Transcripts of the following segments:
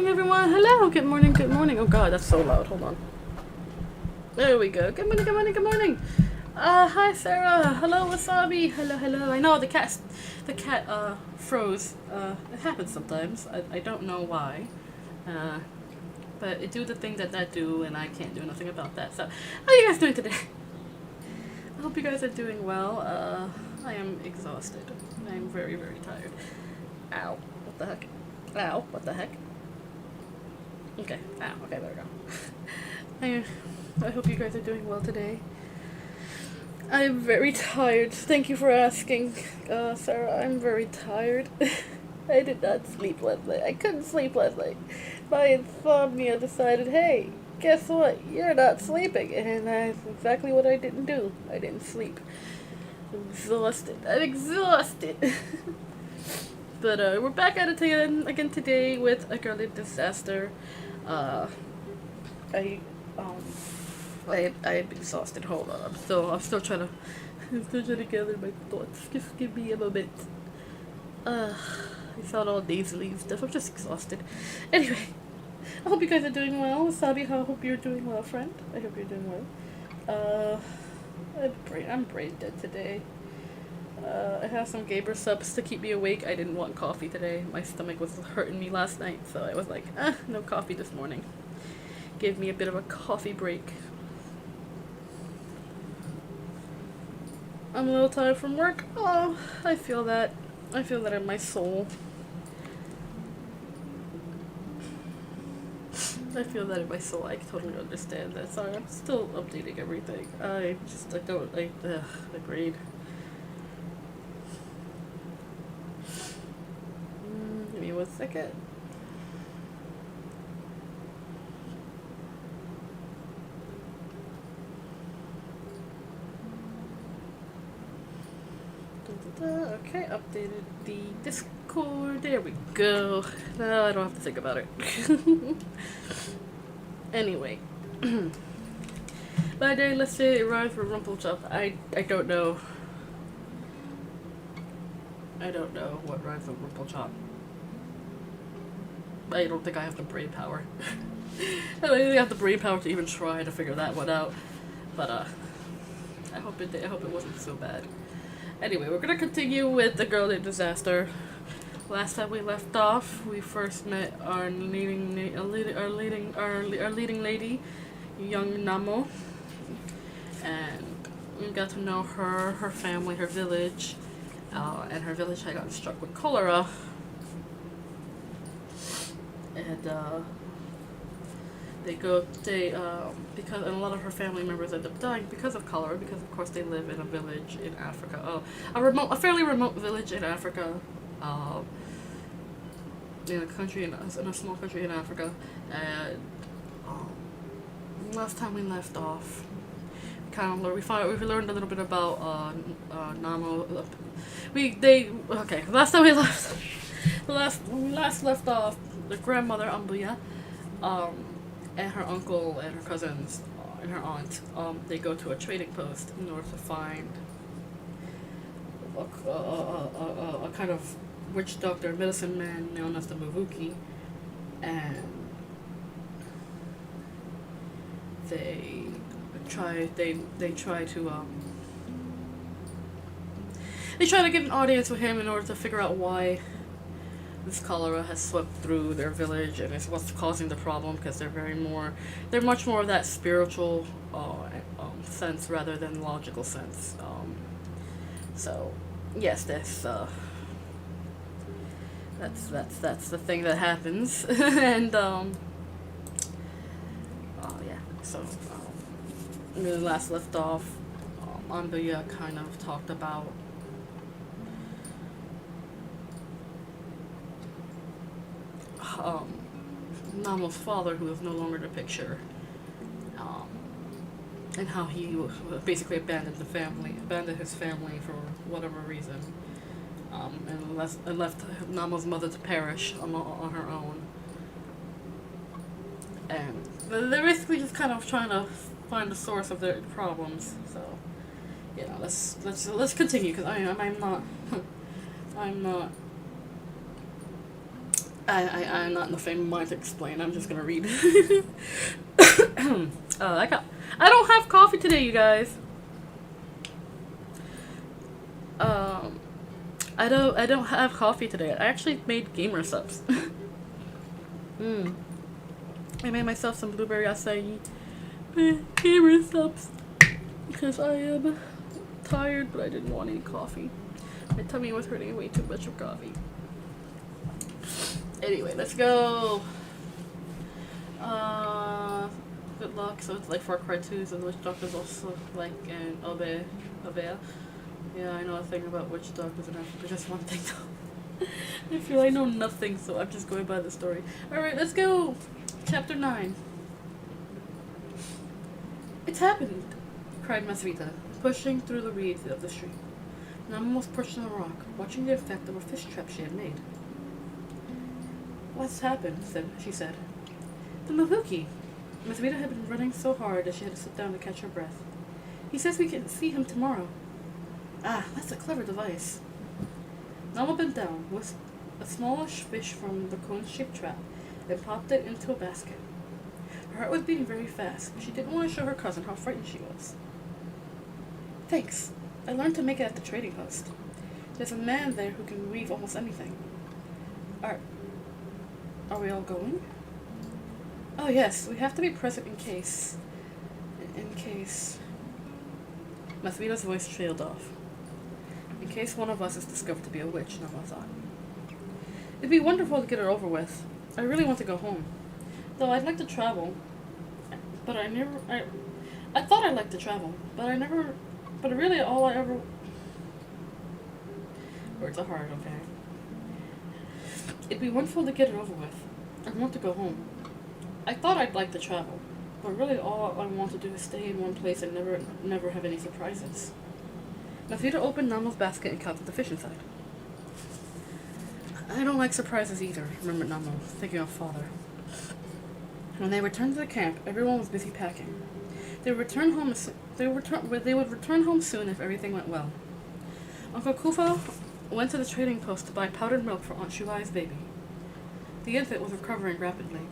morning, everyone. Hello. Good morning. Good morning. Oh God, that's so loud. Hold on. There we go. Good morning. Good morning. Good morning. Hi Sarah. Hello Wasabi. Hello. Hello. I know the cat froze. It happens sometimes. I don't know why. But it do the thing that do, and I can't do nothing about that. So, how are you guys doing today? I hope you guys are doing well. I am exhausted. I am very, very tired. Ow. What the heck? Ow. What the heck? Okay. Ow. Okay, there we go. I hope you guys are doing well today. I'm very tired. Thank you for asking, Sarah. I'm very tired. I did not sleep last night. I couldn't sleep last night. My insomnia decided, hey, guess what? You're not sleeping. And that's exactly what I didn't do. I didn't sleep. I'm exhausted. I'm exhausted. But we're back at it again today with a girly disaster. I'm exhausted. Hold on. I'm still trying to gather my thoughts. Just give me a moment. I sound all nasally and stuff. I'm just exhausted. Anyway, I hope you guys are doing well. Wasabi, I hope you're doing well, friend. I hope you're doing well. I'm brain dead today. I have some Gaber subs to keep me awake. I didn't want coffee today. My stomach was hurting me last night, so I was like, no coffee this morning. Gave me a bit of a coffee break. I'm a little tired from work. Oh, I feel that. I feel that in my soul. I feel that in my soul. I totally understand that. Sorry, I'm still updating everything. Agreed. Give me 1 second. Okay, updated the Discord. There we go. Now I don't have to think about it. Anyway. By day, let's say it rhymes for Rumpelchop. I don't know. I don't know what rhymes with Rumpelchop. I don't think I have the brain power. I don't think I have the brain power to even try to figure that one out. But I hope it wasn't so bad. Anyway, we're gonna continue with the girl named Disaster. Last time we left off, we first met our leading lady, young Namo, and we got to know her family, her village, and her village had gotten struck with cholera, and because a lot of her family members end up dying because of cholera, because of course they live in a village in Africa. A fairly remote village in Africa, in a small country in Africa. And last time we left off, we learned a little bit about Namo. Last time we left, when we last left off, the grandmother Ambuya, and her uncle and her cousins and her aunt, they go to a trading post in order to find a kind of witch doctor, medicine man known as the Mavuki, and they try to get an audience with him in order to figure out why this cholera has swept through their village and it's what's causing the problem, because they're much more of that spiritual sense rather than logical sense. So yes, that's the thing that happens. And so when we last left off, Ambuya kind of talked about Namo's father, who is no longer in the picture, and how he basically abandoned his family for whatever reason, and left Namo's mother to perish on her own. And they're basically just kind of trying to find the source of their problems. So, let's continue, because I'm not I'm not in the same mind to explain. I'm just gonna read. I don't have coffee today, you guys. I don't have coffee today. I actually made gamer subs. I made myself some blueberry acai gamer subs because I am tired, but I didn't want any coffee. My tummy was hurting way too much of coffee. Anyway, let's go. Good luck. So it's like Far Cry 2, so the witch doctor's also like an Obe. Yeah, I know a thing about witch doctors and Africa, just one thing though. I feel I know nothing, so I'm just going by the story. Alright, let's go! Chapter 9. It's happened! Cried Masvita, pushing through the reeds of the stream. Nama was perched on a rock, watching the effect of a fish trap she had made. What's happened? She said. The Mabuki! Masvita had been running so hard that she had to sit down to catch her breath. He says we can see him tomorrow. Ah, that's a clever device. Nama bent down, whisked a smallish fish from the cone-shaped trap, and popped it into a basket. Her heart was beating very fast, but she didn't want to show her cousin how frightened she was. Thanks. I learned to make it at the trading post. There's a man there who can weave almost anything. Are we all going? Oh yes, we have to be present in case. Masvita's voice trailed off. In case one of us is discovered to be a witch, Nama thought. It'd be wonderful to get it over with. I really want to go home. Though I'd like to travel. But I thought I'd like to travel, but really all I ever... Words are hard, okay? It'd be wonderful to get it over with. I want to go home. I thought I'd like to travel, but really all I want to do is stay in one place and never have any surprises. Masvita opened Nama's basket and counted the fish inside. I don't like surprises either, remembered Nama, thinking of father. When they returned to the camp, everyone was busy packing. They would return home soon if everything went well. Uncle Kufa went to the trading post to buy powdered milk for Aunt Shuai's baby. The infant was recovering rapidly.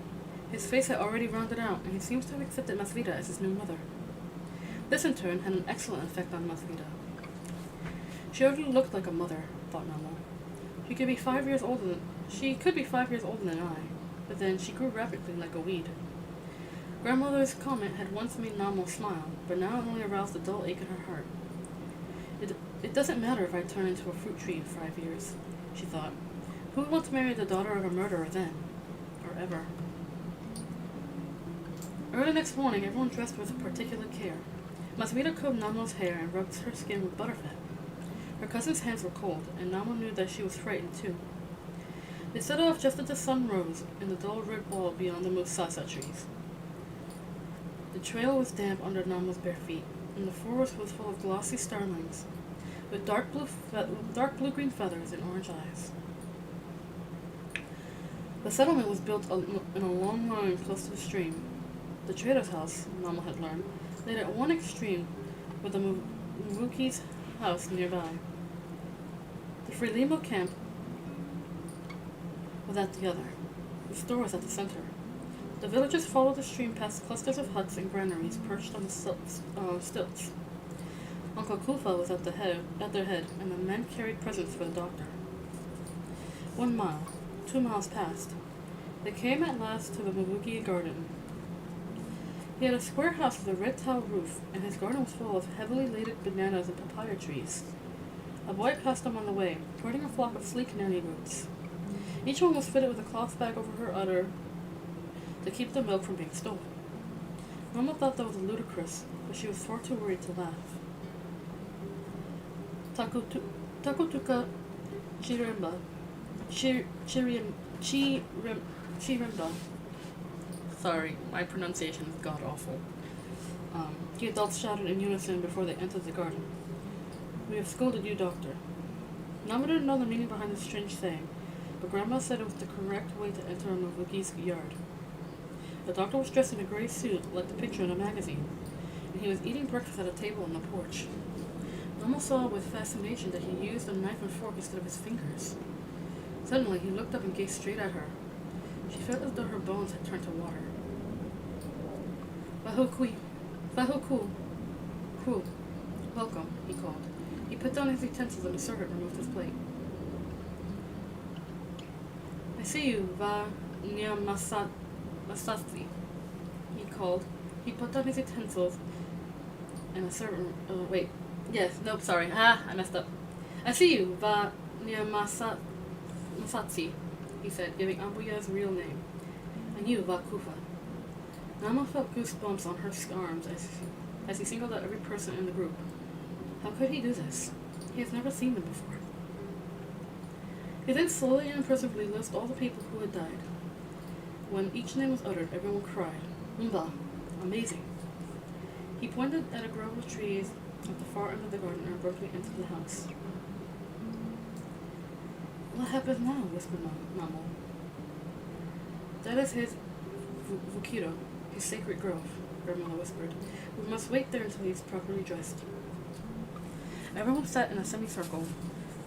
His face had already rounded out, and he seems to have accepted Masvita as his new mother. This, in turn, had an excellent effect on Masvita. She already looked like a mother, thought Nama. She could be 5 years older than I, but then she grew rapidly like a weed. Grandmother's comment had once made Nama smile, but now it only aroused a dull ache in her heart. It doesn't matter if I turn into a fruit tree in 5 years, she thought. Who would want to marry the daughter of a murderer then? Or ever? Early next morning, everyone dressed with particular care. Masvita combed Nama's hair and rubbed her skin with butterfat. Her cousin's hands were cold, and Nama knew that she was frightened too. They set off just as the sun rose in the dull red wall beyond the musasa trees. The trail was damp under Nama's bare feet, and the forest was full of glossy starlings, with dark blue-green feathers and orange eyes. The settlement was built in a long line close to the stream. The trader's house, Nama had learned, lay at one extreme, with the Muki's house nearby. The Frelimo camp was at the other. The store was at the center. The villagers followed the stream past clusters of huts and granaries perched on the stilts. Uncle Kufa was at their head, and the men carried presents for the doctor. 1 mile, 2 miles passed. They came at last to the Mabuki garden. He had a square house with a red tile roof, and his garden was full of heavily laden bananas and papaya trees. A boy passed them on the way, toting a flock of sleek nanny goats. Each one was fitted with a cloth bag over her udder to keep the milk from being stolen. Mama thought that was ludicrous, but she was far too worried to laugh. Takutuka Chirimba. Sorry, my pronunciation is god-awful. The adults shouted in unison before they entered the garden. We have scolded you, doctor. Nama didn't know the meaning behind this strange saying, but Grandma said it was the correct way to enter a Mabuki's yard. The doctor was dressed in a gray suit, like the picture in a magazine, and he was eating breakfast at a table on the porch. Nama saw with fascination that he used a knife and fork instead of his fingers. Suddenly, he looked up and gazed straight at her, She felt as though her bones had turned to water. Vahukui. Vahuku. Ku. Welcome, he called. He put down his utensils and the servant removed his plate. I see you, Masatsi, he called. He put down his utensils and the servant... wait. Yes, nope, sorry. I messed up. I see you, Masatsi, he said, giving Ambuya's real name. And you, Kufa. Nama felt goosebumps on her arms as he singled out every person in the group. How could he do this? He has never seen them before. He then slowly and impressively listed all the people who had died. When each name was uttered, everyone cried, Umba, amazing. He pointed at a grove of trees at the far end of the garden and abruptly entered the house. What happens now? Whispered Namo. That is his Vukiro, his sacred grove, Grandmother whispered. We must wait there until he is properly dressed. Everyone sat in a semicircle.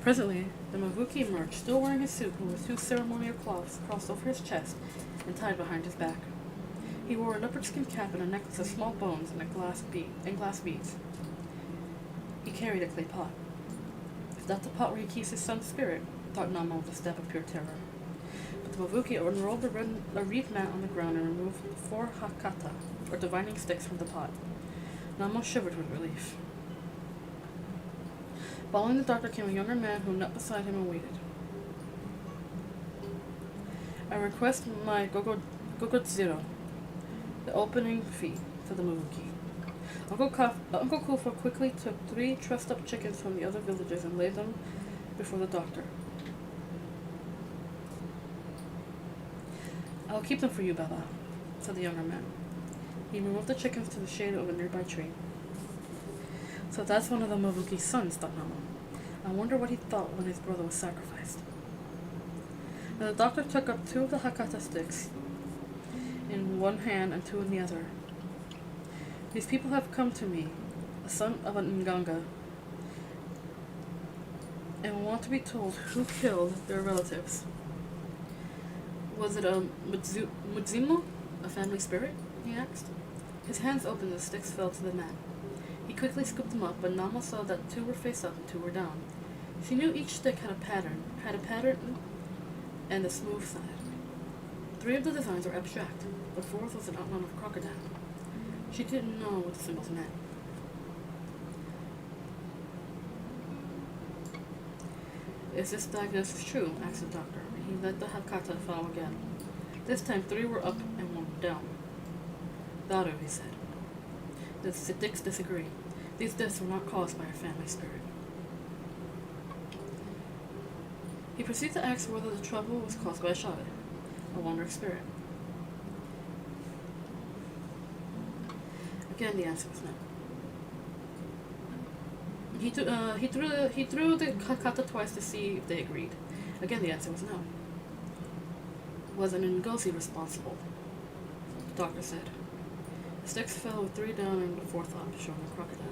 Presently, the Mavuki emerged, still wearing his suit and with 2 ceremonial cloths crossed over his chest and tied behind his back. He wore a leopard skin cap and a necklace of small bones and glass beads. He carried a clay pot. Is that the pot where he keeps his son's spirit? Thought Nama with a stab of pure terror. But the Mavuki unrolled a reed mat on the ground and removed 4 hakata, or divining sticks, from the pot. Nama shivered with relief. Following the doctor came a younger man who knelt beside him and waited. I request my gogodzero, the opening fee, said the Mavuki. Uncle Kufa quickly took 3 trussed-up chickens from the other villagers and laid them before the doctor. I'll keep them for you, Baba, said the younger man. He removed the chickens to the shade of a nearby tree. So that's one of the Mavuki's sons, thought Nama. I wonder what he thought when his brother was sacrificed. Then the doctor took up 2 of the Hakata sticks in one hand and 2 in the other. These people have come to me, a son of an Nganga, and want to be told who killed their relatives. Was it a Mudzimo, a family spirit? He asked. His hands opened and the sticks fell to the mat. He quickly scooped them up, but Nama saw that 2 were face up and 2 were down. She knew each stick had a pattern and a smooth side. 3 of the designs were abstract. The 4th was an outline of a crocodile. She didn't know what the symbols meant. Is this diagnosis true? Asked the doctor. He let the Hakata fall again. This time 3 were up and 1 down. Daru, he said. The Siddiqs disagree. These deaths were not caused by a family spirit. He proceeded to ask whether the trouble was caused by a shadow, a wandering spirit. Again, the answer was no. He threw the Hakata twice to see if they agreed. Again, the answer was no. Was an Ngozi responsible? The doctor said. The sticks fell with 3 down and the 4th up, showing a crocodile.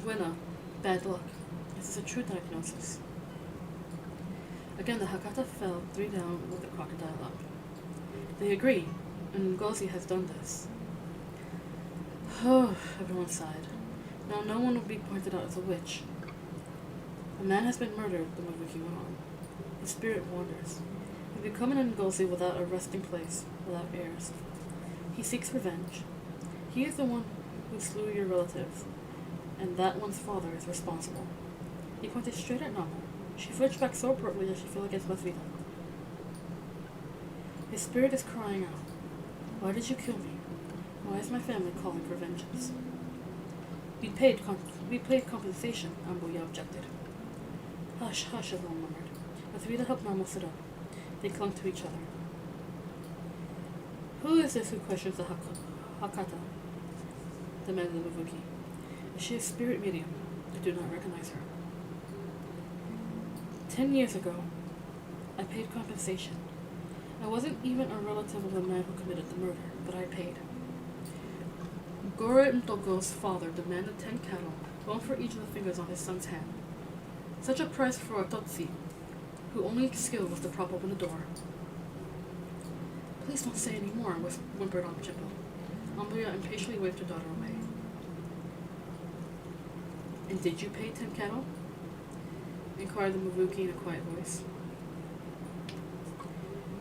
Buena, bad luck. This is a true diagnosis. Again, the Hakata fell 3 down with the crocodile up. They agree, and Ngozi has done this. Oh, everyone sighed. Now no one will be pointed out as a witch. A man has been murdered, the Mavuki went on. His spirit wanders. He become an Ngozi without a resting place, without heirs. He seeks revenge. He is the one who slew your relatives, and that one's father is responsible. He pointed straight at Namo. She flinched back so abruptly that she fell against Masvida. His spirit is crying out. Why did you kill me? Why is my family calling for vengeance? We paid compensation, Ambuya objected. Hush, hush, everyone murmured. Masvida helped Namo sit up. They clung to each other. Who is this who questions the Hakata? Demanded the Mavuki. Is she a spirit medium? I do not recognize her. 10 years ago, I paid compensation. I wasn't even a relative of the man who committed the murder, but I paid. Gore Ntogo's father demanded 10 cattle, one for each of the fingers on his son's hand. Such a price for a Totsi, whose only skill was to prop open the door. Please don't say any more, whimpered Aunt Chippo. Ambuya impatiently waved her daughter away. And did you pay 10 cattle? Inquired the Mavuki in a quiet voice.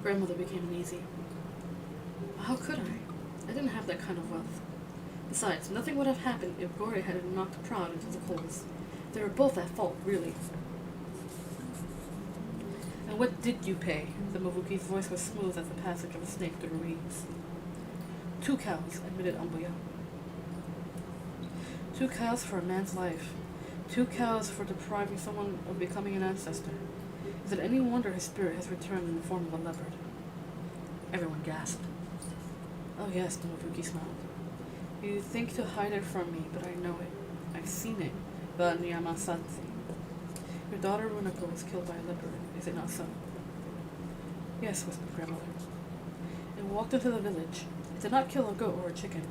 Grandmother became uneasy. How could I? I didn't have that kind of wealth. Besides, nothing would have happened if Gore had knocked Proud into the coals. They were both at fault, really. And what did you pay? The Mavuki's voice was smooth as the passage of a snake through the reeds. 2 cows, admitted Ambuya. 2 cows for a man's life. 2 cows for depriving someone of becoming an ancestor. Is it any wonder his spirit has returned in the form of a leopard? Everyone gasped. Oh yes, the Mavuki smiled. You think to hide it from me, but I know it. I've seen it. The Nyamasatsi. Your daughter Runako was killed by a leopard, is it not so? Yes, whispered grandmother. It walked into the village. It did not kill a goat or a chicken.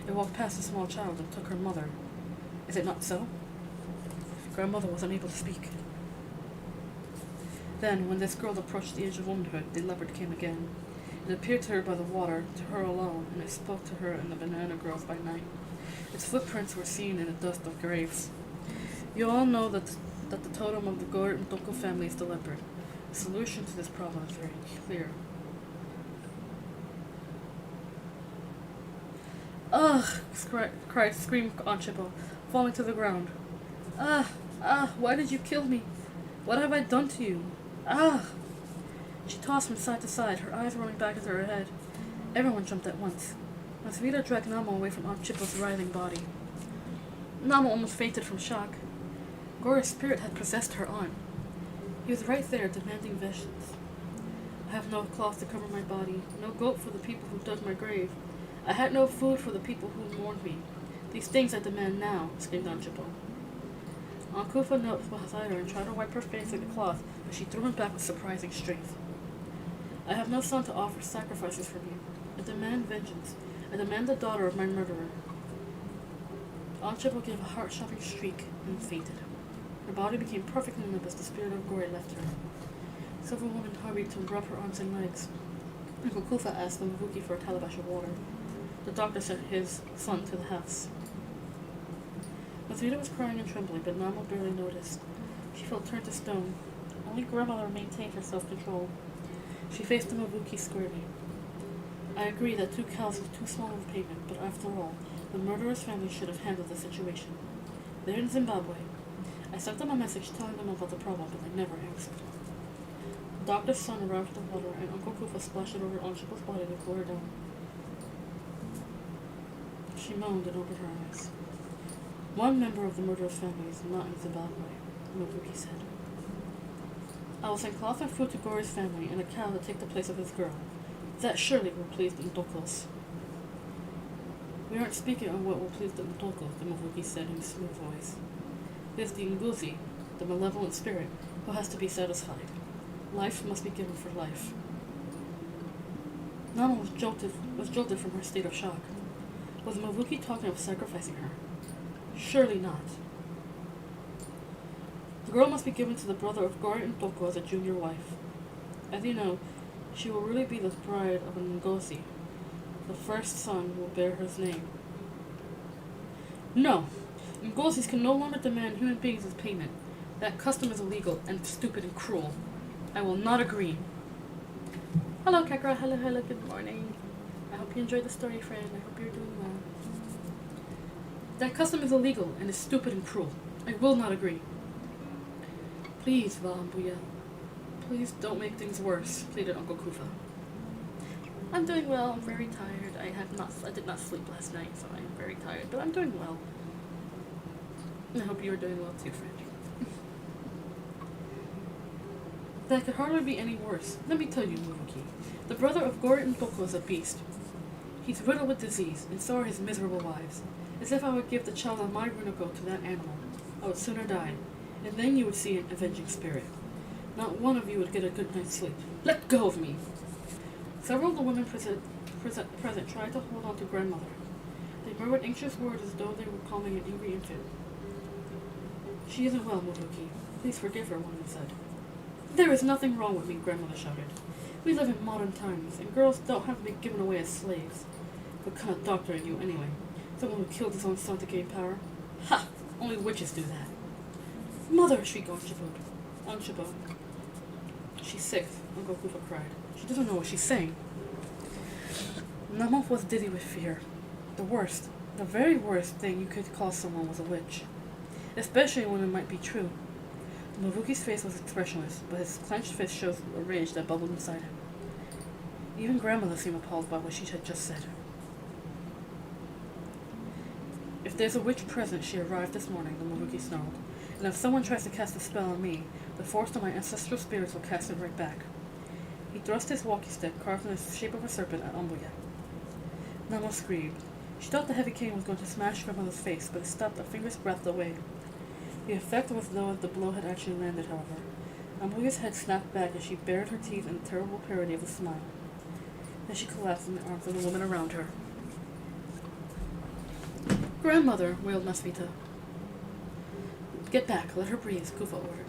It walked past a small child and took her mother. Is it not so? Grandmother was unable to speak. Then, when this girl approached the age of womanhood, the leopard came again. It appeared to her by the water, to her alone, and it spoke to her in the banana grove by night. Its footprints were seen in the dust of graves. You all know that the totem of the Gore and Toko family is the leopard. The solution to this problem is very clear. Ugh! Screamed Aunt Chippo, falling to the ground. Why did you kill me? What have I done to you? She tossed from side to side, her eyes rolling back into her head. Everyone jumped at once. Masvita dragged Namo away from Aunt Chippo's writhing body. Namo almost fainted from shock. Gore's spirit had possessed her aunt. He was right there, demanding vengeance. I have no cloth to cover my body, no goat for the people who dug my grave. I had no food for the people who mourned me. These things I demand now, screamed Aunt Chippo. Aunt Kufa knelt beside her and tried to wipe her face with the cloth, but she threw him back with surprising strength. I have no son to offer sacrifices for me. I demand vengeance. I demand the daughter of my murderer. Aunt Chippo gave a heart-stopping shriek and fainted. Her body became perfectly limp as the spirit of Gore left her. Several women hurried to rub her arms and legs. Uncle Kufa asked the Mavuki for a calabash of water. The doctor sent his son to the house. Masvita was crying and trembling, but Namo barely noticed. She felt turned to stone. Only grandmother maintained her self-control. She faced the Mavuki squarely. I agree that 2 cows was too small of a payment, but after all, the murderer's family should have handled the situation. They're in Zimbabwe. I sent them a message telling them about the problem, but they never answered. The doctor's son arrived with the water, and Uncle Kufa splashed it over Aunt Chippo's body to cool her down. She moaned and opened her eyes. One member of the murderer's family is not in Zimbabwe, Mavuki said. I will send cloth and food to Gore's family and a cow to take the place of his girl. That surely will please the Ntokos. We aren't speaking of what will please the Ntokos, the Mavuki said in a smooth voice. It is the Nguzi, the malevolent spirit, who has to be satisfied. Life must be given for life. Nana was jolted from her state of shock. Was the Mavuki talking of sacrificing her? Surely not. The girl must be given to the brother of Gore and Toko as a junior wife. As you know, she will really be the bride of a Ngozi. The first son will bear her name. No! Ngozis can no longer demand human beings as payment. That custom is illegal and stupid and cruel. I will not agree. Hello, Kakra. Hello, good morning. I hope you enjoyed the story, friend. I hope you're doing well. That custom is illegal and is stupid and cruel. I will not agree. Please, Vahambuya. Please don't make things worse, pleaded Uncle Kufa. I'm doing well. I'm very tired. I did not sleep last night, so I'm very tired, but I'm doing well. I hope you are doing well too, friend. That could hardly be any worse. Let me tell you, Mavuki. The brother of Gore and Toko is a beast. He's riddled with disease, and so are his miserable wives. As if I would give the child of my Runako to that animal. I would sooner die, and then you would see an avenging spirit. Not one of you would get a good night's sleep. Let go of me! Several of the women present tried to hold on to grandmother. They murmured anxious words as though they were calming an angry infant. She isn't well, Mavuki. Please forgive her, one of them said. There is nothing wrong with me, Grandmother shouted. We live in modern times, and girls don't have to be given away as slaves. What kind of doctor are you, anyway? Someone who killed his own son to gain power? Ha! Only witches do that. Mother, shrieked Anshibo. She's sick, Uncle Kufa cried. She doesn't know what she's saying. Namo was dizzy with fear. The very worst thing you could call someone was a witch. Especially when it might be true. Mavuki's face was expressionless, but his clenched fist showed a rage that bubbled inside him. Even Grandmother seemed appalled by what she had just said. If there's a witch present, she arrived this morning, the Mavuki snarled. And if someone tries to cast a spell on me, the force of my ancestral spirits will cast it right back. He thrust his walkie stick, carved in the shape of a serpent, at Ambuya. Namo screamed. She thought the heavy cane was going to smash Grandmother's face, but it stopped a finger's breadth away. The effect was though the blow had actually landed, however. Ambuya's head snapped back as she bared her teeth in a terrible parody of a smile. Then she collapsed in the arms of the woman around her. Grandmother, wailed Masvita. Get back, let her breathe, Kufa ordered.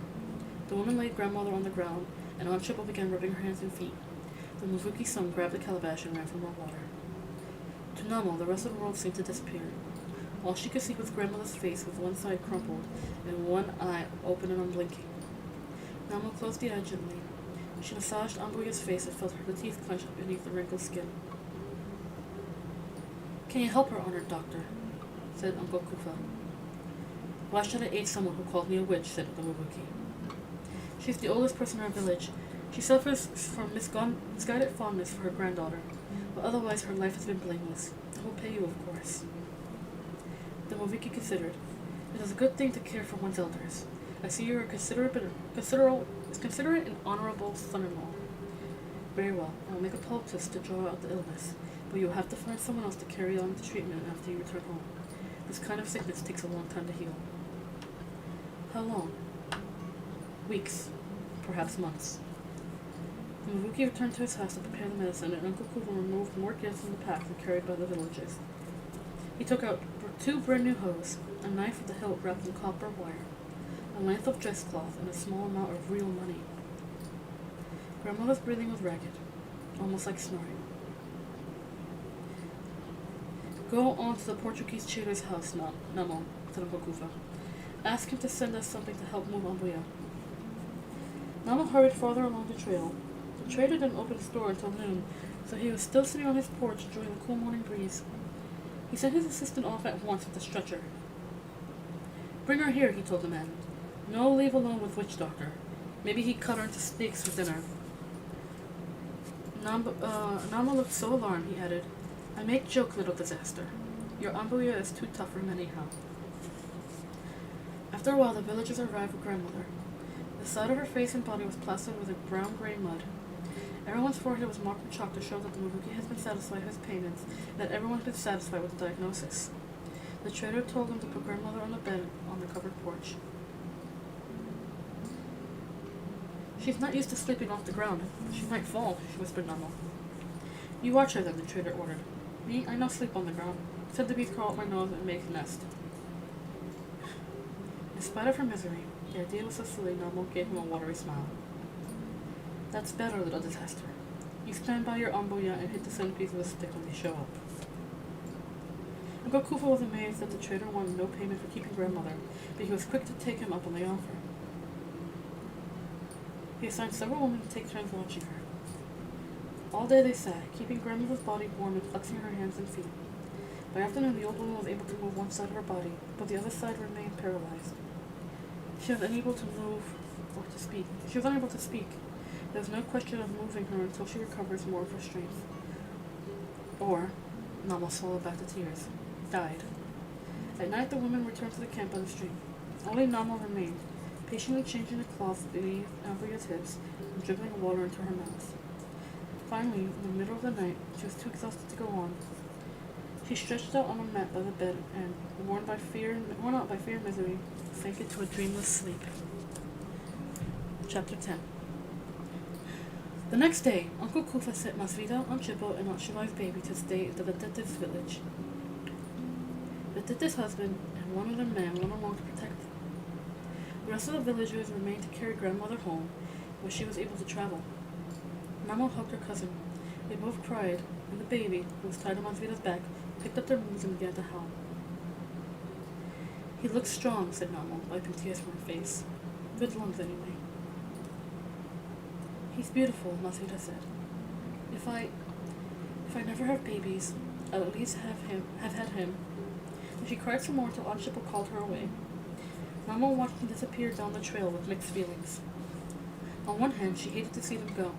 The woman laid Grandmother on the ground, and Anshibo began rubbing her hands and feet. The Mavuki son grabbed the calabash and ran for more water. To Namo, the rest of the world seemed to disappear. All she could see was Grandmother's face with one side crumpled and one eye open and unblinking. Namo closed the eye gently. She massaged Ambuya's face and felt her teeth clench beneath the wrinkled skin. Can you help her, honored doctor? Said Uncle Kufa. Why should I aid someone who called me a witch? Said the Mavuki. She's the oldest person in our village. She suffers from misguided fondness for her granddaughter, but otherwise her life has been blameless. I will pay you, of course. The Mavuki considered. It is a good thing to care for one's elders. I see you are a considerate and honorable son-in-law. Very well, I will make a poultice to draw out the illness, but you will have to find someone else to carry on the treatment after you return home. This kind of sickness takes a long time to heal. How long? Weeks, perhaps months. The Mavuki returned to his house to prepare the medicine, and Uncle Kufa removed more gifts from the packs carried by the villagers. He took out 2 brand new hoes, a knife with the hilt wrapped in copper wire, a length of dress cloth, and a small amount of real money. Grandmother's breathing was ragged, almost like snoring. Go on to the Portuguese trader's house, Namo, said Uncle Kufa. Ask him to send us something to help move Ambuya. Namo hurried farther along the trail. The trader didn't open his door until noon, so he was still sitting on his porch enjoying the cool morning breeze. He sent his assistant off at once with a stretcher. Bring her here, he told the man. No leave alone with witch doctor. Maybe he cut her into steaks for dinner. Namo looked so alarmed, he added. I make joke, little disaster. Your Ambuya is too tough for him anyhow. After a while, the villagers arrived with Grandmother. The side of her face and body was plastered with a brown-gray mud. Everyone's forehead was marked with chalk to show that the Mavuki has been satisfied with his payments, and that everyone has been satisfied with the diagnosis. The trader told them to put Grandmother on the bed on the covered porch. She's not used to sleeping off the ground. She might fall, she whispered Namo. You watch her then, the trader ordered. Me, I no sleep on the ground. Said the bees crawl up my nose and make a nest. In spite of her misery, the idea was so silly Namo gave him a watery smile. That's better, little disaster. You stand by your Ambuya and hit the centerpiece with a stick when they show up. Uncle Kufa was amazed that the trader wanted no payment for keeping Grandmother, but he was quick to take him up on the offer. He assigned several women to take turns watching her. All day they sat, keeping Grandmother's body warm and flexing her hands and feet. By afternoon, the old woman was able to move one side of her body, but the other side remained paralyzed. She was unable to move or to speak. She was unable to speak. There was no question of moving her until she recovers more of her strength. Or, Namo swallowed back the tears, died. At night, the women returned to the camp by the stream. Only Namo remained, patiently changing the cloth beneath Ambuya's hips and dribbling water into her mouth. Finally, in the middle of the night, she was too exhausted to go on. She stretched out on a mat by the bed and, worn out by fear and misery, sank into a dreamless sleep. Chapter 10. The next day, Uncle Kufa sent Masvida, Anshibo, and Aunt Shivai's baby to stay at the Vedetti's village. Vedetti's husband and one other man went along to protect them. The rest of the villagers remained to carry Grandmother home, when she was able to travel. Mama hugged her cousin. They both cried, and the baby, who was tied on Masvita's back, picked up their moves and began to howl. He looks strong, said Mama, wiping tears from her face. Good lungs, anyway. He's beautiful, Masvita said. If I never have babies, I'll at least have had him. And she cried some more until Aunt Shipple called her away. Mama watched him disappear down the trail with mixed feelings. On one hand, she hated to see them go.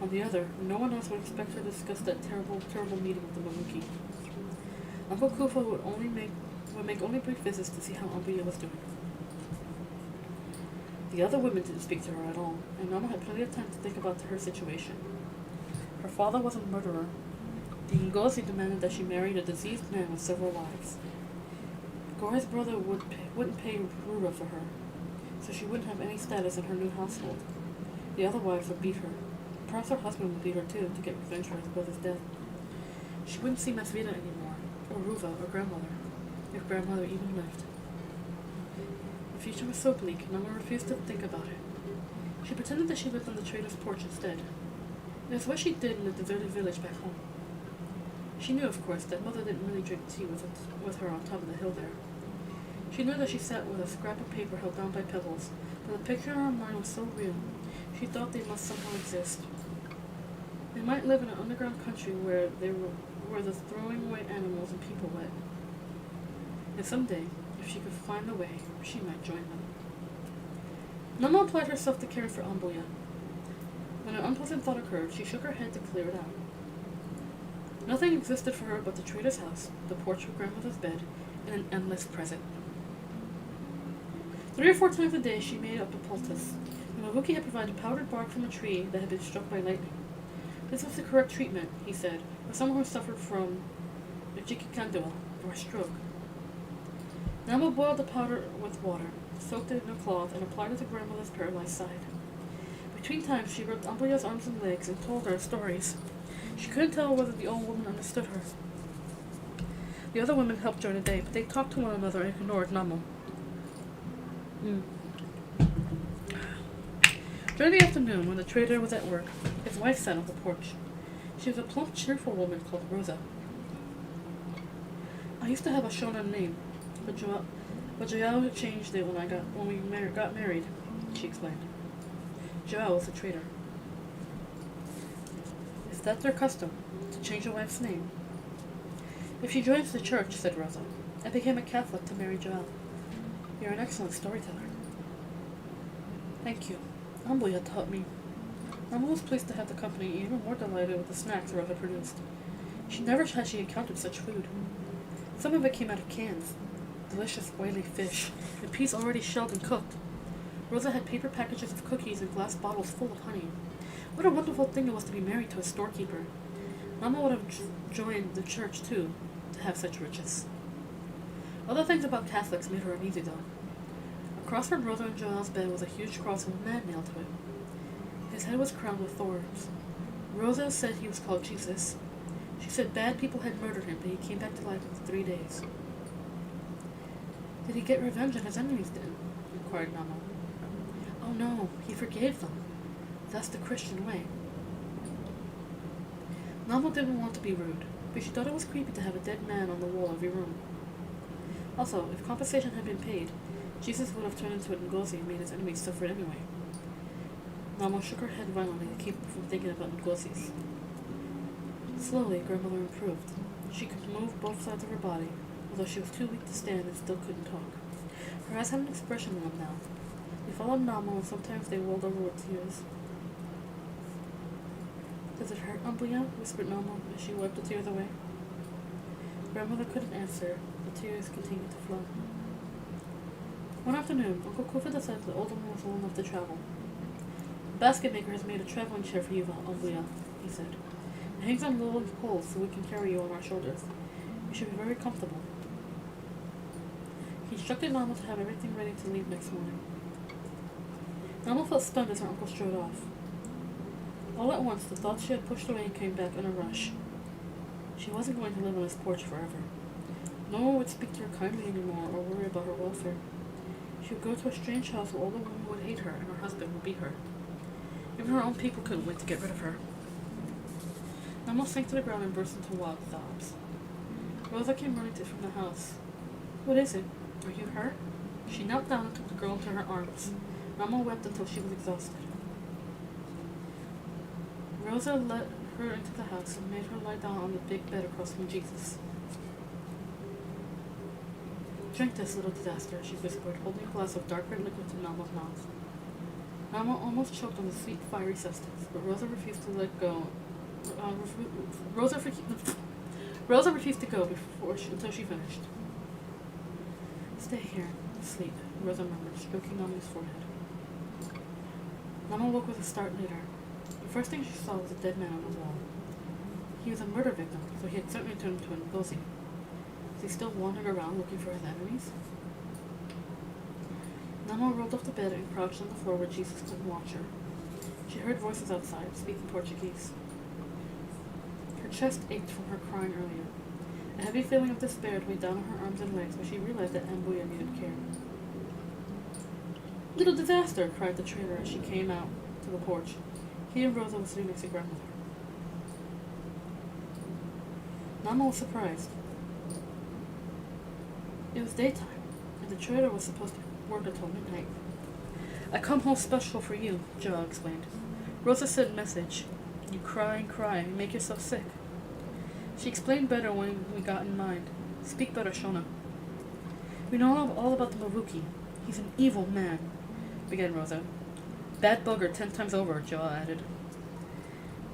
On the other, no one else would expect her to discuss that terrible, terrible meeting with the Maluki. Uncle Kufa would make only brief visits to see how Ambuya was doing. The other women didn't speak to her at all, and Mama had plenty of time to think about her situation. Her father was a murderer. The Ngozi demanded that she marry a diseased man with several wives. Gore's brother wouldn't pay Rura for her, so she wouldn't have any status in her new household. The other wives would beat her. Perhaps her husband would beat her too, to get revenge for his brother's death. She wouldn't see Masvita anymore, or Ruva, or grandmother, if grandmother even lived. The future was so bleak, Mama refused to think about it. She pretended that she lived on the trader's porch instead. It was what she did in the deserted village back home. She knew, of course, that Mother didn't really drink tea with her on top of the hill there. She knew that she sat with a scrap of paper held down by pebbles, but the picture in her mind was so real, she thought they must somehow exist. They might live in an underground country where the throwing away animals and people wet. And someday, if she could find the way, she might join them. Mama applied herself to caring for Ambuya. When an unpleasant thought occurred, she shook her head to clear it out. Nothing existed for her but the trader's house, the porch with grandmother's bed, and an endless present. 3 or 4 times a day she made up a poultice. The Mabuki had provided powdered bark from a tree that had been struck by lightning. This was the correct treatment, he said, for someone who suffered from a jikikandua, or a stroke. Nama boiled the powder with water, soaked it in a cloth, and applied it to grandmother's paralyzed side. Between times she rubbed Ambuya's arms and legs and told her stories. She couldn't tell whether the old woman understood her. The other women helped during the day, but they talked to one another and ignored Namo. During the afternoon, when the trader was at work, his wife sat on the porch. She was a plump, cheerful woman called Rosa. I used to have a shonen name, but Joao changed it when we got married, she explained. Joao was a trader. Is that their custom, to change a wife's name? If she joins the church, said Rosa, I became a Catholic to marry Joao. You're an excellent storyteller. Thank you. Ambuya taught me. Mama was pleased to have the company, even more delighted with the snacks Rosa produced. Never had she encountered such food. Some of it came out of cans. Delicious oily fish, and peas already shelled and cooked. Rosa had paper packages of cookies and glass bottles full of honey. What a wonderful thing it was to be married to a storekeeper. Mama would have joined the church, too, to have such riches. Other things about Catholics made her uneasy, though. Across from Rosa and Joel's bed was a huge cross with a man nailed to it. His head was crowned with thorns. Rosa said he was called Jesus. She said bad people had murdered him, but he came back to life in 3 days. Did he get revenge on his enemies then? Inquired Mama. Oh no, he forgave them. That's the Christian way. Namo didn't want to be rude, but she thought it was creepy to have a dead man on the wall of your room. Also, if compensation had been paid, Jesus would have turned into an Ngozi and made his enemies suffer anyway. Namo shook her head violently to keep her from thinking about Ngozis. Slowly, grandmother improved. She could move both sides of her body, although she was too weak to stand and still couldn't talk. Her eyes had an expression in them now. They followed Namo, and sometimes they welled over with tears. Does it hurt, Ambuya? Whispered Namo as she wiped the tears away. Grandmother couldn't answer. The tears continued to flow. One afternoon, Uncle Kufa decided the older woman was old enough to travel. The basket maker has made a traveling chair for you, Ambuya, he said. It hangs on little poles so we can carry you on our shoulders. You should be very comfortable. He instructed Namo to have everything ready to leave next morning. Namo felt stunned as her uncle strode off. All at once, the thoughts she had pushed away came back in a rush. She wasn't going to live on his porch forever. No one would speak to her kindly anymore or worry about her welfare. She would go to a strange house where all the women would hate her and her husband would beat her. Even her own people couldn't wait to get rid of her. Namo sank to the ground and burst into wild sobs. Rosa came running from the house. What is it? Are you hurt? She knelt down and took the girl into her arms. Namo wept until she was exhausted. Rosa led her into the house and made her lie down on the big bed across from Jesus. Drink this, little disaster, she whispered, holding a glass of dark red liquid to Namo's mouth. Namo almost choked on the sweet, fiery substance, but Rosa refused to let go. Rosa refused to go until she finished. Stay here, sleep, Rosa murmured, stroking Namo's forehead. Namo woke with a start later. The first thing she saw was a dead man on the wall. He was a murder victim, so he had certainly turned into an Ngozi. Was he still wandering around looking for his enemies? Namo rolled off the bed and crouched on the floor where Jesus couldn't watch her. She heard voices outside, speaking Portuguese. Her chest ached from her crying earlier. A heavy feeling of despair weighed down on her arms and legs when she realized that Ambuya needed care. Little disaster, cried the trader as she came out to the porch. He and Rosa were sitting next to grandmother. Namo was surprised. It was daytime, and the trader was supposed to work until midnight. I come home special for you, Joe explained. Rosa sent a message. You cry and cry and make yourself sick. She explained better when we got in mind. Speak better, Shona. We know all about the Maruki. He's an evil man, began Rosa. Bad bugger 10 times over, Joe added.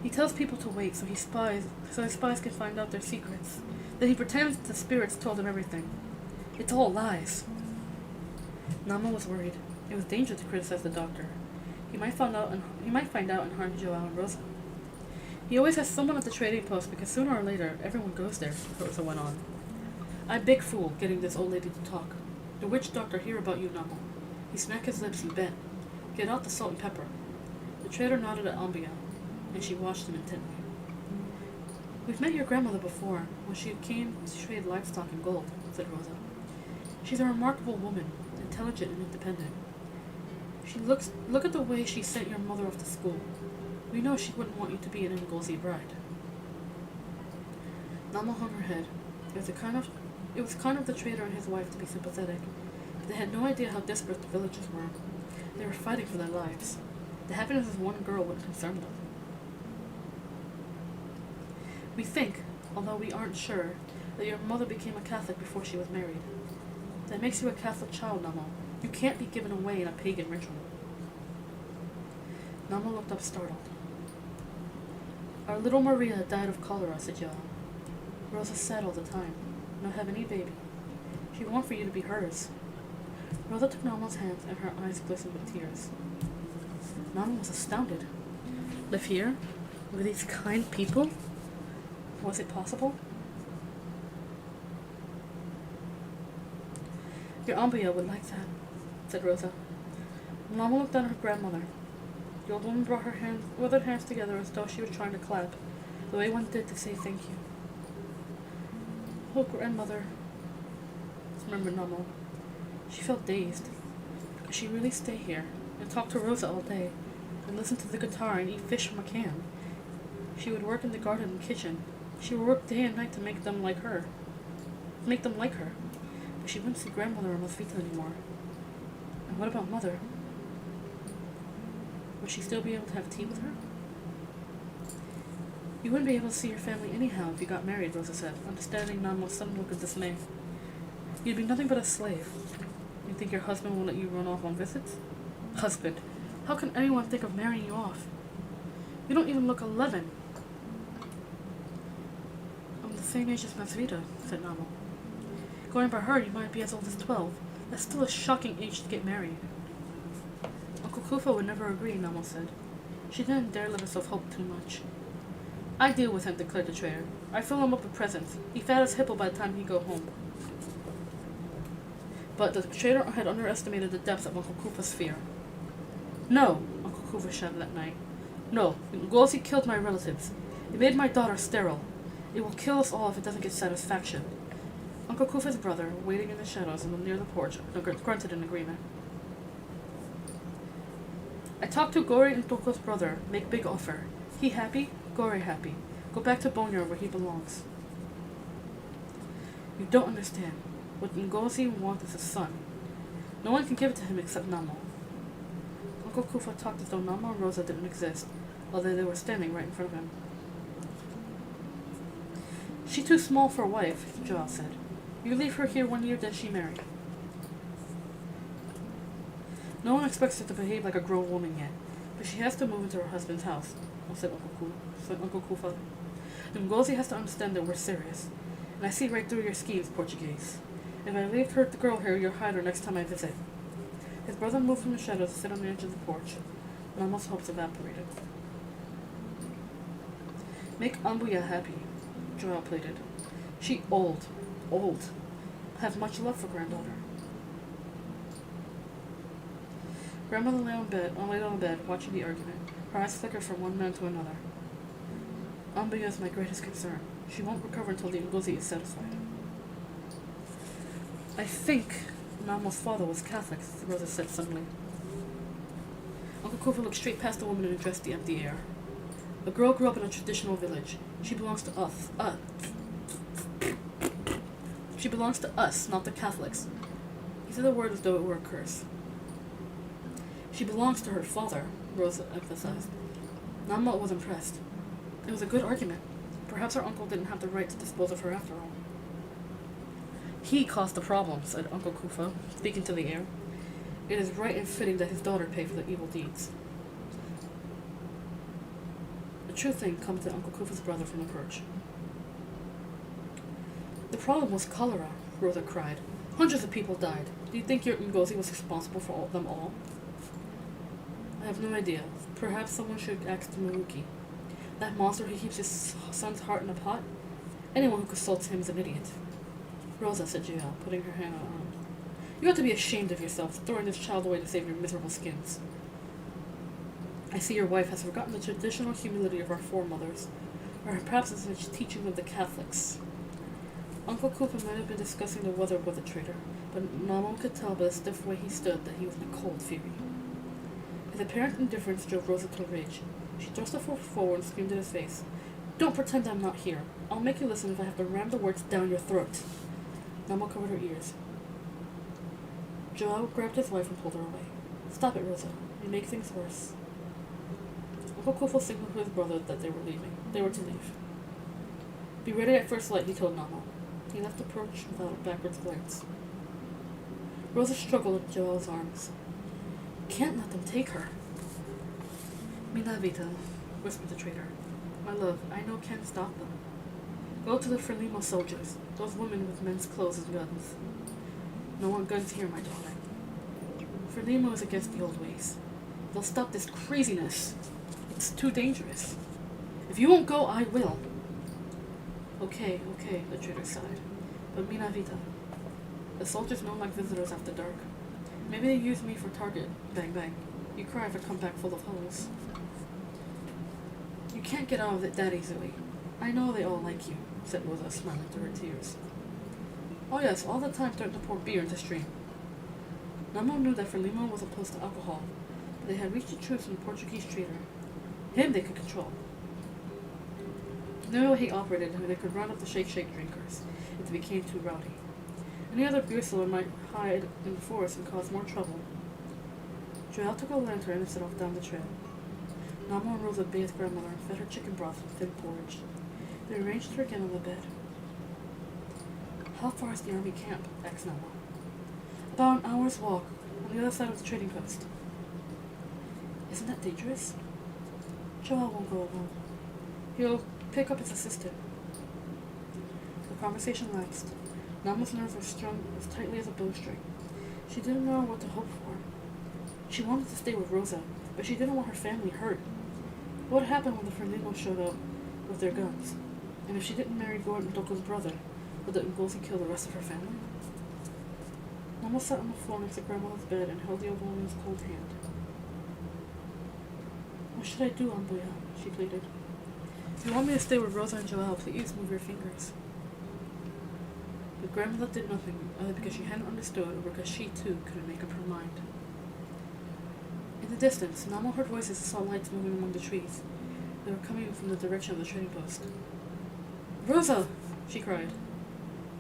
He tells people to wait so his spies can find out their secrets. Then he pretends the spirits told him everything. It's all lies. Namo was worried. It was dangerous to criticize the doctor. He might find out and harm Joao and Rosa. He always has someone at the trading post because sooner or later everyone goes there, Rosa went on. I'm big fool getting this old lady to talk. The witch doctor hear about you, Namo. He smacked his lips and bet. Get out the salt and pepper. The trader nodded at Ambia, and she watched him intently. We've met your grandmother before, when she came to trade livestock and gold, said Rosa. She's a remarkable woman, intelligent and independent. Look at the way she sent your mother off to school. We know she wouldn't want you to be an Ngozi bride. Namo hung her head. It was kind of the trader and his wife to be sympathetic, but they had no idea how desperate the villagers were. They were fighting for their lives. The happiness of one girl wouldn't concern them. We think, although we aren't sure, that your mother became a Catholic before she was married. That makes you a Catholic child, Namo. You can't be given away in a pagan ritual. Namo looked up startled. Our little Maria died of cholera, said Joao. Rosa's sad all the time. Not have any baby. She wants for you to be hers. Rosa took Namo's hands and her eyes glistened with tears. Namo was astounded. Live here? With these kind people? Was it possible? Your Ambia would like that, said Rosa. Namo looked at her grandmother. The old woman brought her withered hands together as though she was trying to clap, the way one did to say thank you. Oh, grandmother, murmured Namo. She felt dazed. Could she really stay here and talk to Rosa all day, and listen to the guitar and eat fish from a can? She would work in the garden and kitchen. She would work day and night to make them like her. But she wouldn't see grandmother or Masvita anymore. And what about mother? Would she still be able to have tea with her? You wouldn't be able to see your family anyhow if you got married, Rosa said, understanding Namo's sudden look of dismay. You'd be nothing but a slave. You think your husband will let you run off on visits? Husband? How can anyone think of marrying you off? You don't even look 11. I'm the same age as Masvita, said Namo. Going by her, you might be as old as 12. That's still a shocking age to get married. Uncle Kufa would never agree, Namo said. She didn't dare let herself hope too much. I deal with him, declared the trader. I fill him up with presents. He fat as hippo by the time he go home. But the trader had underestimated the depths of Uncle Kufa's fear. No, Uncle Kufa shouted that night. No, Ngozi killed my relatives. It made my daughter sterile. It will kill us all if it doesn't get satisfaction. Uncle Kufa's brother, waiting in the shadows near the porch, grunted in agreement. I talked to Gory and Toko's brother. Make big offer. He happy? Gory happy. Go back to Boneyard where he belongs. You don't understand. What Ngozi wants is a son. No one can give it to him except Namo. Uncle Kufa talked as though Namo and Rosa didn't exist, although they were standing right in front of him. She too small for a wife, Joel said. You leave her here 1 year, then she marry. No one expects her to behave like a grown woman yet, but she has to move into her husband's house, said Uncle Kufa. Ngozi has to understand that we're serious, and I see right through your schemes, Portuguese. If I leave her the girl here, you'll hide her next time I visit. His brother moved from the shadows to sit on the edge of the porch, and almost hopes evaporated. Make Ambuya happy, Joel pleaded. She old. Have much love for granddaughter. Grandmother lay on the bed, watching the argument. Her eyes flickered from one man to another. Ambuya is my greatest concern. She won't recover until the Ngozi is satisfied. I think Namo's father was Catholic, Rosa said suddenly. Uncle Kufa looked straight past the woman and addressed the empty air. The girl grew up in a traditional village. She belongs to us. She belongs to us, not the Catholics. He said the word as though it were a curse. She belongs to her father, Rosa emphasized. Namo was impressed. It was a good argument. Perhaps her uncle didn't have the right to dispose of her after all. He caused the problem, said Uncle Kufa, speaking to the air. It is right and fitting that his daughter pay for the evil deeds. A true thing comes to Uncle Kufa's brother from the perch. The problem was cholera, Rosa cried. Hundreds of people died. Do you think your Ngozi was responsible for them all? I have no idea. Perhaps someone should ask Maruki. That monster who keeps his son's heart in a pot? Anyone who consults him is an idiot. Rosa, said Joel, putting her hand on her arm. You ought to be ashamed of yourself, throwing this child away to save your miserable skins. I see your wife has forgotten the traditional humility of our foremothers, or perhaps it's the teaching of the Catholics. Uncle Kufa might have been discussing the weather with the trader, but Namo could tell by the stiff way he stood that he was in a cold fury. His apparent indifference drove Rosa to rage. She thrust her foot forward and screamed in his face. Don't pretend I'm not here. I'll make you listen if I have to ram the words down your throat. Namo covered her ears. Joel grabbed his wife and pulled her away. Stop it, Rosa. You make things worse. Uncle Kufa signaled to his brother that they were leaving. They were to leave. Be ready at first light, he told Namo. He left the perch without a backwards glance. Rosa struggled in Joel's arms. Can't let them take her. Mina Vita, whispered the trader. My love, I know can't stop them. Go to the Frelimo soldiers, those women with men's clothes and guns. No more guns here, my darling. Frelimo is against the old ways. They'll stop this craziness. It's too dangerous. If you won't go, I will. Okay, the trader sighed. But Mina Vita, the soldiers don't like visitors after dark. Maybe they use me for target. Bang, bang. You cry if I come back full of holes. You can't get out of it that easily. I know they all like you, said Rosa, smiling through her tears. Oh yes, all the time starting to pour beer into the stream. Namo knew that Frelimo was opposed to alcohol, but they had reached the truth from the Portuguese trader. Him they could control. They knew how he operated, and they could round up the shake drinkers if they became too rowdy. Any other beer seller might hide in the forest and cause more trouble. Joel took a lantern and set off down the trail. Namo and Rosa bathed grandmother and fed her chicken broth with thin porridge. They arranged her again on the bed. How far is the army camp? Asked Namo. About an hour's walk, on the other side of the trading post. Isn't that dangerous? Joel won't go alone. He'll pick up his assistant. The conversation lapsed. Namo's nerves were strung as tightly as a bowstring. She didn't know what to hope for. She wanted to stay with Rosa, but she didn't want her family hurt. What would happen when the Frelimo showed up with their guns? And if she didn't marry Gordon Doko's brother, would the Ngozi kill the rest of her family? Namo sat on the floor next to grandmother's bed and held the old woman's cold hand. What should I do, Ambuya? She pleaded. If you want me to stay with Rosa and Joel, please move your fingers. But grandmother did nothing, either because she hadn't understood or because she too couldn't make up her mind. In the distance, Namo heard voices and saw lights moving among the trees. They were coming from the direction of the trading post. "Rosa!" she cried.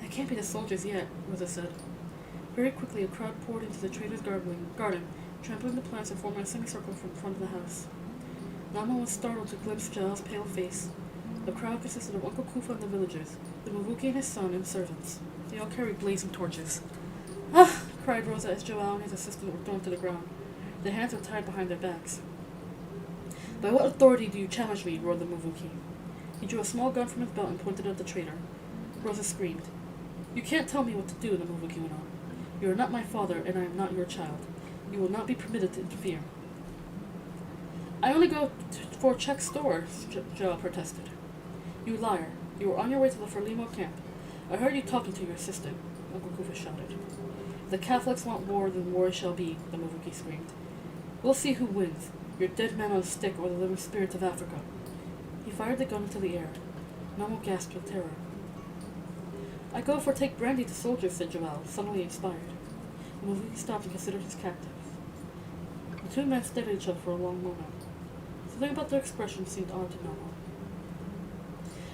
"It can't be the soldiers yet," Rosa said. Very quickly, a crowd poured into the trader's garden, trampling the plants and forming a semicircle from the front of the house. Namo was startled to glimpse Joel's pale face. The crowd consisted of Uncle Kufa and the villagers, the Mavuki and his son, and servants. They all carried blazing torches. "Ah!" cried Rosa as Joel and his assistant were thrown to the ground. Their hands were tied behind their backs. "By what authority do you challenge me?" roared the Mavuki. He drew a small gun from his belt and pointed at the traitor. Rosa screamed. "You can't tell me what to do," the Mavuki went on. "You are not my father, and I am not your child. You will not be permitted to interfere." "I only go for a check store," Joel protested. "You liar. You were on your way to the Frelimo camp. I heard you talking to your assistant," Uncle Kufa shouted. "If the Catholics want war, then war shall be," the Mavuki screamed. "We'll see who wins, your dead man on a stick or the living spirits of Africa." He fired the gun into the air. Namo gasped with terror. "I go for take brandy to soldiers," said Joel, suddenly inspired. The Mavuki stopped and considered his captives. The two men stared at each other for a long moment. Something about their expression seemed odd to Namo.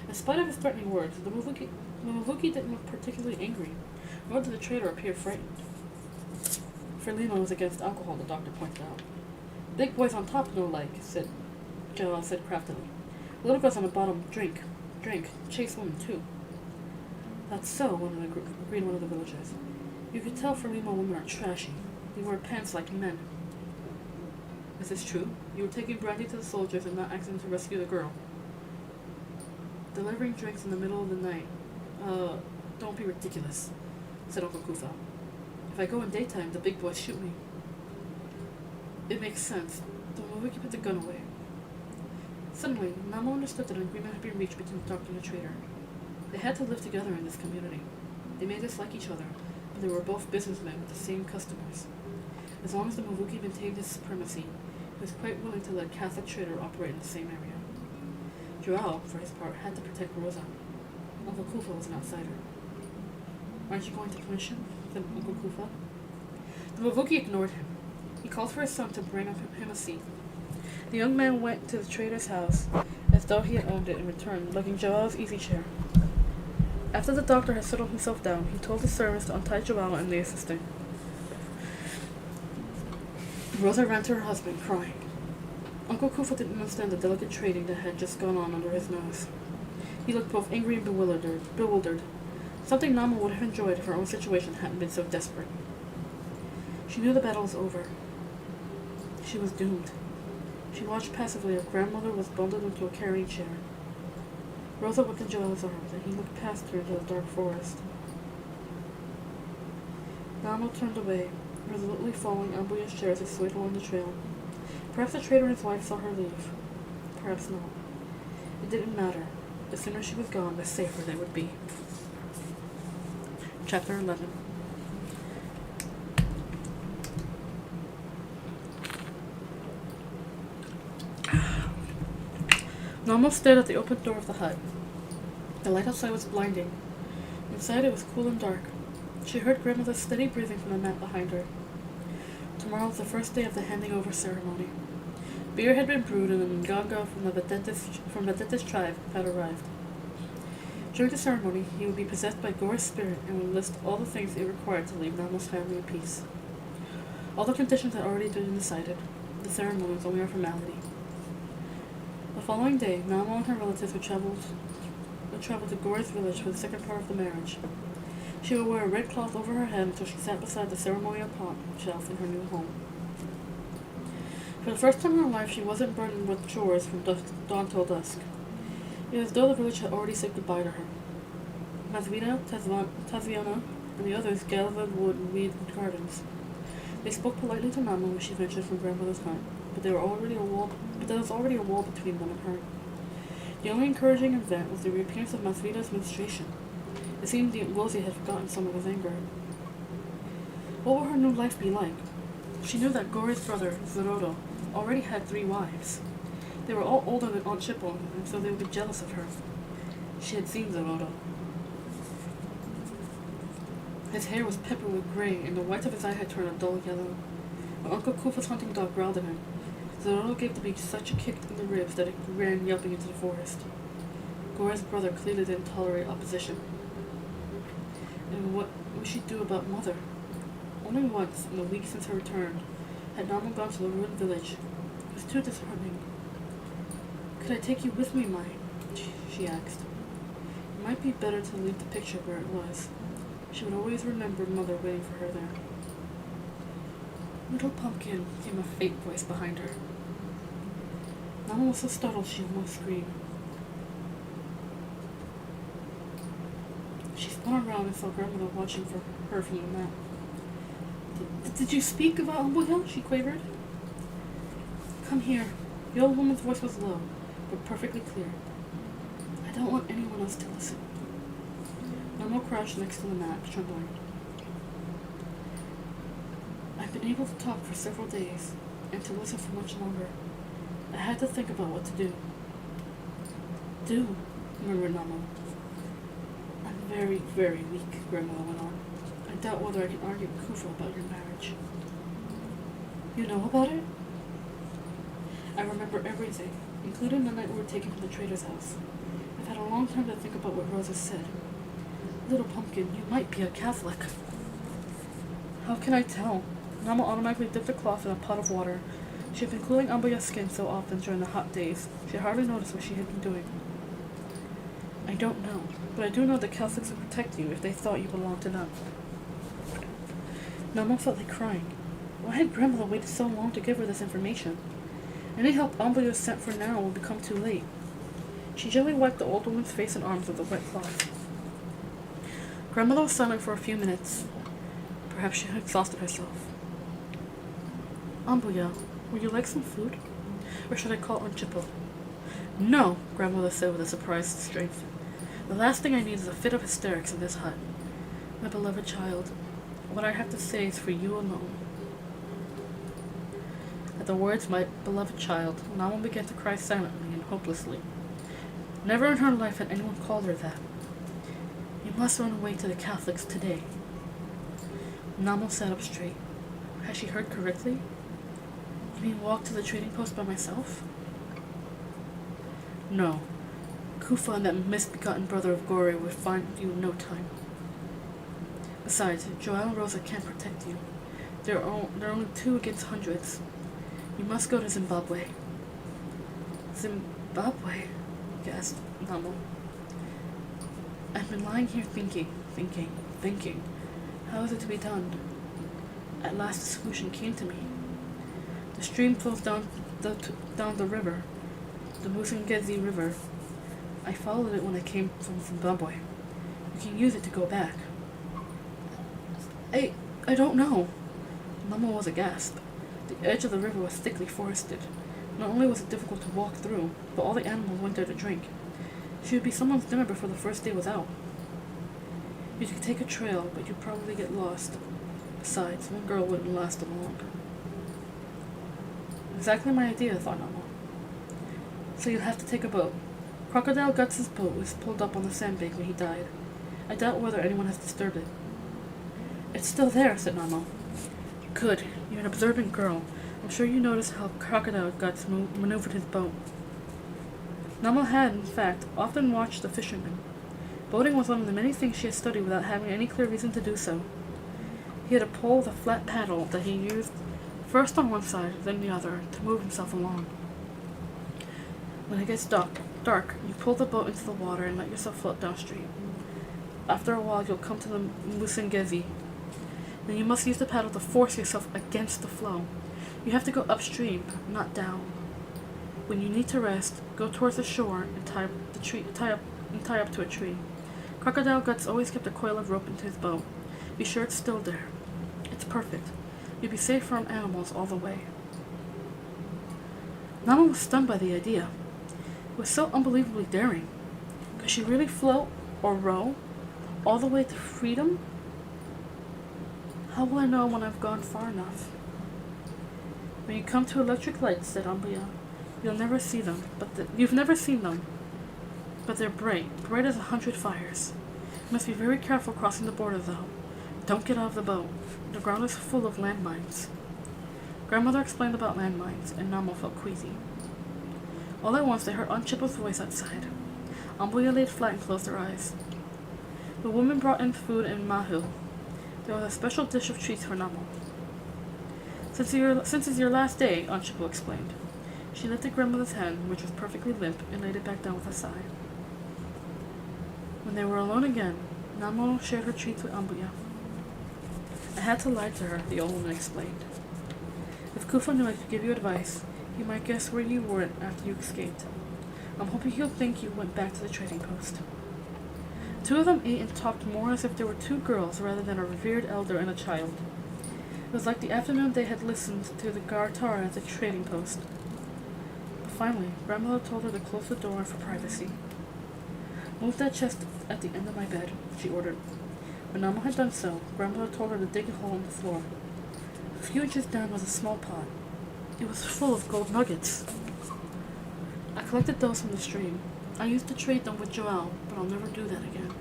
In spite of his threatening words, the Mavuki didn't look particularly angry, nor did the trader appear frightened. Frelimo was against alcohol, the doctor pointed out. "Big boys on top, no like," Joel said craftily. "Little girls on the bottom drink, chase women too." "That's so," agreed one of the villagers. "You could tell Frelimo women are trashy. They wear pants like men." "Is this true? You were taking brandy to the soldiers and not asking them to rescue the girl?" "Delivering drinks in the middle of the night. Don't be ridiculous," said Uncle Kufa. "If I go in daytime, the big boys shoot me." "It makes sense." The Mavuki put the gun away. Suddenly, Namo understood that an agreement had been reached between the doctor and the trader. They had to live together in this community. They may dislike each other, but they were both businessmen with the same customers. As long as the Mavuki maintained his supremacy, he was quite willing to let a Catholic trader operate in the same area. Joel, for his part, had to protect Rosa. Uncle Kufa was an outsider. "Aren't you going to punish him?" said Uncle Kufa. The Mavuki ignored him. He called for his son to bring him a seat. The young man went to the trader's house as though he had owned it and returned, lugging Joel's easy chair. After the doctor had settled himself down, he told the servants to untie Joel and the assistant. Rosa ran to her husband, crying. Uncle Kufa didn't understand the delicate trading that had just gone on under his nose. He looked both angry and bewildered, something Namo would have enjoyed if her own situation hadn't been so desperate. She knew the battle was over. She was doomed. She watched passively as grandmother was bundled into a carrying chair. Rosa whipped in Joel's arms, and he looked past her into the dark forest. Namo turned away, resolutely following Ambuya's chair as he swayed along the trail. Perhaps the trader and his wife saw her leave. Perhaps not. It didn't matter. The sooner she was gone, the safer they would be. Chapter 11. Namo stared at the open door of the hut. The light outside was blinding. Inside it was cool and dark. She heard grandmother's steady breathing from the mat behind her. Tomorrow was the first day of the handing over ceremony. Beer had been brewed and the Nganga from Vedeta's tribe had arrived. During the ceremony, he would be possessed by Gore's spirit and would list all the things it required to leave Namo's family in peace. All the conditions had already been decided. The ceremony was only a formality. The following day, Namo and her relatives would travel to Gore's village for the second part of the marriage. She would wear a red cloth over her head until she sat beside the ceremonial pot shelf in her new home. For the first time in her life, she wasn't burdened with chores from dawn till dusk. It was as though the village had already said goodbye to her. Masvina, Taziana, and the others gathered wood and weed in gardens. They spoke politely to Namo when she ventured from grandmother's hut, but there was already a wall between them and her. The only encouraging event was the reappearance of Masvina's menstruation. It seemed the Ngozi had forgotten some of his anger. What would her new life be like? She knew that Gore's brother, Zerodo, already had 3 wives. They were all older than Aunt Chippo, and so they would be jealous of her. She had seen Zerodo. His hair was peppered with gray, and the whites of his eye had turned a dull yellow. When Uncle Kufa's hunting dog growled at him, Zorro gave the beast such a kick in the ribs that it ran yelping into the forest. Gore's brother clearly didn't tolerate opposition. And what would she do about Mother? Only once, in the week since her return, had Namo gone to the ruined village. It was too disheartening. "Could I take you with me, Mai?" she asked. It might be better to leave the picture where it was. She would always remember Mother waiting for her there. "Little pumpkin," came a faint voice behind her. Namo was so startled she almost screamed. She spun around and saw Grandmother watching for her from the map. Did you speak about Umbuhill?" she quavered. "Come here." The old woman's voice was low, but perfectly clear. "I don't want anyone else to listen." Namo crouched next to the map, trembling. "I've been able to talk for several days, and to listen for much longer. I had to think about what to do." "Do," murmured Namo. "I'm very, very weak," Grandmother went on. "I doubt whether I can argue with Kufa about your marriage." "You know about it?" "I remember everything, including the night we were taken from the trader's house. I've had a long time to think about what Rosa said. Little pumpkin, you might be a Catholic." "How can I tell?" Namo automatically dipped a cloth in a pot of water. She had been cooling Ambuya's skin so often during the hot days, she had hardly noticed what she had been doing. "I don't know, but I do know that Catholics would protect you if they thought you belonged to them." Namo felt like crying. Why had Grandmother waited so long to give her this information? Any help Ambuya sent for now would become too late. She gently wiped the old woman's face and arms with a wet cloth. Grandmother was silent for a few minutes. Perhaps she had exhausted herself. "Ambuya, would you like some food? Or should I call Onchipo?" "No," Grandmother said with a surprised strength. "The last thing I need is a fit of hysterics in this hut. My beloved child, what I have to say is for you alone." At the words, "my beloved child," Namo began to cry silently and hopelessly. Never in her life had anyone called her that. "You must run away to the Catholics today." Namo sat up straight. Had she heard correctly? You mean walk to the trading post by myself? "No. Kufa and that misbegotten brother of Gore will find you in no time. Besides, Joelle and Rosa can't protect you. They're only 2 against hundreds. You must go to Zimbabwe." "Zimbabwe?" gasped Namo. "I've been lying here thinking. How is it to be done? At last the solution came to me. The stream flows down the river, the Musongezi River. I followed it when I came from Zimbabwe. You can use it to go back." I don't know." Namo was aghast. The edge of the river was thickly forested. Not only was it difficult to walk through, but all the animals went there to drink. She would be someone's dinner before the first day was out. You could take a trail, but you'd probably get lost. Besides, one girl wouldn't last long. Exactly my idea, thought Namo. So you'll have to take a boat. Crocodile Guts' boat was pulled up on the sandbank when he died. I doubt whether anyone has disturbed it. "It's still there," said Namo. "Good. You're an observant girl. I'm sure you noticed how Crocodile Guts maneuvered his boat." Namo had, in fact, often watched the fishermen. Boating was one of the many things she had studied without having any clear reason to do so. He had a pole with a flat paddle that he used first on one side, then the other, to move himself along. When it gets dark, you pull the boat into the water and let yourself float downstream. After a while, you'll come to the Musongezi. Then you must use the paddle to force yourself against the flow. You have to go upstream, not down. When you need to rest, go towards the shore and tie up to a tree. Crocodile Guts always kept a coil of rope into his boat. Be sure it's still there. It's perfect. You'll be safe from animals all the way. Namo was stunned by the idea. It was so unbelievably daring. Could she really float or row all the way to freedom? How will I know when I've gone far enough? When you come to electric lights, said Ambuya, you've never seen them, but they're bright as 100 fires. You must be very careful crossing the border, though. Don't get out of the boat. The ground is full of landmines. Grandmother explained about landmines, and Namo felt queasy. All at once they heard Aunt Chippo's voice outside. Ambuya laid flat and closed her eyes. The woman brought in food and mahu. There was a special dish of treats for Namo. Since it's your last day, Aunt Chippo explained. She lifted grandmother's hand, which was perfectly limp, and laid it back down with a sigh. When they were alone again, Namo shared her treats with Ambuya. I had to lie to her, the old woman explained. If Kufa knew I could give you advice, he might guess where you were after you escaped. I'm hoping he'll think you went back to the trading post. Two of them ate and talked more as if they were two girls rather than a revered elder and a child. It was like the afternoon they had listened to the Gartar at the trading post. But finally, grandmother told her to close the door for privacy. Move that chest at the end of my bed, she ordered. When Namo had done so, grandmother told her to dig a hole in the floor. A few inches down was a small pot. It was full of gold nuggets. I collected those from the stream. I used to trade them with Joel, but I'll never do that again.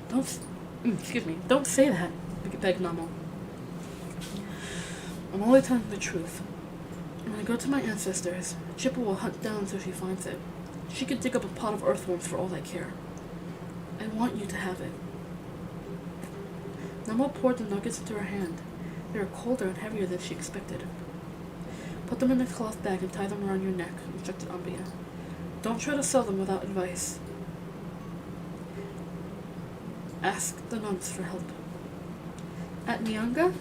Don't say that, begged Namo. I'm only telling the truth. When I go to my ancestors, Chippa will hunt down until she finds it. She could dig up a pot of earthworms for all I care. I want you to have it. Namo poured the nuggets into her hand. They were colder and heavier than she expected. Put them in a cloth bag and tie them around your neck, instructed Ambiya. Don't try to sell them without advice. Ask the nuns for help. At Nyanga?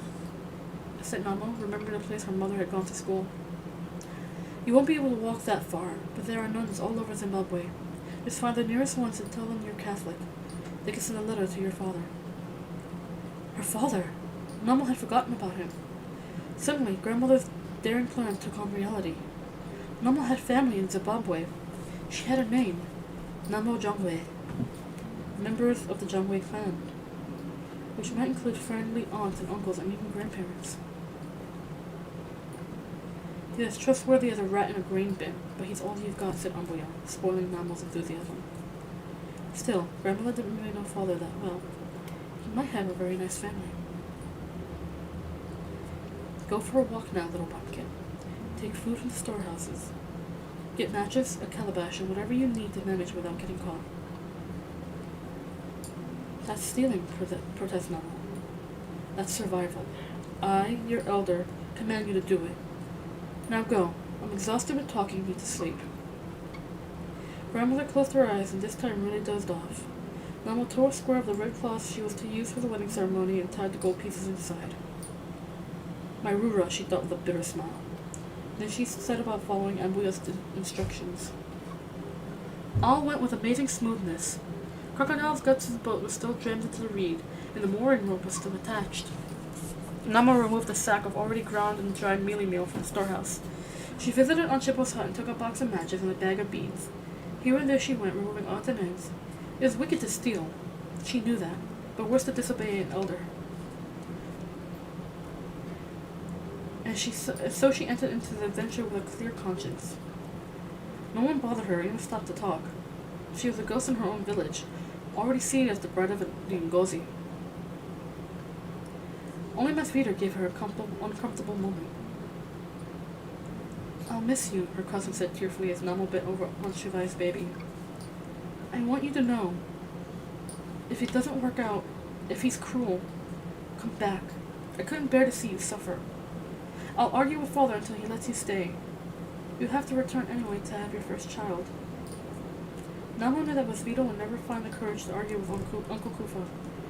Said Namo, remembering the place her mother had gone to school. You won't be able to walk that far, but there are nuns all over Zimbabwe. Just find the nearest ones and tell them you're Catholic. They can send a letter to your father. Her father? Namo had forgotten about him. Suddenly, grandmother's daring plan took on reality. Namo had family in Zimbabwe. She had a name. Namo Jongwe. Members of the Jongwe clan, which might include friendly aunts and uncles and even grandparents. He's as trustworthy as a rat in a grain bin, but he's all you've got, said Amboya, spoiling Namo's enthusiasm. Still, grandmother didn't really know father that well. He might have a very nice family. Go for a walk now, little pumpkin. Take food from the storehouses. Get matches, a calabash, and whatever you need to manage without getting caught. That's stealing, protests Namo. That's survival. I, your elder, command you to do it. Now go. I'm exhausted with talking, need to sleep. Grandmother closed her eyes and this time really dozed off. Namo tore a square of the red cloth she was to use for the wedding ceremony and tied the gold pieces inside. My Rura, she thought with a bitter smile. Then she set about following Ambuya's instructions. All went with amazing smoothness. Crocodile's guts' boat was still jammed into the reed, and the mooring rope was still attached. Namo removed a sack of already ground and dried mealie meal from the storehouse. She visited Aunt Chippo's hut and took a box of matches and a bag of beads. Here and there she went, removing odds and ends. It was wicked to steal. She knew that, but worse to disobey an elder. And so she entered into the adventure with a clear conscience. No one bothered her, even stopped to talk. She was a ghost in her own village, already seen as the bride of the Ngozi. Only Masvita gave her a uncomfortable moment. I'll miss you, her cousin said tearfully as Namo bent over Aunt Shivai's baby. I want you to know, if it doesn't work out, if he's cruel, come back. I couldn't bear to see you suffer. I'll argue with father until he lets you stay. You have to return anyway to have your first child. Namo knew that Masvita would never find the courage to argue with Uncle Kufa,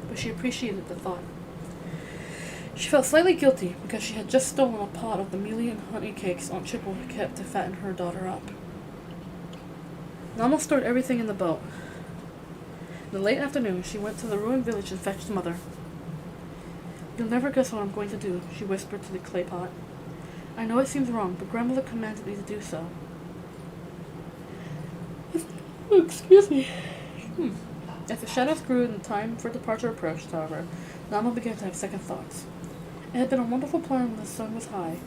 but she appreciated the thought. She felt slightly guilty because she had just stolen a pot of the mealie and honey cakes Aunt Chippo had kept to fatten her daughter up. Namo stored everything in the boat. In the late afternoon, she went to the ruined village and fetched Mother. You'll never guess what I'm going to do, she whispered to the clay pot. I know it seems wrong, but grandmother commanded me to do so. Oh, excuse me. As the shadows grew and the time for departure approached, however, Namo began to have second thoughts. It had been a wonderful plan when the sun was high.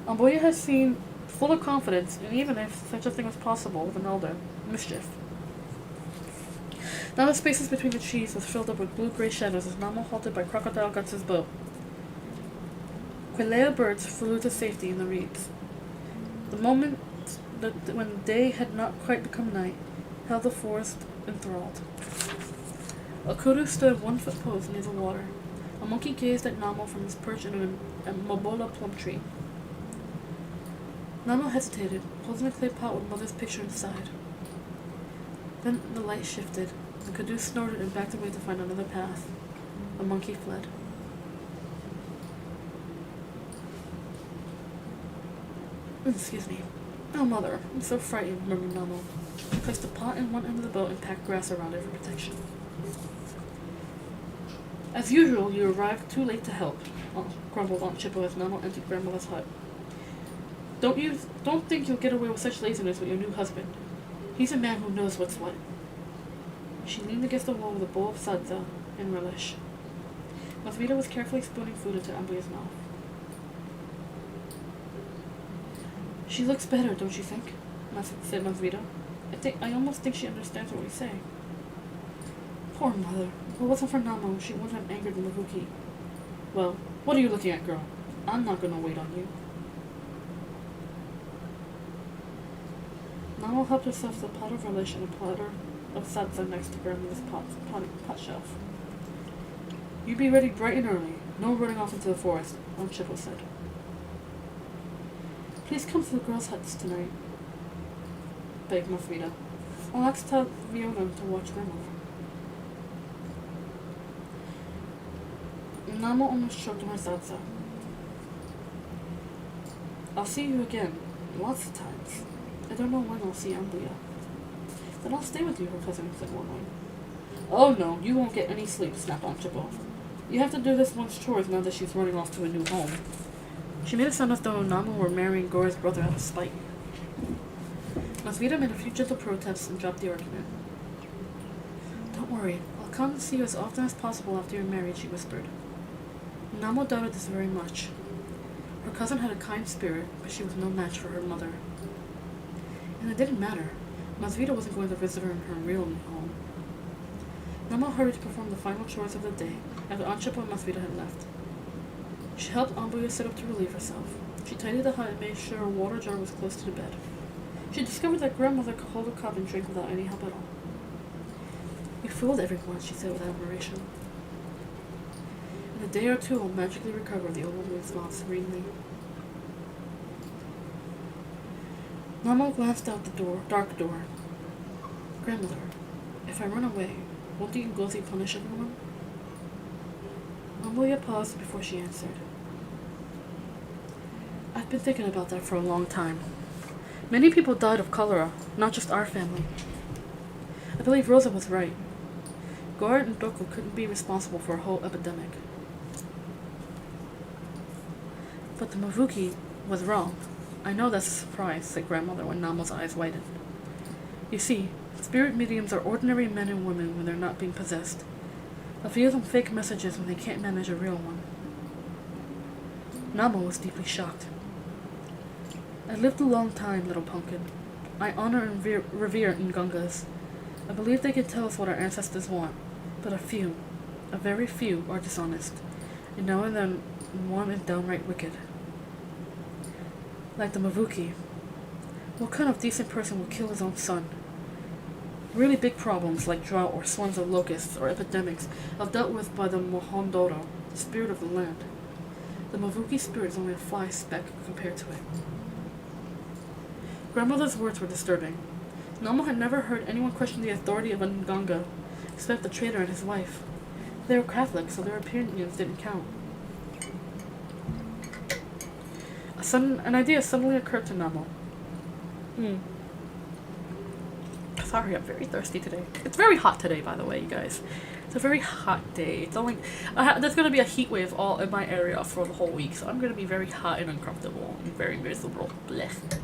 Amboya had seemed full of confidence, and even if such a thing was possible with an elder, mischief. Now the spaces between the trees was filled up with blue-gray shadows as Namo halted by Crocodile Guts' boat. Quelea birds flew to safety in the reeds. The moment when day had not quite become night held the forest enthralled. A kudu stood 1 foot posed near the water. A monkey gazed at Namo from his perch in a mobola plum tree. Namo hesitated, holding a clay pot with Mother's picture inside. Then the light shifted. The kudu snorted and backed away to find another path. The monkey fled. Excuse me. Oh, Mother, I'm so frightened, murmured Namo. He placed the pot in one end of the boat and packed grass around it for protection. As usual, you arrived too late to help, grumbled Aunt Chippo as Namo entered Grandmother's hut. Don't think you'll get away with such laziness with your new husband. He's a man who knows what's what. She leaned against the wall with a bowl of sadza in relish. Masvita was carefully spooning food into Ambuya's mouth. She looks better, don't you think? Said Masvita. I almost think she understands what we say. Poor Mother. If it wasn't for Namo, she wouldn't have angered the Mavuki. Well, what are you looking at, girl? I'm not gonna wait on you. Namo helped herself to a pot of relish and a platter of sadza next to Grandmother's pot shelf. You be ready bright and early. No running off into the forest, Aunt Chippo said. Please come to the girls' huts tonight, begged Masvita. I'll ask Viona to watch Grandmother. Namo almost choked on her sadza. I'll see you again, lots of times. I don't know when I'll see Ambuya. Then I'll stay with you, her cousin said warmly. Oh no, you won't get any sleep, snapped Aunt Chippo. You have to do this one's chores now that she's running off to a new home. She made it sound as though Namo were marrying Gora's brother out of spite. Masvita made a few gentle protests and dropped the argument. Don't worry, I'll come and see you as often as possible after you're married, she whispered. Namo doubted this very much. Her cousin had a kind spirit, but she was no match for her mother. And it didn't matter. Masvita wasn't going to visit her in her real new home. Namo hurried to perform the final chores of the day after Aunt Chippo and Masvita had left. She helped Ambuya sit up to relieve herself. She tidied the hut and made sure a water jar was close to the bed. She discovered that Grandmother could hold a cup and drink without any help at all. You fooled everyone, she said with admiration. In a day or two, I'll magically recover, the old woman smiled serenely. Namo glanced out the dark door. Grandmother, if I run away, won't the Ngozi punish everyone? Ambuya paused before she answered. I've been thinking about that for a long time. Many people died of cholera, not just our family. I believe Rosa was right. Gora and Doku couldn't be responsible for a whole epidemic. But the Mavuki was wrong. I know that's a surprise, said Grandmother when Namo's eyes widened. You see, spirit mediums are ordinary men and women when they're not being possessed. A few of them fake messages when they can't manage a real one. Namo was deeply shocked. I lived a long time, little pumpkin. I honor and revere Ngungas. I believe they can tell us what our ancestors want, but a very few, are dishonest, and now and then one is downright wicked. Like the Mavuki. What kind of decent person would kill his own son? Really big problems like drought or swarms of locusts or epidemics are dealt with by the Mohondoro, the spirit of the land. The Mavuki spirit is only a fly speck compared to it. Grandmother's words were disturbing. Namo had never heard anyone question the authority of a Nganga, except the trader and his wife. They were Catholic, so their opinions didn't count. An idea suddenly occurred to Namo. Sorry, I'm very thirsty today. It's very hot today, by the way, you guys. It's a very hot day. It's only there's gonna be a heat wave all in my area for the whole week, so I'm gonna be very hot and uncomfortable and very miserable. Blech.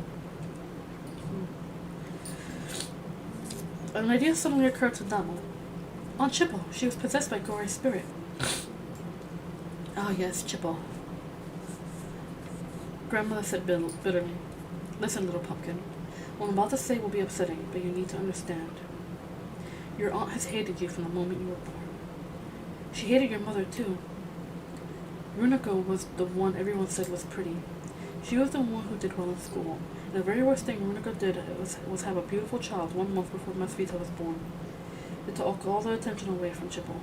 An idea suddenly occurred to Namo. Aunt Chippo, she was possessed by Gory's spirit. Ah, yes, Chippo. Grandmother said bitterly. Listen, little pumpkin. What I'm about to say will be upsetting, but you need to understand. Your aunt has hated you from the moment you were born. She hated your mother, too. Runako was the one everyone said was pretty. She was the one who did well in school, and the very worst thing Runako did was have a beautiful child 1 month before Masvita was born. It took all the attention away from Chipple.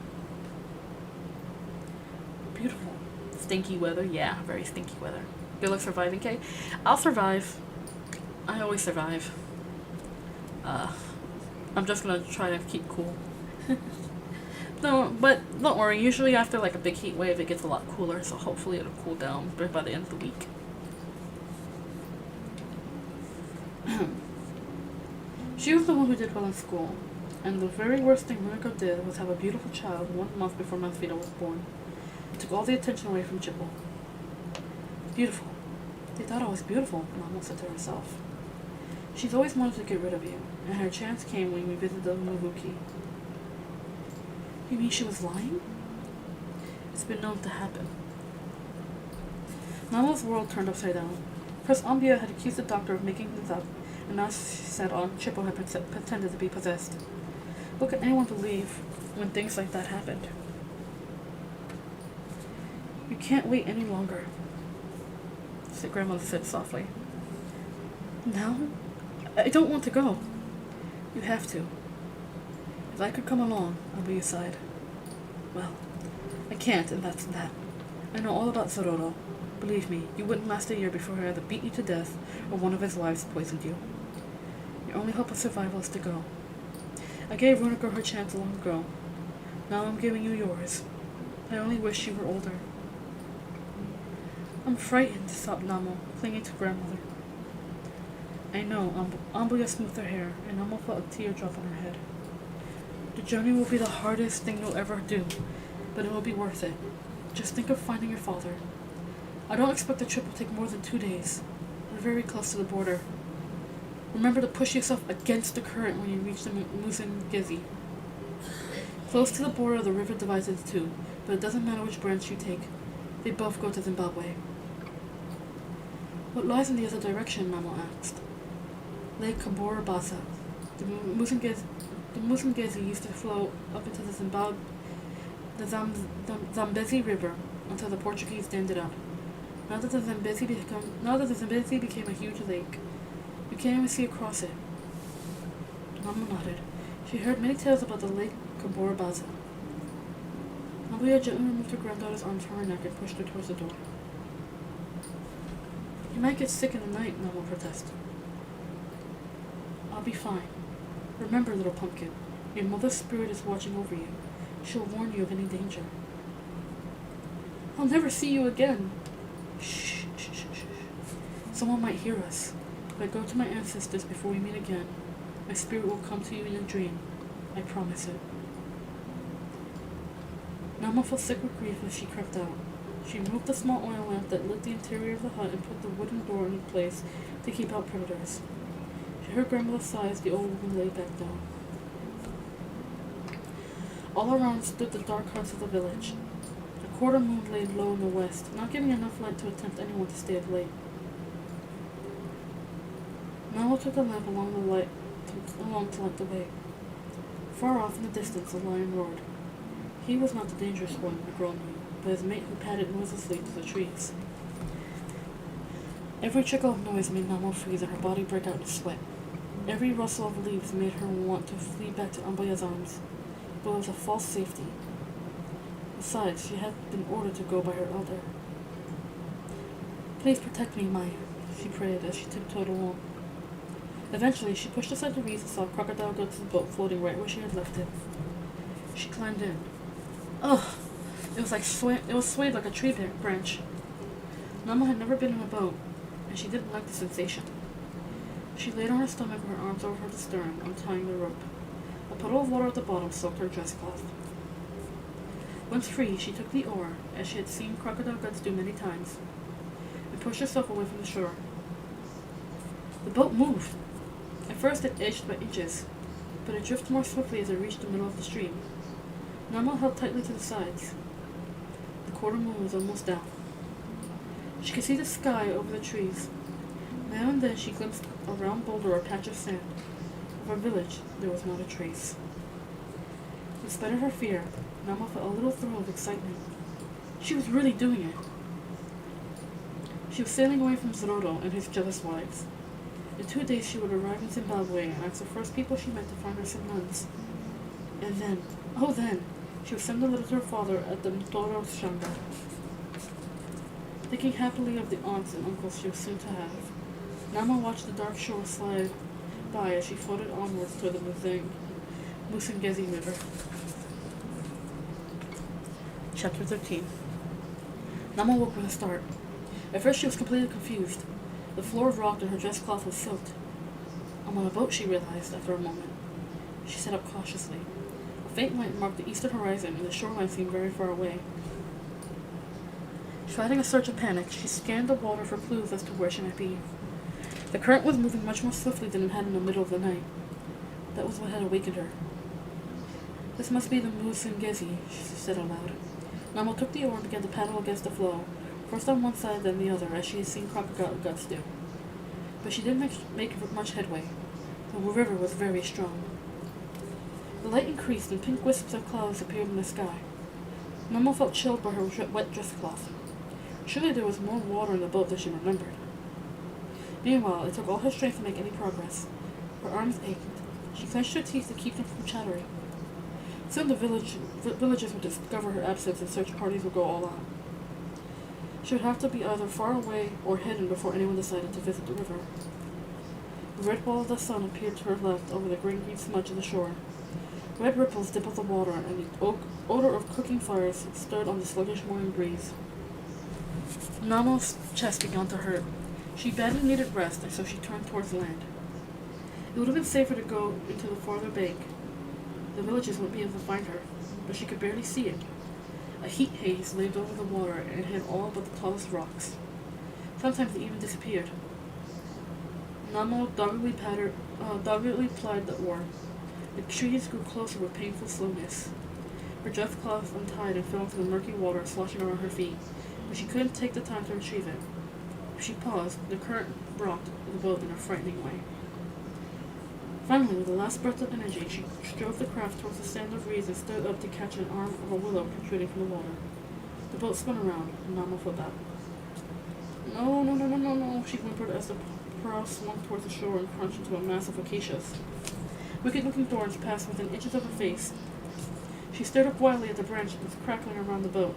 Beautiful. Stinky weather, yeah, very stinky weather. Good luck surviving, Kay. I'll survive. I always survive. I'm just gonna try to keep cool. No, but don't worry, usually after like a big heat wave it gets a lot cooler, so hopefully it'll cool down by the end of the week. She was the one who did well in school, and the very worst thing Runako did was have a beautiful child 1 month before Masvita was born. It took all the attention away from Chipple. Beautiful. They thought I was beautiful, Mama said to herself. She's always wanted to get rid of you, and her chance came when we visited the Nobuki. You mean she was lying? It's been known to happen. Nama's world turned upside down. First, Ambia had accused the doctor of making things up, and now she said Chipple had pretended to be possessed. What could anyone believe when things like that happened? You can't wait any longer, Grandmother said softly. Now? I don't want to go. You have to. If I could come along, I'll be your side. Well, I can't, and that's that. I know all about Sororo. Believe me, you wouldn't last a year before he either beat you to death or one of his wives poisoned you. Your only hope of survival is to go. I gave Runako her chance long ago. Now I'm giving you yours. I only wish you were older. I'm frightened, sobbed Namo, clinging to grandmother. I know, Ambuya smoothed her hair, and Namo felt a teardrop on her head. The journey will be the hardest thing you'll ever do, but it will be worth it. Just think of finding your father. I don't expect the trip will take more than 2 days. We're very close to the border. Remember to push yourself against the current when you reach the Musengezi. Close to the border, the river divides into two, but it doesn't matter which branch you take. They both go to Zimbabwe. What lies in the other direction? Namo asked. Lake Kabora Basa. The Musengezi used to flow up into the Zambezi River until the Portuguese dammed it up. Now that the Zambezi became a huge lake, you can't even see across it. Mama nodded. She heard many tales about the Lake Kabora Basa. Mabuya gently removed her granddaughter's arms from her neck and pushed her towards the door. You might get sick in the night, Mama protested. I'll be fine. Remember, little pumpkin, your mother's spirit is watching over you. She'll warn you of any danger. I'll never see you again. Shh, shh, shh, shh. Someone might hear us. If I go to my ancestors before we meet again, my spirit will come to you in a dream. I promise it. Nama felt sick with grief as she crept out. She removed the small oil lamp that lit the interior of the hut and put the wooden door in place to keep out predators. She heard grandmother sigh as the old woman lay back down. All around stood the dark huts of the village. A quarter moon lay low in the west, not giving enough light to tempt anyone to stay up late. Nala took the lamp along to light the way. Far off in the distance, a lion roared. He was not the dangerous one, the girl knew, but his mate who padded noiselessly through the trees. Every trickle of noise made Namo freeze and her body break out in sweat. Every rustle of leaves made her want to flee back to Amboya's arms, but it was a false safety. Besides, she had been ordered to go by her elder. Please protect me, Maya, she prayed as she tiptoed along. Eventually, she pushed aside the reeds and saw Crocodile Guts' boat floating right where she had left it. She climbed in. Ugh! It was swayed like a tree branch. Nama had never been in a boat, and she didn't like the sensation. She laid on her stomach with her arms over the stern, untying the rope. A puddle of water at the bottom soaked her dress cloth. Once free, she took the oar, as she had seen Crocodile Guts do many times, and pushed herself away from the shore. The boat moved. At first it edged by inches, but it drifted more swiftly as it reached the middle of the stream. Nama held tightly to the sides. The quarter moon was almost down. She could see the sky over the trees. Now and then she glimpsed a round boulder or patch of sand. Of her village, there was not a trace. In spite of her fear, Nama felt a little thrill of excitement. She was really doing it. She was sailing away from Zorodo and his jealous wives. In 2 days she would arrive in Zimbabwe and ask the first people she met to find her some nuns. And then, oh then, she would send a letter to her father at the Mtoro Shanga, thinking happily of the aunts and uncles she was soon to have. Nama watched the dark shore slide by as she floated onwards toward the Musingezi River. Chapter 13. Nama woke with a start. At first she was completely confused. The floor rocked and her dress cloth was soaked. I'm on a boat, she realized after a moment. She sat up cautiously. A faint light marked the eastern horizon and the shoreline seemed very far away. Fighting a surge of panic, she scanned the water for clues as to where she might be. The current was moving much more swiftly than it had in the middle of the night. That was what had awakened her. This must be the Musingezi, she said aloud. Namo took the oar and began to paddle against the flow, first on one side then the other, as she had seen crocodile guts do. But she didn't make much headway. The river was very strong. The light increased and pink wisps of clouds appeared in the sky. Namo felt chilled by her wet dress cloth. Surely there was more water in the boat than she remembered. Meanwhile, it took all her strength to make any progress. Her arms ached. She clenched her teeth to keep them from chattering. Soon the villagers would discover her absence and search parties would go all out. She would have to be either far away or hidden before anyone decided to visit the river. The red ball of the sun appeared to her left over the green smudge of the shore. Red ripples dimpled the water, and the odor of cooking fires stirred on the sluggish morning breeze. Namo's chest began to hurt. She badly needed rest, and so she turned towards land. It would have been safer to go into the farther bank. The villagers wouldn't be able to find her, but she could barely see it. A heat haze laid over the water and hid all but the tallest rocks. Sometimes they even disappeared. Namo doggedly plied the oar. The trees grew closer with painful slowness. Her dress cloth untied and fell into the murky water sloshing around her feet, but she couldn't take the time to retrieve it. If she paused, the current rocked the boat in a frightening way. Finally, with a last breath of energy, she strove the craft towards the stand of reeds and stood up to catch an arm of a willow protruding from the water. The boat spun around, and Namo fell back. No, she whimpered as the prow swung towards the shore and crunched into a mass of acacias. Wicked-looking thorns passed within inches of her face. She stared up wildly at the branch that was crackling around the boat.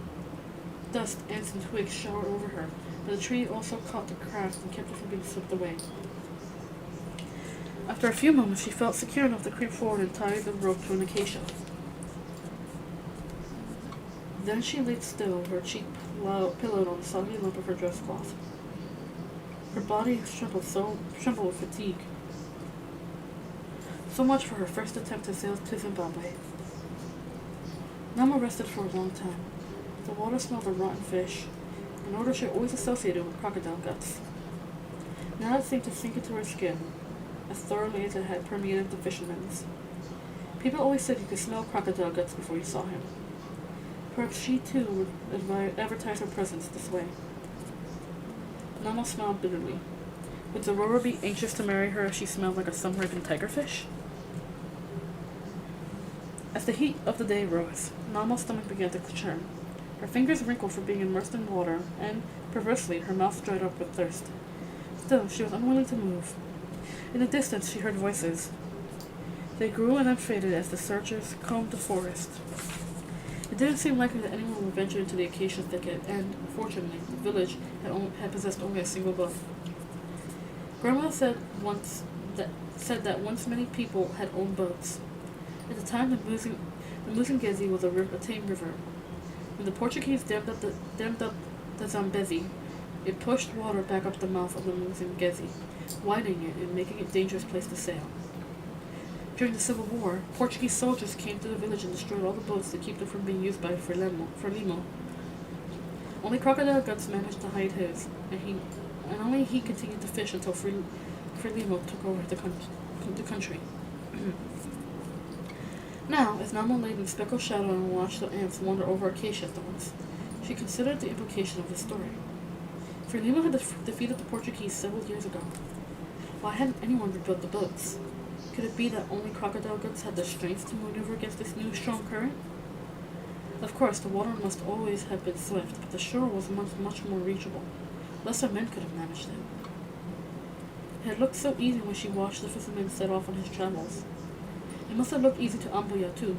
Dust, ants, and twigs showered over her, but the tree also caught the craft and kept it from being swept away. After a few moments, she felt secure enough to creep forward and tie the rope to an acacia. Then she lay still, her cheek pillowed on the soggy lump of her dress cloth. Her body trembled with fatigue. So much for her first attempt to sail to Zimbabwe. Namo rested for a long time. The water smelled of rotten fish, an odor she always associated with crocodile guts. Now it seemed to sink into her skin, as thoroughly as it had permeated the fisherman's. People always said you could smell crocodile guts before you saw him. Perhaps she too would advertise her presence this way. Namo smiled bitterly. Would Zorora be anxious to marry her if she smelled like a sun-ripened tigerfish? As the heat of the day rose, Namo's stomach began to churn. Her fingers wrinkled from being immersed in water, and, perversely, her mouth dried up with thirst. Still, she was unwilling to move. In the distance, she heard voices. They grew and then faded as the searchers combed the forest. It didn't seem likely that anyone would venture into the acacia thicket, and, fortunately, the village had possessed only a single boat. Grandma said that once many people had owned boats. At the time, the Musingezi was a tame river. When the Portuguese dammed up the Zambezi, it pushed water back up the mouth of the Musingezi, widening it and making it a dangerous place to sail. During the Civil War, Portuguese soldiers came to the village and destroyed all the boats to keep them from being used by Frelimo. Only Crocodile Guts managed to hide his, and only he continued to fish until Frelimo took over the country. Now, as Namo lay in speckled shadow and watched the ants wander over acacia thorns, she considered the implication of the story. Frelimo had defeated the Portuguese several years ago. Why hadn't anyone rebuilt the boats? Could it be that only Crocodile Guts had the strength to maneuver against this new strong current? Of course, the water must always have been swift, but the shore was much more reachable. Lesser men could have managed it. It had looked so easy when she watched the fisherman set off on his travels. It must have looked easy to Amboya too.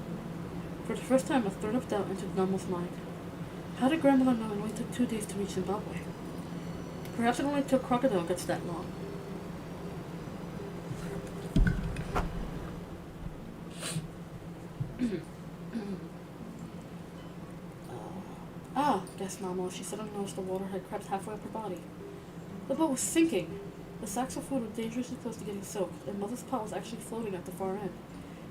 For the first time, a thread of doubt entered Namo's mind. How did grandmother know it only took 2 days to reach Zimbabwe? Perhaps it only took crocodile guts that long. Gasped Namo as she suddenly noticed the water had crept halfway up her body. The boat was sinking! The sacks of food were dangerously close to getting soaked, and Mother's pot was actually floating at the far end.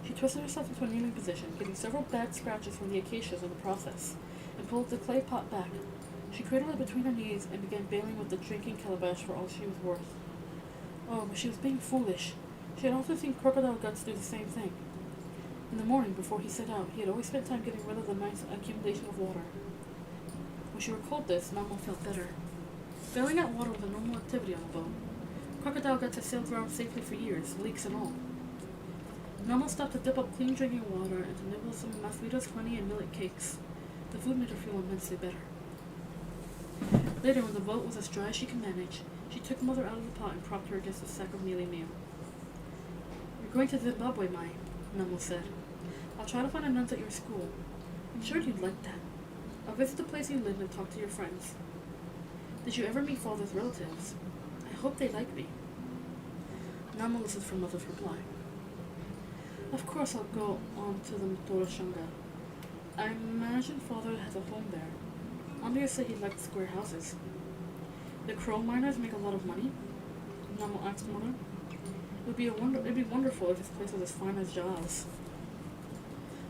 She twisted herself into a kneeling position, getting several bad scratches from the acacias in the process, and pulled the clay pot back. She cradled it between her knees and began bailing with the drinking calabash for all she was worth. Oh, but she was being foolish. She had often seen crocodile guts do the same thing. In the morning, before he set out, he had always spent time getting rid of the nice accumulation of water. When she recalled this, Namo felt better. Bailing out water was a normal activity on the boat. Crocodile guts had sailed around safely for years, leaks and all. Namo stopped to dip up clean drinking water and to nibble some Masvita's honey and millet cakes. The food made her feel immensely better. Later, when the boat was as dry as she could manage, she took Mother out of the pot and propped her against a sack of mealy meal. "You're going to Zimbabwe, Mai," Namo said. "I'll try to find a nuns at your school. I'm sure you'd like that. I'll visit the place you live and talk to your friends. Did you ever meet Father's relatives? I hope they like me." Namo listened for Mother's reply. "Of course I'll go on to the Mtorashanga. I imagine Father has a home there. Amir said he liked square houses. The crow miners make a lot of money?" Namo asked Mother. It'd be wonderful if his place was as fine as Ja's."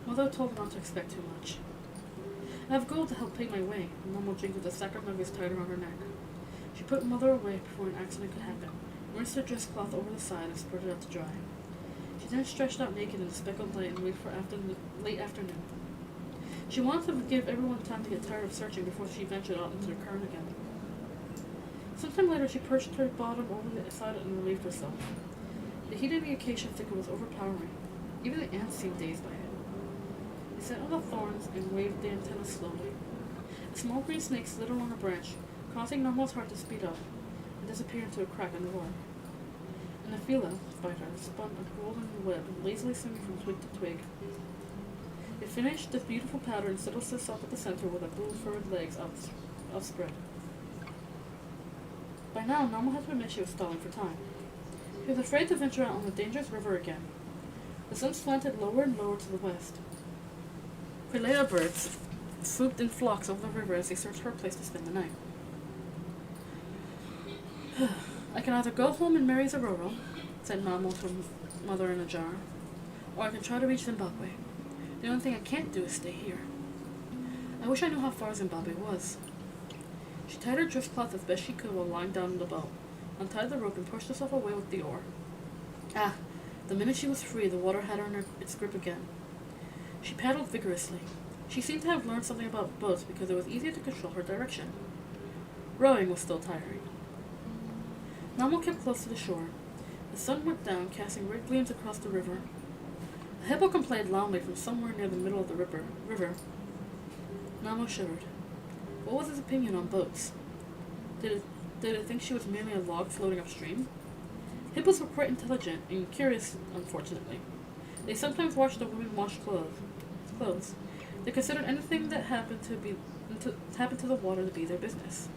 Mother told her not to expect too much. "I have gold to help pay my way," Namo jingled the sack of nuggets tied around her neck. She put Mother away before an accident could happen, rinsed her dress cloth over the side, and spread it out to dry. She then stretched out naked in the speckled light and waited for late afternoon. She wanted to give everyone time to get tired of searching before she ventured out into the current again. Sometime later, she perched her bottom over the side and relieved herself. The heat in the acacia thicket was overpowering. Even the ants seemed dazed by it. They sat on the thorns and waved their antennas slowly. A small green snake slid along a branch, causing Namo's heart to speed up and disappear into a crack in the bark. An aphila spider spun a golden web, lazily swinging from twig to twig. It finished this beautiful pattern and settled itself at the center with her blue-furred legs outspread. By now, Namo had to admit she was stalling for time. She was afraid to venture out on the dangerous river again. The sun slanted lower and lower to the west. Quelea birds swooped in flocks over the river as they searched for a place to spend the night. "I can either go home and marry Zororo," said Namo to Mother in a jar, "or I can try to reach Zimbabwe. The only thing I can't do is stay here. I wish I knew how far Zimbabwe was." She tied her drift cloth as best she could while lying down in the boat, untied the rope and pushed herself away with the oar. The minute she was free, the water had her in its grip again. She paddled vigorously. She seemed to have learned something about boats because it was easier to control her direction. Rowing was still tiring. Namo kept close to the shore. The sun went down, casting red gleams across the river. A hippo complained loudly from somewhere near the middle of the river. Namo shivered. What was his opinion on boats? Did it think she was merely a log floating upstream? Hippos were quite intelligent and curious, unfortunately. They sometimes watched the women wash clothes. They considered anything that happened to the water to be their business.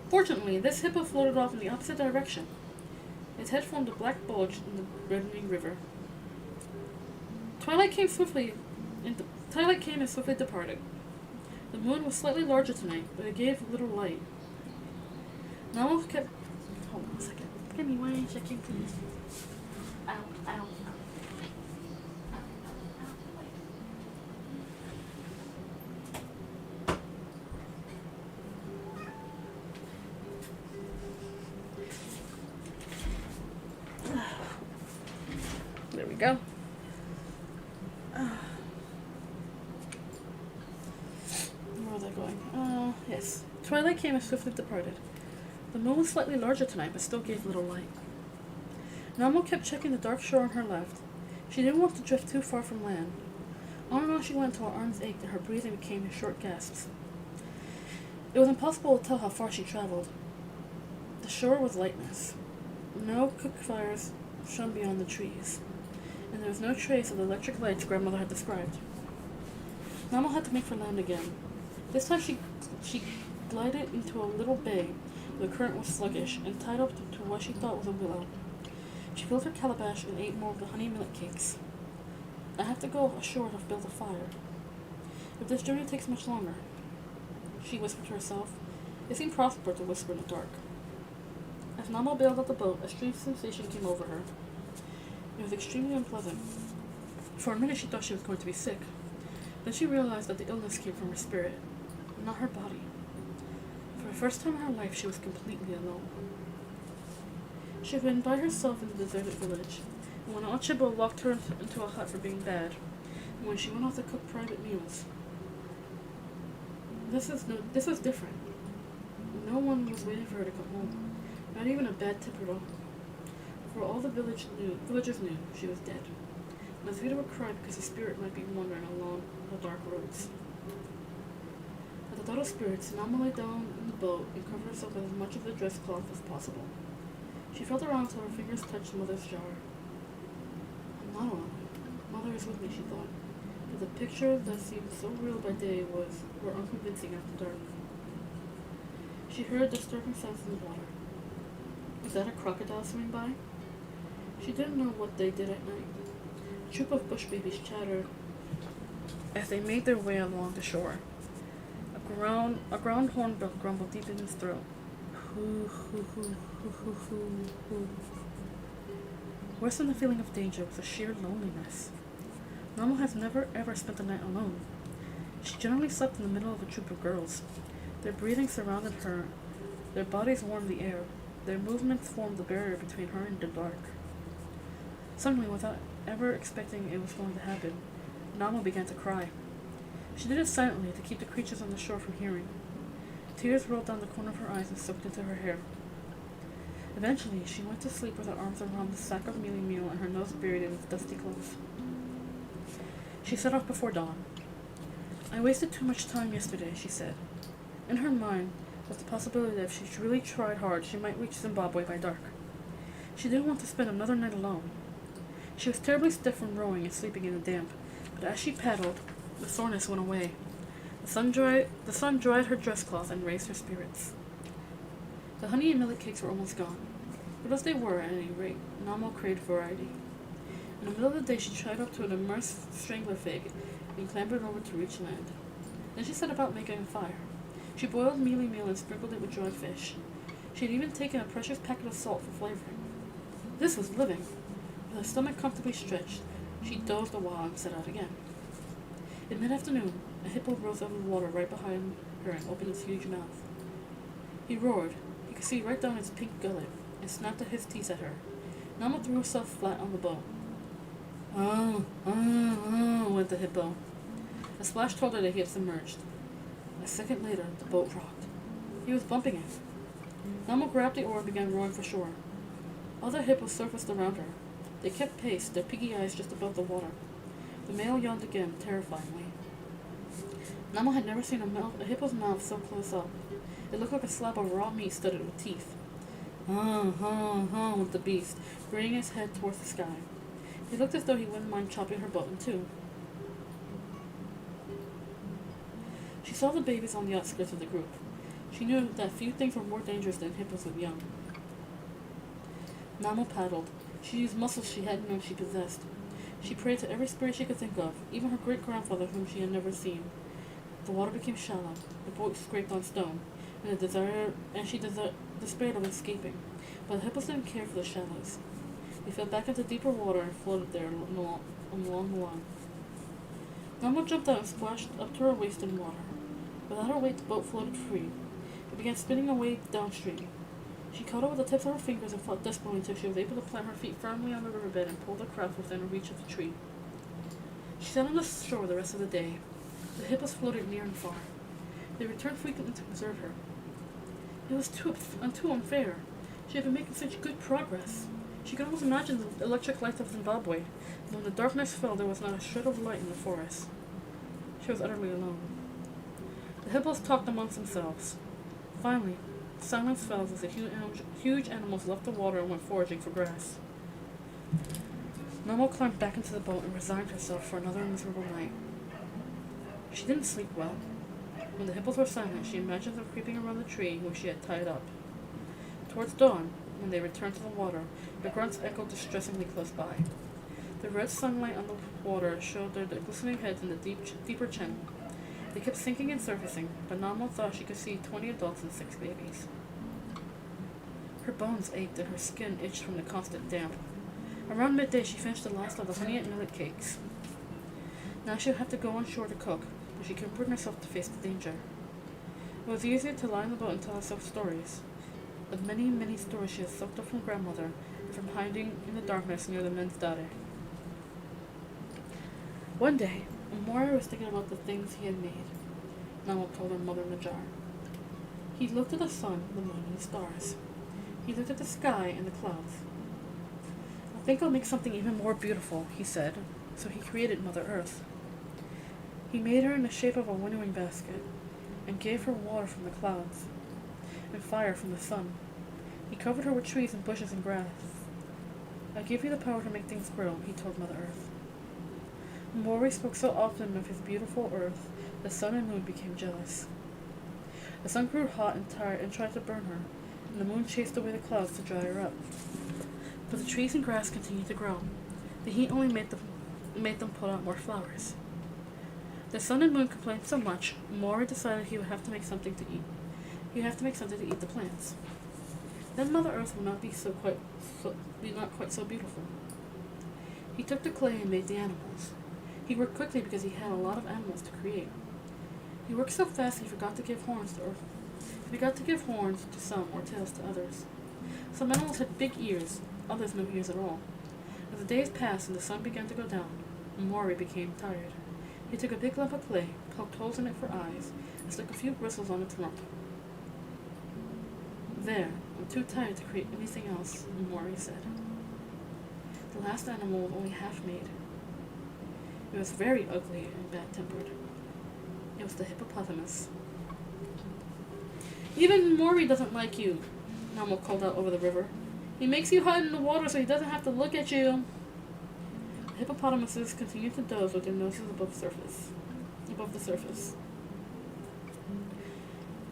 Fortunately, this hippo floated off in the opposite direction. Its head formed a black bulge in the reddening river. Twilight came and swiftly departed. The moon was slightly larger tonight, but it gave little light. Namo kept... Hold on a second. Give me 1 second, please. Ow. There we go. Where was I going? Yes. Twilight came and swiftly departed. The moon was slightly larger tonight, but still gave little light. Namo kept checking the dark shore on her left. She didn't want to drift too far from land. On and on she went until her arms ached and her breathing became in short gasps. It was impossible to tell how far she traveled. The shore was lightless. No cook fires shone beyond the trees, and there was no trace of the electric lights grandmother had described. Mama had to make for land again. This time she glided into a little bay where the current was sluggish and tied up to what she thought was a willow. She filled her calabash and ate more of the honey millet cakes. I have to go ashore to build a fire. If this journey takes much longer, she whispered to herself. It seemed prosper to whisper in the dark. As Mama bailed out the boat, a strange sensation came over her. It was extremely unpleasant. For a minute she thought she was going to be sick. Then she realized that the illness came from her spirit, not her body. For the first time in her life, she was completely alone. She had been by herself in the deserted village, and when Aunt Chibbo locked her into a hut for being bad, and when she went off to cook private meals. This was different. No one was waiting for her to come home, not even a bad tip at all. For all the villagers knew she was dead. Masvita would cry because his spirit might be wandering along the dark roads. At the thought of spirits, Nama lay down in the boat and covered herself with as much of the dress cloth as possible. She felt around until her fingers touched Mother's jar. I'm not alone. Mother is with me, she thought. But the pictures that seemed so real by day were unconvincing after dark. She heard disturbing sounds in the water. Was that a crocodile swimming by? She didn't know what they did at night. A troop of bush babies chattered as they made their way along the shore. A ground hornbill grumbled deep in his throat. Hoo, hoo, hoo, hoo, hoo, hoo, hoo. Worse than the feeling of danger was the sheer loneliness. Normal has never ever spent the night alone. She generally slept in the middle of a troop of girls. Their breathing surrounded her. Their bodies warmed the air. Their movements formed the barrier between her and the dark. Suddenly, without ever expecting it was going to happen, Nama began to cry. She did it silently to keep the creatures on the shore from hearing. Tears rolled down the corner of her eyes and soaked into her hair. Eventually, she went to sleep with her arms around the sack of mealy meal and her nose buried in its dusty clothes. She set off before dawn. I wasted too much time yesterday, she said. In her mind was the possibility that if she really tried hard, she might reach Zimbabwe by dark. She didn't want to spend another night alone. She was terribly stiff from rowing and sleeping in the damp, but as she paddled, the soreness went away. The sun dried her dress cloth and raised her spirits. The honey and millet cakes were almost gone, but as they were, at any rate, Nama craved variety. In the middle of the day, she tried up to an immersed strangler fig and clambered over to reach land. Then she set about making a fire. She boiled mealy meal and sprinkled it with dried fish. She had even taken a precious packet of salt for flavoring. This was living. With her stomach comfortably stretched, she dozed a while and set out again. In mid-afternoon, a hippo rose out of the water right behind her and opened its huge mouth. He roared. You could see right down its pink gullet, and snapped his teeth at her. Nama threw herself flat on the boat. Went the hippo. A splash told her that he had submerged. A second later, the boat rocked. He was bumping it. Nama grabbed the oar and began rowing for shore. Other hippos surfaced around her. They kept pace, their piggy eyes just above the water. The male yawned again, terrifyingly. Nama had never seen a hippo's mouth so close up. It looked like a slab of raw meat studded with teeth. Went the beast, bringing his head towards the sky. He looked as though he wouldn't mind chopping her boat in two. She saw the babies on the outskirts of the group. She knew that few things were more dangerous than hippos with young. Nama paddled. She used muscles she hadn't known she possessed. She prayed to every spirit she could think of, even her great-grandfather whom she had never seen. The water became shallow. The boat scraped on stone, and she despaired of escaping. But the hippos didn't care for the shallows. They fell back into deeper water and floated there along the line. Nama jumped out and splashed up to her waist in water. Without her weight, the boat floated free. It began spinning away downstream. She caught it with the tips of her fingers and fought desperately until she was able to plant her feet firmly on the riverbed and pull the craft within reach of the tree. She sat on the shore the rest of the day. The hippos floated near and far. They returned frequently to observe her. It was too unfair. She had been making such good progress. She could almost imagine the electric lights of Zimbabwe, and when the darkness fell, there was not a shred of light in the forest. She was utterly alone. The hippos talked amongst themselves. Finally, silence fell as the huge animals left the water and went foraging for grass. Namo climbed back into the boat and resigned herself for another miserable night. She didn't sleep well. When the hippos were silent, she imagined them creeping around the tree which she had tied up. Towards dawn, when they returned to the water, their grunts echoed distressingly close by. The red sunlight on the water showed their glistening heads in the deeper channel. They kept sinking and surfacing, but Namo thought she could see 20 adults and 6 babies. Her bones ached and her skin itched from the constant damp. Around midday, she finished the last of the honey and millet cakes. Now she would have to go on shore to cook, but she couldn't bring herself to face the danger. It was easier to lie in the boat and tell herself stories. The many, many stories she had soaked up from grandmother and from hiding in the darkness near the men's dare. One day, Mori was thinking about the things he had made. Namo told her mother in the jar. He looked at the sun, the moon, and the stars. He looked at the sky and the clouds. I think I'll make something even more beautiful, he said. So he created Mother Earth. He made her in the shape of a winnowing basket, and gave her water from the clouds, and fire from the sun. He covered her with trees and bushes and grass. I give you the power to make things grow, he told Mother Earth. Mori spoke so often of his beautiful earth, the sun and moon became jealous. The sun grew hot and tired and tried to burn her, and the moon chased away the clouds to dry her up. But the trees and grass continued to grow. The heat only made them put out more flowers. The sun and moon complained so much, Mori decided he would have to make something to eat. He would have to make something to eat the plants. Then Mother Earth would not be not quite so beautiful. He took the clay and made the animals. He worked quickly because he had a lot of animals to create. He worked so fast he forgot to give horns to some or tails to others. Some animals had big ears, others no ears at all. As the days passed and the sun began to go down, Mori became tired. He took a big lump of clay, poked holes in it for eyes, and stuck a few bristles on its rump. There, I'm too tired to create anything else, Mori said. The last animal was only half made. It was very ugly and bad-tempered. It was the hippopotamus. Even Mori doesn't like you, Namo called out over the river. He makes you hide in the water so he doesn't have to look at you. The hippopotamuses continued to doze with their noses above the surface.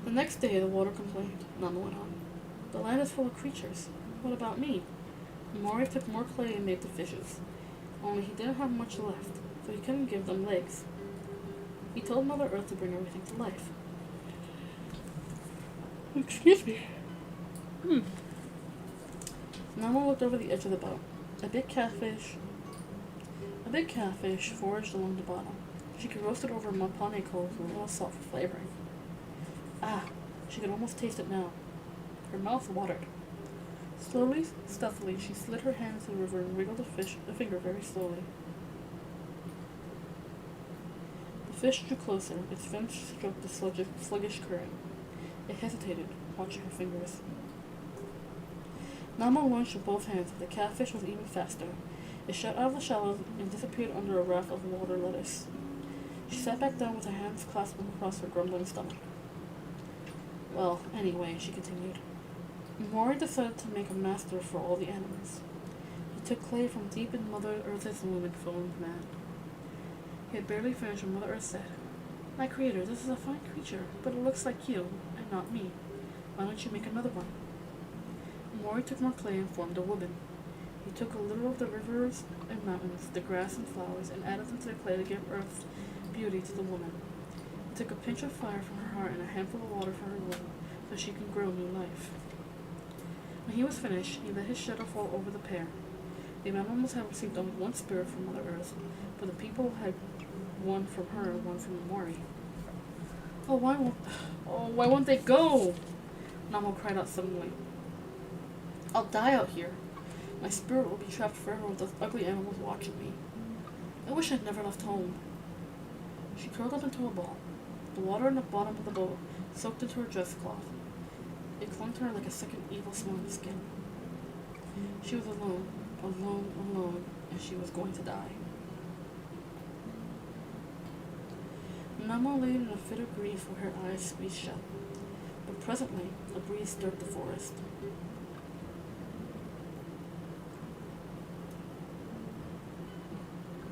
The next day the water complained, Namo went on. The land is full of creatures. What about me? Mori took more clay and made the fishes. Only he didn't have much left, so he couldn't give them legs. He told Mother Earth to bring everything to life. Excuse me. Namo looked over the edge of the boat. A big catfish foraged along the bottom. She could roast it over mapane coals with a little salt for flavoring. Ah, she could almost taste it now. Her mouth watered. Slowly, stealthily, she slid her hand into the river and wriggled a finger very slowly. The fish drew closer. Its fins stroked the sluggish current. It hesitated, watching her fingers. Namo launched with both hands, but the catfish was even faster. It shot out of the shallows and disappeared under a raft of water lettuce. She sat back down with her hands clasped across her grumbling stomach. Well, anyway, she continued. Mori decided to make a master for all the animals. He took clay from deep in Mother Earth's womb and foamed mad. He had barely finished when Mother Earth said, My creator, this is a fine creature, but it looks like you, and not me. Why don't you make another one? Mori took more clay and formed a woman. He took a little of the rivers and mountains, the grass and flowers, and added them to the clay to give Earth's beauty to the woman. He took a pinch of fire from her heart and a handful of water from her womb, so she can grow new life. When he was finished, he let his shadow fall over the pair. The animals had received only one spirit from Mother Earth, but the people had one from her and one from Mori. Why won't they go? Namo cried out suddenly. I'll die out here. My spirit will be trapped forever with those ugly animals watching me. I wish I'd never left home. She curled up into a ball. The water in the bottom of the boat soaked into her dress cloth. It clung to her like a second evil smelling skin. She was alone, and she was going to die. Namo lay in a fit of grief with her eyes squeezed shut. But presently, a breeze stirred the forest.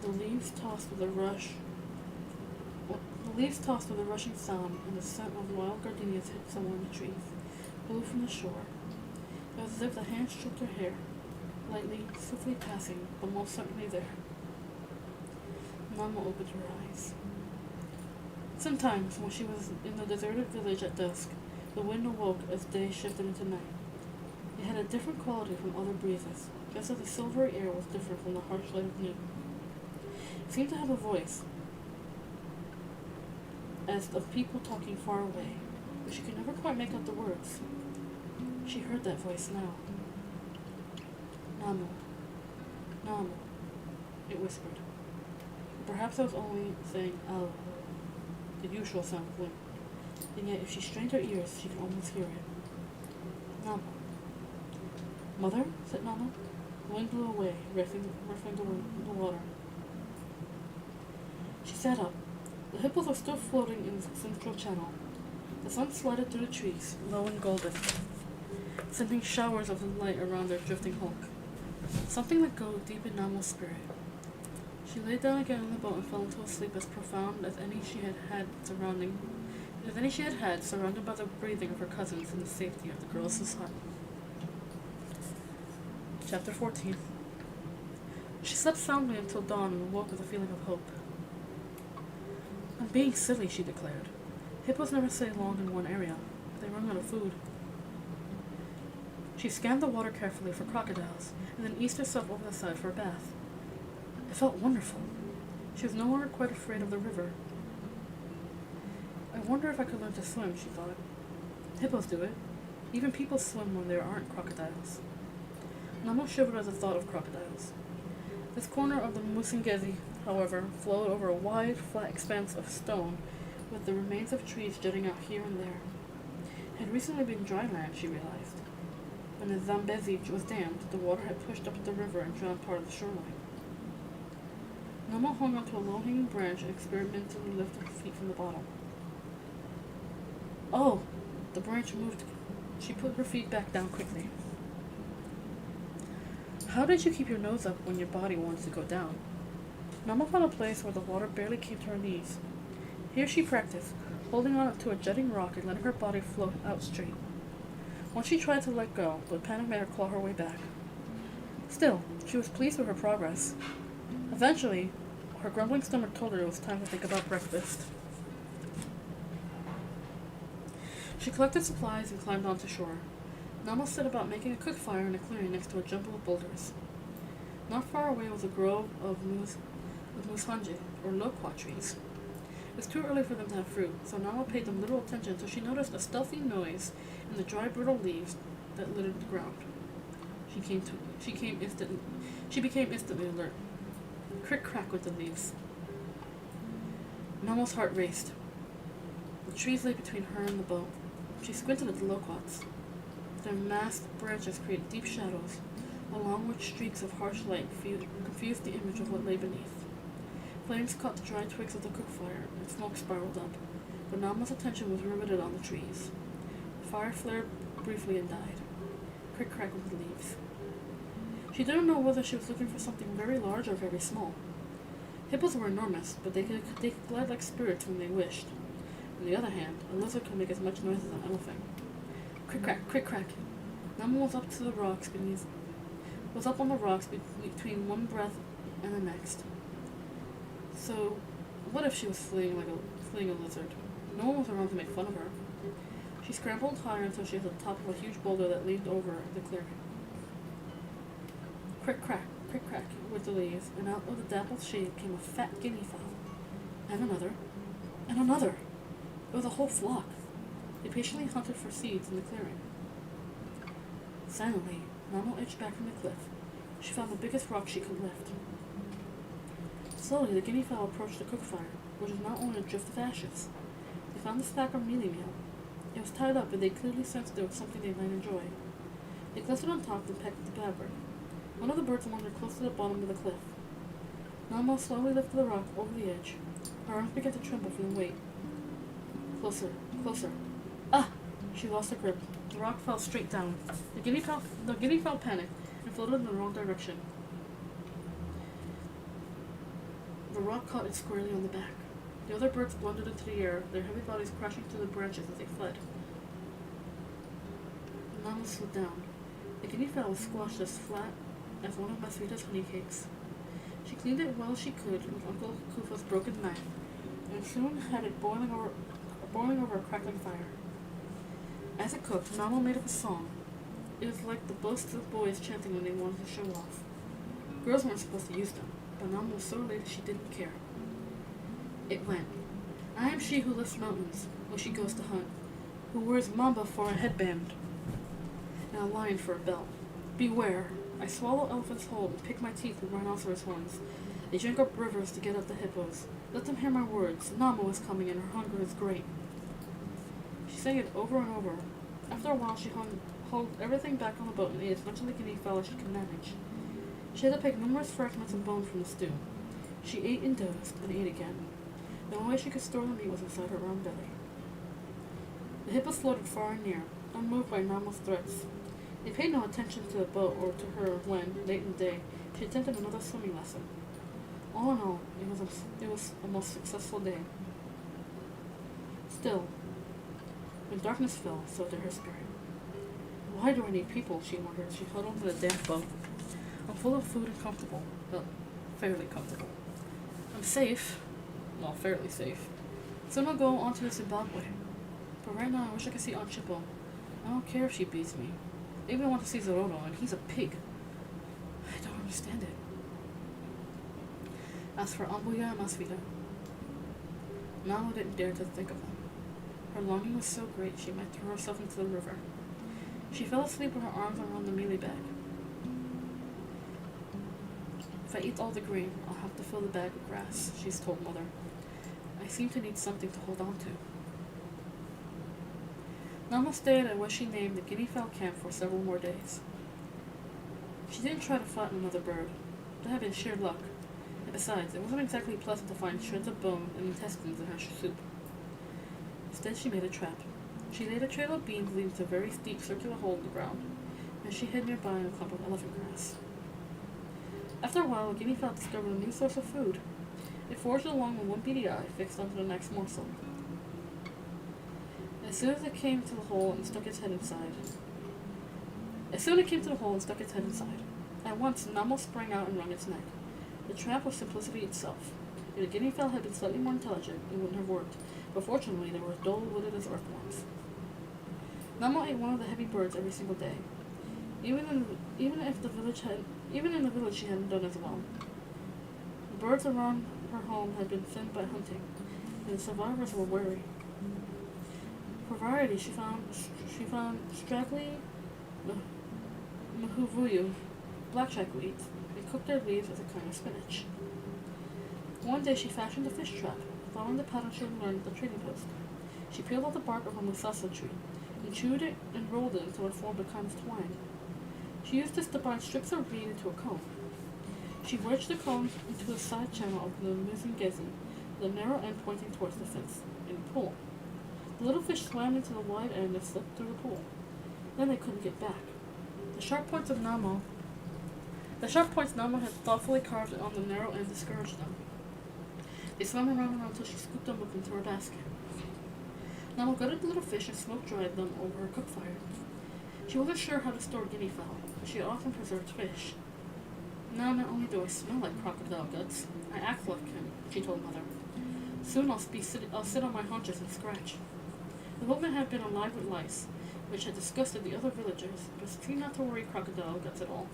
The leaves tossed with a rushing sound, and the scent of wild gardenias hit somewhere in the trees, blew from the shore. It was as if the hand stroked her hair, lightly, swiftly passing, but most certainly there. Mama opened her eyes. Sometimes, when she was in the deserted village at dusk, the wind awoke as day shifted into night. It had a different quality from other breezes, just as the silvery air was different from the harsh light of noon. It seemed to have a voice, as of people talking far away, but she could never quite make out the words. She heard that voice now. Namo, Namo, it whispered. Perhaps I was only saying Al, the usual sound of wind, and yet if she strained her ears, she could almost hear it. Namo. Mother? Said Namo. The wind blew away, ruffling the water. She sat up. The hippos were still floating in the central channel. The sun slided through the trees, low and golden, sending showers of light around their drifting hulk. Something let go deep in Namo's spirit. She lay down again on the boat and fell into a sleep as profound as any she had had, surrounded by the breathing of her cousins and the safety of the girls' hut. Chapter 14. She slept soundly until dawn and awoke with a feeling of hope. I'm being silly, she declared. Hippos never stay long in one area. They run out of food. She scanned the water carefully for crocodiles, and then eased herself over the side for a bath. It felt wonderful. She was no longer quite afraid of the river. I wonder if I could learn to swim, she thought. Hippos do it. Even people swim when there aren't crocodiles. Namo shivered at the thought of crocodiles. This corner of the Musingezi, however, flowed over a wide, flat expanse of stone, with the remains of trees jutting out here and there. It had recently been dry land, she realized. When the Zambezi was dammed, the water had pushed up the river and drowned part of the shoreline. Namo hung onto a low-hanging branch and experimentally lifted her feet from the bottom. Oh! The branch moved. She put her feet back down quickly. How did you keep your nose up when your body wanted to go down? Namo found a place where the water barely came to her knees. Here she practiced, holding on to a jutting rock and letting her body float out straight. Once she tried to let go, but panic made her claw her way back. Still, she was pleased with her progress. Eventually, her grumbling stomach told her it was time to think about breakfast. She collected supplies and climbed onto shore. Namo set about making a cook fire in a clearing next to a jumble of boulders. Not far away was a grove of mushanji, or loquat trees. It was too early for them to have fruit, so Namo paid them little attention until she noticed a stealthy noise in the dry, brittle leaves that littered the ground. She became instantly alert. Crick-crack with the leaves. Namo's heart raced. The trees lay between her and the boat. She squinted at the loquats. Their massed branches created deep shadows, along which streaks of harsh light confused the image of what lay beneath. Flames caught the dry twigs of the cook fire, and smoke spiraled up, but Namo's attention was riveted on the trees. The fire flared briefly and died. Crick-crack with the leaves. She didn't know whether she was looking for something very large or very small. Hippos were enormous, but they could glide like spirits when they wished. On the other hand, a lizard could make as much noise as an elephant. Crick-crack, crick-crack. Namo was up on the rocks between one breath and the next. So, what if she was fleeing a lizard? No one was around to make fun of her. She scrambled higher until she was at the top of a huge boulder that leaned over the clearing. Crick-crack, crick-crack with the leaves, and out of the dappled shade came a fat guinea fowl. And another. And another! It was a whole flock. They patiently hunted for seeds in the clearing. Silently, Namo edged back from the cliff. She found the biggest rock she could lift. Slowly, the guinea fowl approached the cook fire, which was now only a drift of ashes. They found the stack of mealie meal. It was tied up, and they clearly sensed there was something they might enjoy. They clustered on top and pecked at the blabber. One of the birds wandered close to the bottom of the cliff. Namo slowly lifted the rock over the edge. Her arms began to tremble from the weight. Closer, closer. Ah! She lost her grip. The rock fell straight down. The guinea fowl panicked and floated in the wrong direction. The rock caught it squarely on the back. The other birds blundered into the air, their heavy bodies crashing through the branches as they fled. Mama slid down. The guinea fowl was squashed as flat as one of Masvita's honey cakes. She cleaned it well as she could with Uncle Kufa's broken knife, and soon had it boiling over a crackling fire. As it cooked, Mama made up a song. It was like the boasts of boys chanting when they wanted to show off. Girls weren't supposed to use them, but Mama was so late she didn't care. It went. I am she who lifts mountains when she goes to hunt, who wears mamba for a headband and a lion for a belt. Beware, I swallow elephants whole and pick my teeth with rhinoceros horns. They drink up rivers to get at the hippos. Let them hear my words. Namo is coming and her hunger is great. She sang it over and over. After a while she hauled everything back on the boat and ate as much of the guinea fowl as she could manage. She had to pick numerous fragments of bone from the stew. She ate and dozed, and ate again. The only way she could store the meat was inside her round belly. The hippos floated far and near, unmoved by Namo's threats. They paid no attention to the boat or to her when, late in the day, she attended another swimming lesson. All in all, it was a most successful day. Still, when darkness fell, so did her spirit. Why do I need people, she wondered. She huddled in a damp boat. I'm full of food and comfortable. Well, fairly comfortable. I'm safe. Well, fairly safe. Soon I'll go on to the Zimbabwe. But right now I wish I could see Aunt Chippo. I don't care if she beats me. I even want to see Zoroto, and he's a pig. I don't understand it. As for Ambuya and Masvita, Namo didn't dare to think of them. Her longing was so great she might throw herself into the river. She fell asleep with her arms around the mealie bag. If I eat all the grain, I'll have to fill the bag with grass, she's told Mother. I seem to need something to hold on to. Namo stayed at what she named the guinea fowl camp for several more days. She didn't try to flatten another bird. That had been sheer luck. And besides, it wasn't exactly pleasant to find shreds of bone and intestines in her soup. Instead, she made a trap. She laid a trail of beans leading to a very steep circular hole in the ground, and she hid nearby in a clump of elephant grass. After a while, the guinea fowl discovered a new source of food. It foraged along with one beady eye fixed onto the next morsel. As soon it came to the hole and stuck its head inside. At once, Namo sprang out and wrung its neck. The trap was simplicity itself. If the guinea fowl had been slightly more intelligent, it wouldn't have worked, but fortunately they were as dull-witted as earthworms. Namo ate one of the heavy birds every single day. Even in the village she hadn't done as well. The birds around her home had been thinned by hunting, and the survivors were wary. For variety, she found straggly mahuvuyu, black weeds, and cooked their leaves as a kind of spinach. One day she fashioned a fish trap, following the pattern she had learned at the trading post. She peeled off the bark of a musasa tree, and chewed it and rolled it until it formed a kind of twine. She used this to bind strips of reed into a cone. She wedged the cone into a side channel of the mizungezi, the narrow end pointing towards the fence, and pulled. The little fish swam into the wide end and slipped through the pool. Then they couldn't get back. The sharp points Namo had thoughtfully carved on the narrow end discouraged them. They swam around and around until she scooped them up into her basket. Namo gutted the little fish and smoke-dried them over her cook fire. She wasn't sure how to store guinea fowl, but she often preserved fish. Now not only do I smell like crocodile guts, I act like him, she told Mother. Soon I'll sit on my haunches and scratch. The boatman had been alive with lice, which had disgusted the other villagers, but seemed not to worry crocodile guts at all.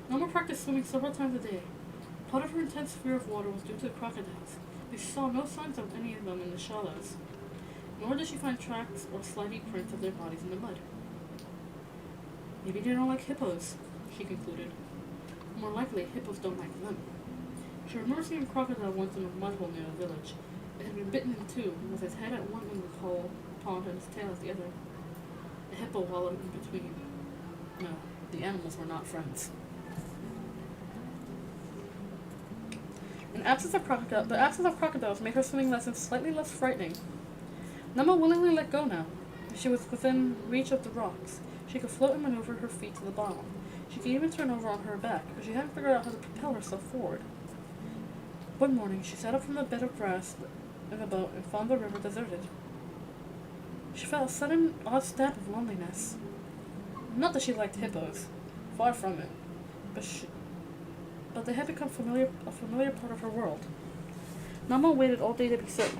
Namo practiced swimming several times a day. Part of her intense fear of water was due to the crocodiles, but she saw no signs of any of them in the shallows, nor did she find tracks or slimy prints of their bodies in the mud. Maybe they don't like hippos, she concluded. More likely, hippos don't like them. She remembered seeing a crocodile once in a mud hole near the village. It had been bitten in two, with its head at one end of the hole pond and its tail at the other. A hippo wallowed in between. No, the animals were not friends. The absence of crocodiles made her swimming lessons slightly less frightening. Nama willingly let go now. She was within reach of the rocks. She could float and maneuver her feet to the bottom. She could even turn over on her back, but she hadn't figured out how to propel herself forward. One morning, she sat up from the bed of grass in the boat and found the river deserted. She felt a sudden, odd stab of loneliness. Not that she liked hippos, far from it, but they had become a familiar part of her world. Nama waited all day to be certain.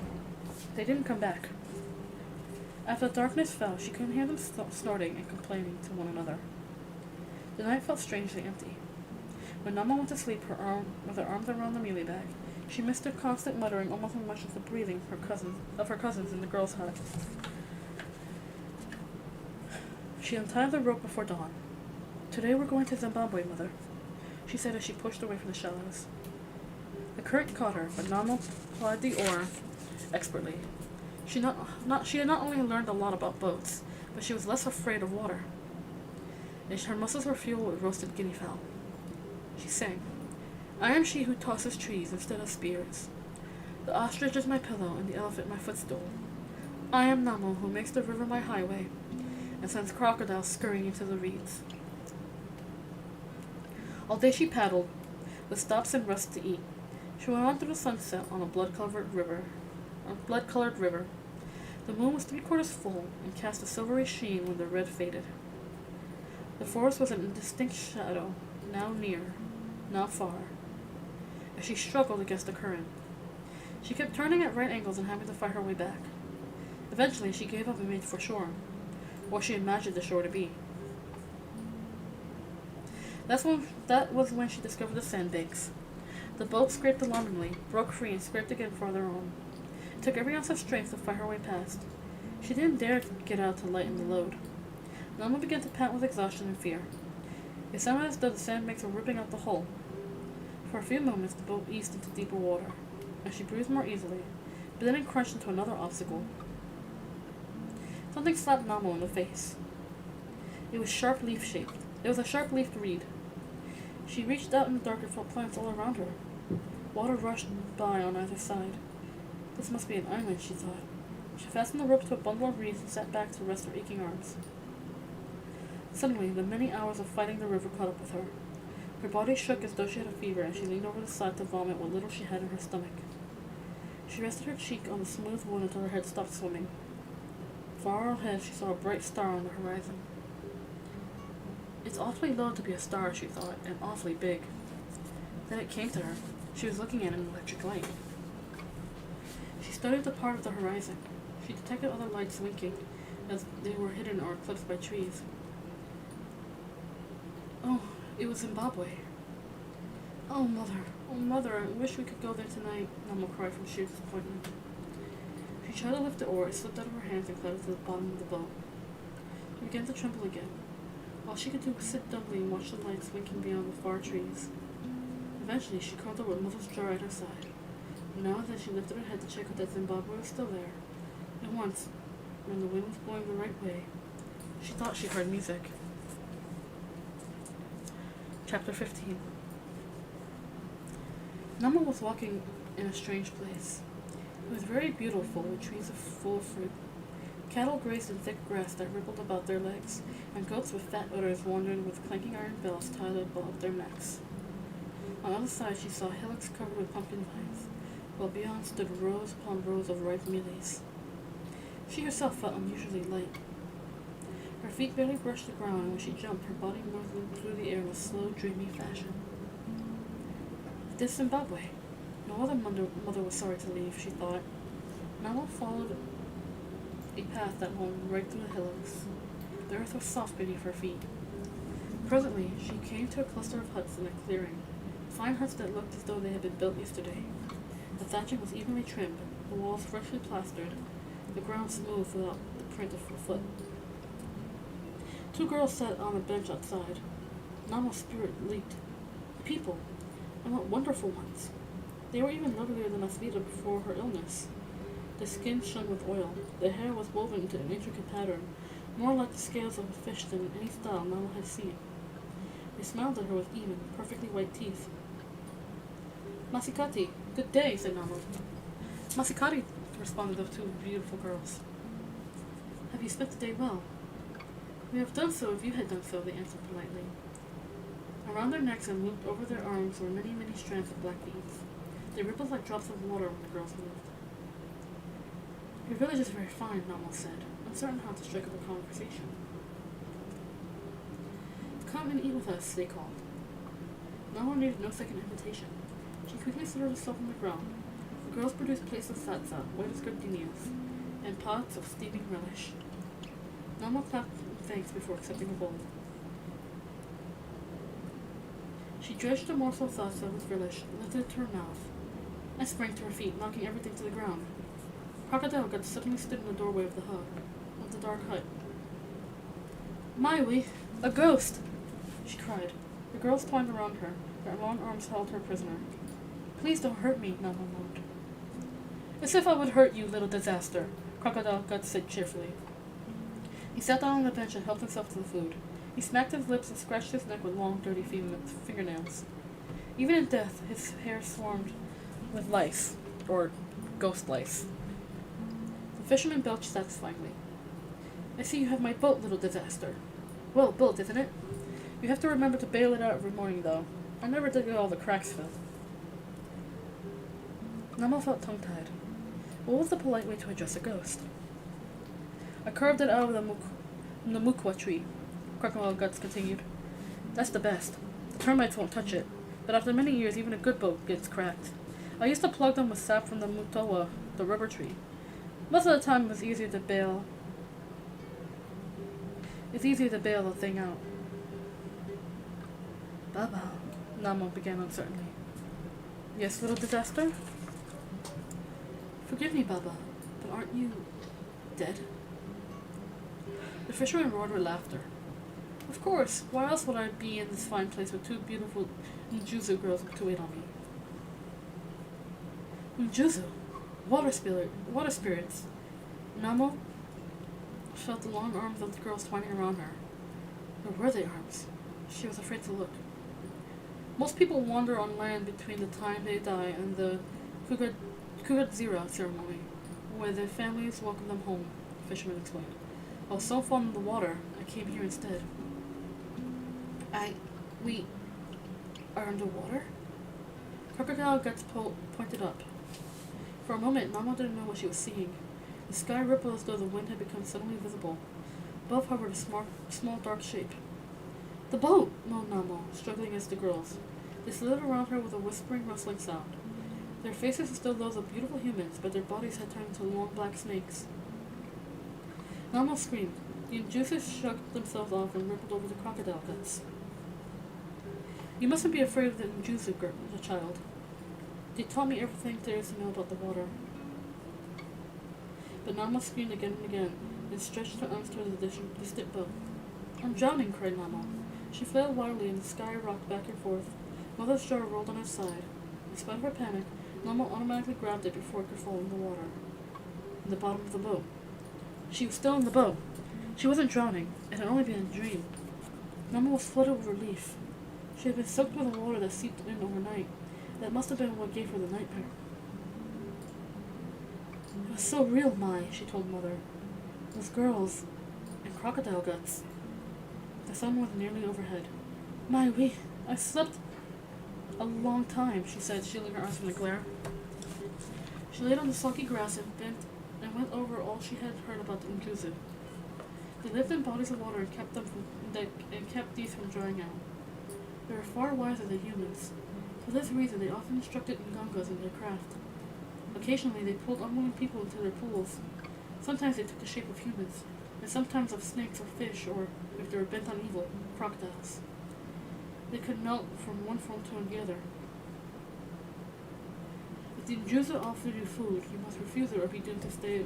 They didn't come back. After the darkness fell, she couldn't hear them snorting and complaining to one another. The night felt strangely empty. When Nama went to sleep with her arms around the mealie bag, she missed their constant muttering almost as much as the breathing of her cousins in the girls' hut. She untied the rope before dawn. "Today we're going to Zimbabwe, Mother," she said as she pushed away from the shallows. The current caught her, but Nama plied the oar expertly. She had not only learned a lot about boats, but she was less afraid of water. Her muscles were fueled with roasted guinea fowl. She sang, "I am she who tosses trees instead of spears. The ostrich is my pillow and the elephant my footstool. I am Namo who makes the river my highway and sends crocodiles scurrying into the reeds." All day she paddled, with stops and rests to eat. She went on through the sunset on a blood-colored river. The moon was 3/4 full and cast a silvery sheen when the red faded. The forest was an indistinct shadow, now near, now far, as she struggled against the current. She kept turning at right angles and having to fight her way back. Eventually, she gave up and made for shore, what she imagined the shore to be. That was when she discovered the sandbanks. The boat scraped alarmingly, broke free, and scraped again farther on. It took every ounce of strength to fight her way past. She didn't dare to get out to lighten the load. Nama began to pant with exhaustion and fear. It sounded as though the sandbanks were ripping out the hull. For a few moments, the boat eased into deeper water, and she breathed more easily, but then it crunched into another obstacle. Something slapped Nama in the face. It was a sharp-leafed reed. She reached out in the dark and felt plants all around her. Water rushed by on either side. This must be an island, she thought. She fastened the rope to a bundle of reeds and sat back to rest her aching arms. Suddenly, the many hours of fighting the river caught up with her. Her body shook as though she had a fever, and she leaned over the side to vomit what little she had in her stomach. She rested her cheek on the smooth wound until her head stopped swimming. Far ahead, she saw a bright star on the horizon. It's awfully low to be a star, she thought, and awfully big. Then it came to her. She was looking at an electric light. She studied the part of the horizon. She detected other lights winking, as they were hidden or eclipsed by trees. Oh, it was Zimbabwe. Oh, Mother, I wish we could go there tonight," Nama cried from sheer disappointment. She tried to lift the oar, it slipped out of her hands and clattered to the bottom of the boat. She began to tremble again. All she could do was sit dumbly and watch the lights winking beyond the far trees. Eventually, she curled up with Mother's jar at her side. Now and then she lifted her head to check that Zimbabwe was still there. And once, when the wind was blowing the right way, she thought she heard music. Chapter 15. Nama was walking in a strange place. It was very beautiful, with trees full of fruit. Cattle grazed in thick grass that rippled about their legs, and goats with fat udders wandered with clanking iron bells tied above their necks. On the other side she saw hillocks covered with pumpkin vines, while beyond stood rows upon rows of ripe mealies. She herself felt unusually light. Her feet barely brushed the ground, and when she jumped, her body moved through the air in a slow, dreamy fashion. This Zimbabwe. No other mother was sorry to leave, she thought. Nama followed a path that wound right through the hillocks. The earth was soft beneath her feet. Presently, she came to a cluster of huts in a clearing, fine huts that looked as though they had been built yesterday. The thatching was evenly trimmed, the walls freshly plastered, the ground smooth without the print of a foot. 2 girls sat on a bench outside. Nama's spirit leaped. People, and what wonderful ones! They were even lovelier than Asvita before her illness. The skin shone with oil. The hair was woven into an intricate pattern, more like the scales of a fish than in any style Nama had seen. They smiled at her with even, perfectly white teeth. "Masikati," Good day, said Namo. Masikari, responded the two beautiful girls. Have you spent the day well? We have done so if you had done so, they answered politely. Around their necks and looped over their arms were many, many strands of black beads. They rippled like drops of water when the girls moved. Your village is very fine, Namo said, uncertain how to strike up a conversation. Come and eat with us, they called. Namo needed no second invitation. She quickly settled herself on the ground. The girls produced plates of satsa, white as gardenias, and pots of steaming relish. Namo clapped in thanks before accepting a bowl. She dredged a morsel of salsa with relish, lifted it to her mouth, and sprang to her feet, knocking everything to the ground. Crocodile got suddenly stood in the doorway of the dark hut. Maiwi, a ghost! She cried. The girls twined around her. Their long arms held her prisoner. Please don't hurt me, Namo moaned. As if I would hurt you, little disaster, Crocodile Gut said cheerfully. He sat down on the bench and helped himself to the food. He smacked his lips and scratched his neck with long, dirty fingernails. Even in death, his hair swarmed with lice, or ghost lice. The fisherman belched satisfyingly. I see you have my boat, little disaster. Well built, isn't it? You have to remember to bail it out every morning, though. I never did get all the cracks filled. Namo felt tongue-tied. What was the polite way to address a ghost? I carved it out of the mukwa tree, Crocodile Guts continued. That's the best. The termites won't touch it, but after many years, even a good boat gets cracked. I used to plug them with sap from the mutowa, the rubber tree. Most of the time, it's easier to bail the thing out. Baba, Namo began uncertainly. Yes, little disaster? Forgive me, Baba, but aren't you dead? The fisherman roared with laughter. Of course, why else would I be in this fine place with two beautiful Njuzu girls to wait on me? Njuzu? Water spirits. Namo felt the long arms of the girls twining around her. Or were they arms? She was afraid to look. Most people wander on land between the time they die and the Kugadzira ceremony, where their families welcome them home, the fisherman explained. I was so fond of the water, I came here instead. We are underwater? Crocodile Guts pointed up. For a moment, Namo didn't know what she was seeing. The sky rippled as though the wind had become suddenly visible. Above hovered a small dark shape. The boat! Moaned Namo, struggling against the girls. They slid around her with a whispering, rustling sound. Their faces were still those of beautiful humans, but their bodies had turned into long black snakes. Namo screamed. The Njusus shrugged themselves off and rippled over the Crocodile Guts. You mustn't be afraid of the Njusu, the child. They taught me everything there is to know about the water. But Namo screamed again and again, and stretched her arms toward the distant boat. I'm drowning, cried Namo. She flailed wildly, and the sky rocked back and forth. Mother's jar rolled on its side. In spite of her panic, Namo automatically grabbed it before it could fall in the water. In the bottom of the boat. She was still in the boat. She wasn't drowning. It had only been a dream. Namo was flooded with relief. She had been soaked by the water that seeped in overnight. That must have been what gave her the nightmare. It was so real, Mai, she told Mother. Those girls and Crocodile Guts. The sun was nearly overhead. Mai, I slept a long time, she said, shielding her eyes from the glare. She laid on the soggy grass and bent and went over all she had heard about the Njuzu. They lived in bodies of water and kept these from drying out. They were far wiser than humans. For this reason, they often instructed Ngangas in their craft. Occasionally, they pulled unwilling people into their pools. Sometimes they took the shape of humans, and sometimes of snakes or fish, or, if they were bent on evil, crocodiles. They could melt from one form to another. If the Njuzu offered you food, you must refuse it or be doomed to stay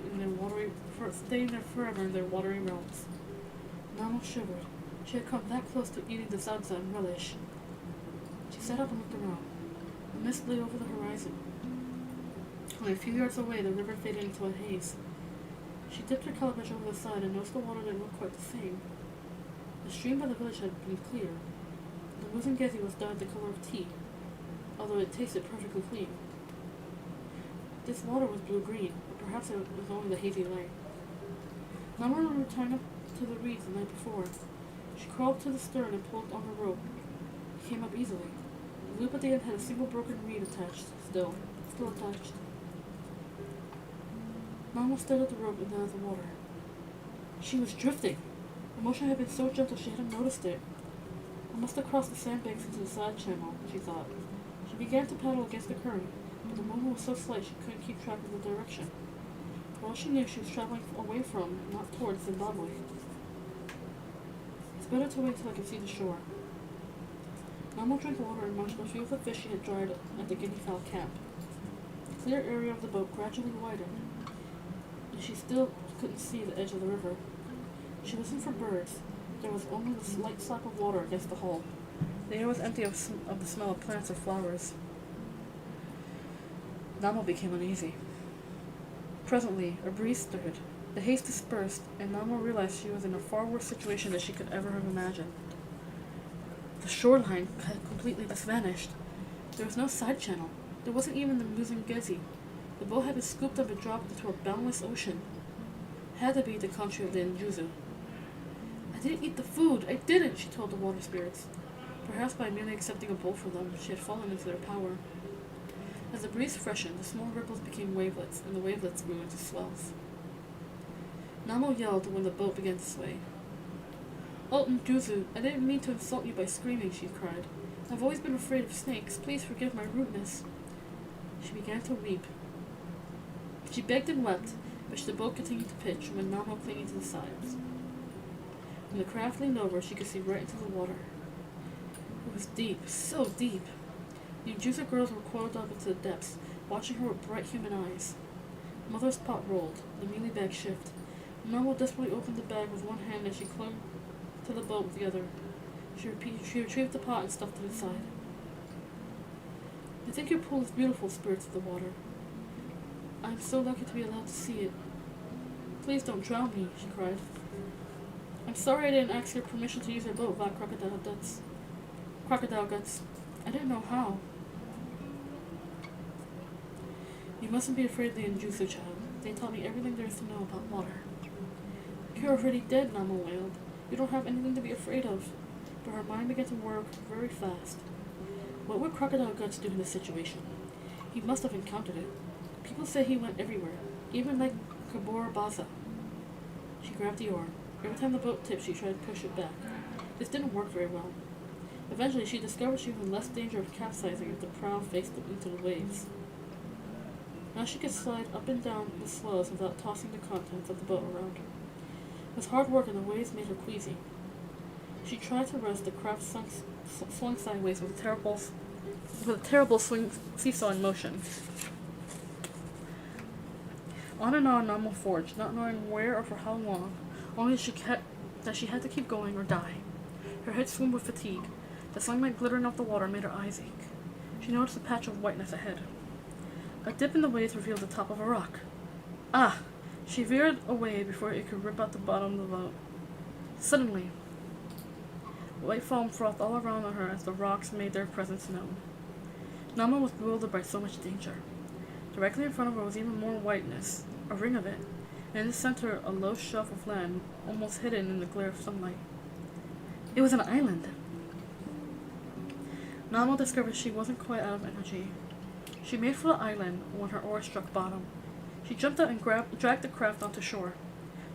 there forever in their watery realms. Namo shivered. She had come that close to eating the salsa and relish. She sat up and looked around. The mist lay over the horizon. Only a few yards away, the river faded into a haze. She dipped her calabash over the side and noticed the water didn't look quite the same. The stream by the village had been clear. The Muzangezi was dyed the color of tea, although it tasted perfectly clean. This water was blue-green, but perhaps it was only the hazy light. Nama remembered tying up to the reeds the night before. She crawled to the stern and pulled on the rope. It came up easily. The loop at the end had a single broken reed attached, still attached. Nama stared at the rope and then at the water. She was drifting. The motion had been so gentle she hadn't noticed it. I must have crossed the sandbanks into the side channel, she thought. She began to paddle against the current, but the movement was so slight she couldn't keep track of the direction. For all she knew, she was traveling away from, not towards, Zimbabwe. It's better to wait till I can see the shore. Nama drank water and munched a few of the fish she had dried at the guinea fowl camp. The clear area of the boat gradually widened, and she still couldn't see the edge of the river. She listened for birds. There was only the slight slap of water against the hull. The air was empty of the smell of plants or flowers. Nama became uneasy. Presently, a breeze stirred. The haze dispersed, and Nama realized she was in a far worse situation than she could ever have imagined. The shoreline had completely vanished. There was no side channel. There wasn't even the Muzungezi. The boat had been scooped up and dropped into a boundless ocean. It had to be the country of the Njuzu. I didn't eat the food. I didn't, she told the water spirits. Perhaps by merely accepting a bowl for them, she had fallen into their power. As the breeze freshened, the small ripples became wavelets, and the wavelets grew into swells. Namo yelled when the boat began to sway. "Oh, Njuzu, I didn't mean to insult you by screaming," she cried. "I've always been afraid of snakes. Please forgive my rudeness." She began to weep. She begged and wept, but the boat continued to pitch, with Namo clinging to the sides. When the craft leaned over, she could see right into the water. It was deep, so deep. The Njuzu girls were coiled up into the depths, watching her with bright human eyes. Mother's pot rolled, the mealie bag shifted. Namo desperately opened the bag with one hand as she clung to the boat with the other. She retrieved the pot and stuffed it inside. "I think your pool is beautiful," spirits of the water. "I am so lucky to be allowed to see it. Please don't drown me," she cried. "I'm sorry I didn't ask your permission to use your boat without crocodile guts. I didn't know how." "You mustn't be afraid of the Njuzu, child. They taught me everything there is to know about water." "You're already dead," Namo wailed. "You don't have anything to be afraid of." But her mind began to work very fast. What would Crocodile Guts do in this situation? He must have encountered it. People say he went everywhere, even like Kabora Baza. She grabbed the oar. Every time the boat tipped, she tried to push it back. This didn't work very well. Eventually, she discovered she was in less danger of capsizing if the prow faced into the waves. Now she could slide up and down the swells without tossing the contents of the boat around her. It was hard work, and the waves made her queasy. She tried to rest. The craft swung sideways with a terrible seesawing motion. On and on Namo forged, not knowing where or for how long, only that she had to keep going or die. Her head swam with fatigue. The sunlight glittering off the water made her eyes ache. She noticed a patch of whiteness ahead. A dip in the waves revealed the top of a rock. Ah! She veered away before it could rip out the bottom of the boat. Suddenly, white foam frothed all around her as the rocks made their presence known. Nama was bewildered by so much danger. Directly in front of her was even more whiteness, a ring of it, and in the center a low shelf of land, almost hidden in the glare of sunlight. It was an island. Nama discovered she wasn't quite out of energy. She made for the island when her oar struck bottom. She jumped out and dragged the craft onto shore.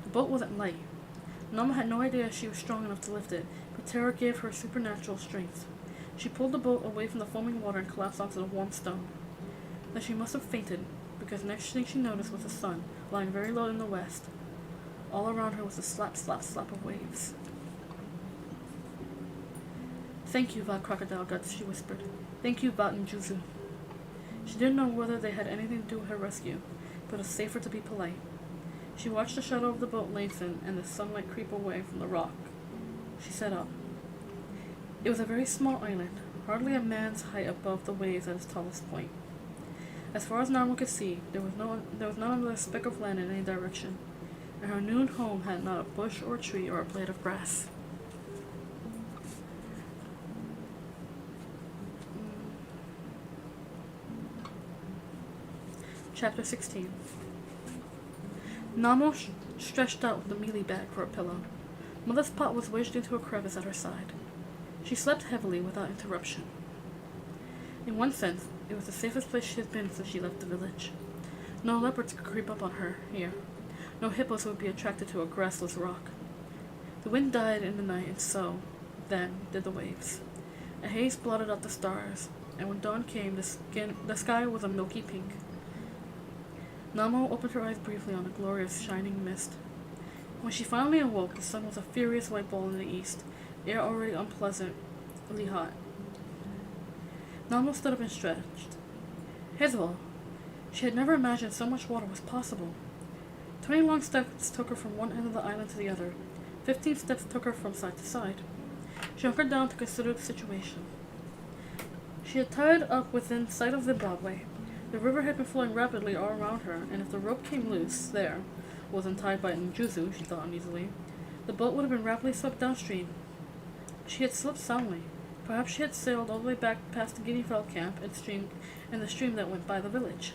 The boat wasn't light. Nama had no idea she was strong enough to lift it, but terror gave her supernatural strength. She pulled the boat away from the foaming water and collapsed onto the warm stone. Then she must have fainted, because the next thing she noticed was the sun, lying very low in the west. All around her was the slap, slap, slap of waves. "Thank you, Vat Crocodile Guts," she whispered. "Thank you, Vat Njuzu." She didn't know whether they had anything to do with her rescue, but it was safer to be polite. She watched the shadow of the boat lengthen and the sunlight creep away from the rock. She sat up. It was a very small island, hardly a man's height above the waves at its tallest point. As far as Narmo could see, there was not another speck of land in any direction, and her new home had not a bush or a tree or a blade of grass. Chapter 16. Namo stretched out with the mealie bag for a pillow. Mother's pot was wedged into a crevice at her side. She slept heavily without interruption. In one sense, it was the safest place she had been since she left the village. No leopards could creep up on her here. No hippos would be attracted to a grassless rock. The wind died in the night, and so, then, did the waves. A haze blotted out the stars, and when dawn came, the sky was a milky pink. Namo opened her eyes briefly on a glorious shining mist. When she finally awoke, the sun was a furious white ball in the east, air already unpleasantly hot. Namo stood up and stretched. Hazel! She had never imagined so much water was possible. 20 long steps took her from one end of the island to the other. 15 steps took her from side to side. She hunkered down to consider the situation. She had tied up within sight of Zimbabwe. The river had been flowing rapidly all around her, and if the rope came loose there, wasn't tied by Njuzu, she thought uneasily, the boat would have been rapidly swept downstream. She had slipped soundly. Perhaps she had sailed all the way back past the guinea fowl camp and the stream that went by the village.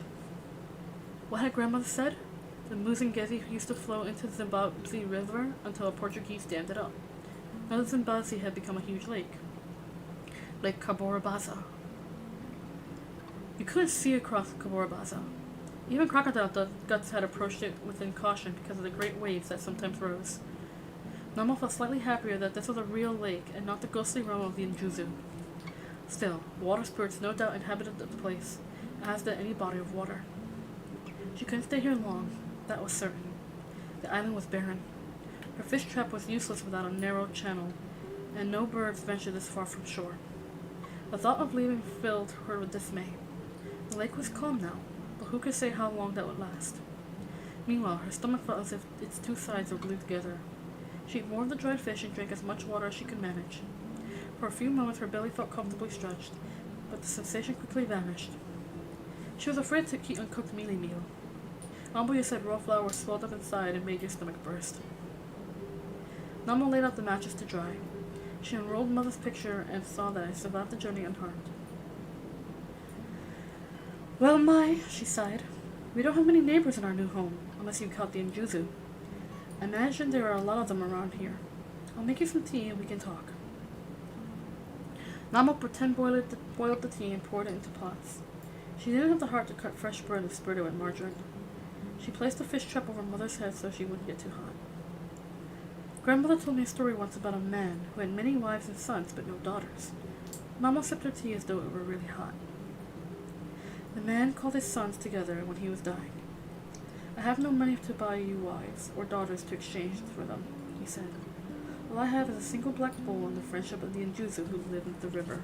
What had grandmother said? The Muzingezi used to flow into the Zimbabwe River until a Portuguese dammed it up. Now the Zimbabwe had become a huge lake. Lake Kaborabaza. You couldn't see across Kaborabaza. Even crocodile guts had approached it within caution because of the great waves that sometimes rose. Namo felt slightly happier that this was a real lake and not the ghostly realm of the Njuzu. Still, water spirits no doubt inhabited the place, as did any body of water. She couldn't stay here long, that was certain. The island was barren. Her fish trap was useless without a narrow channel, and no birds ventured this far from shore. The thought of leaving filled her with dismay. The lake was calm now, but who could say how long that would last? Meanwhile, her stomach felt as if its two sides were glued together. She ate more of the dried fish and drank as much water as she could manage. For a few moments her belly felt comfortably stretched, but the sensation quickly vanished. She was afraid to eat uncooked mealie meal. Ambuya said raw flour swelled up inside and made your stomach burst. Namo laid out the matches to dry. She unrolled Mother's picture and saw that I survived the journey unharmed. Well, Mai, she sighed, we don't have many neighbors in our new home, unless you count the Njuzu. I imagine there are a lot of them around here. I'll make you some tea and we can talk. Namo boiled the tea and poured it into pots. She didn't have the heart to cut fresh bread and spread it with margarine. She placed the fish trap over Mother's head so she wouldn't get too hot. Grandmother told me a story once about a man who had many wives and sons but no daughters. Namo sipped her tea as though it were really hot. The man called his sons together when he was dying. I have no money to buy you wives or daughters to exchange for them, he said. All I have is a single black bowl and the friendship of the Njuzu who live in the river.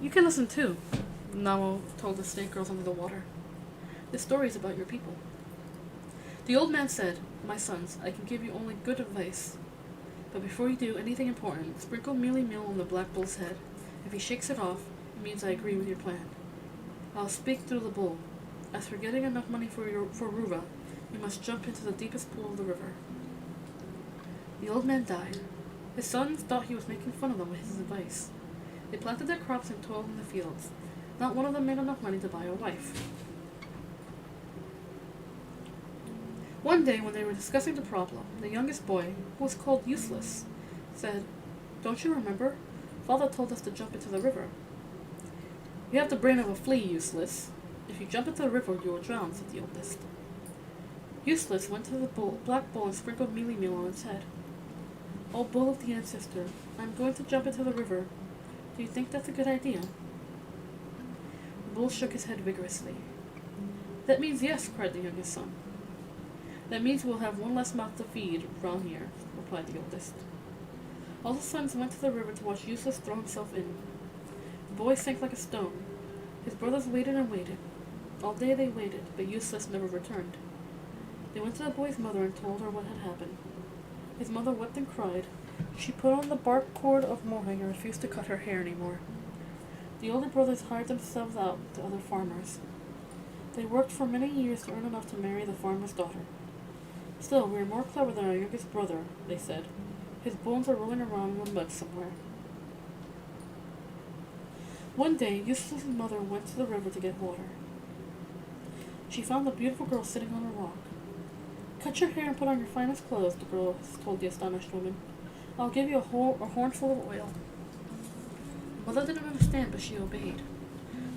You can listen too, Namo told the snake girls under the water. This story is about your people. The old man said, my sons, I can give you only good advice. But before you do anything important, sprinkle mealie meal on the black bull's head. If he shakes it off, it means I agree with your plan. I'll speak through the bull. As for getting enough money for Ruva, you must jump into the deepest pool of the river. The old man died. His sons thought he was making fun of them with his advice. They planted their crops and toiled in the fields. Not one of them made enough money to buy a wife. One day, when they were discussing the problem, the youngest boy, who was called Useless, said, Don't you remember? Father told us to jump into the river. You have the brain of a flea, Useless. If you jump into the river, you will drown, said the oldest. Useless went to the black bull and sprinkled mealie meal on its head. O bull of the ancestor, I am going to jump into the river. Do you think that's a good idea? The bull shook his head vigorously. That means yes, cried the youngest son. That means we'll have one less mouth to feed around here, replied the oldest. All the sons went to the river to watch Useless throw himself in. The boy sank like a stone. His brothers waited and waited. All day they waited, but Useless never returned. They went to the boy's mother and told her what had happened. His mother wept and cried. She put on the bark cord of mooring and refused to cut her hair anymore. The older brothers hired themselves out to other farmers. They worked for many years to earn enough to marry the farmer's daughter. Still, we are more clever than our youngest brother, they said. His bones are rolling around in the mud somewhere. One day, Useless's mother went to the river to get water. she found the beautiful girl sitting on a rock. Cut your hair and put on your finest clothes, the girl told the astonished woman. I'll give you a hornful of oil. Mother didn't understand, but she obeyed.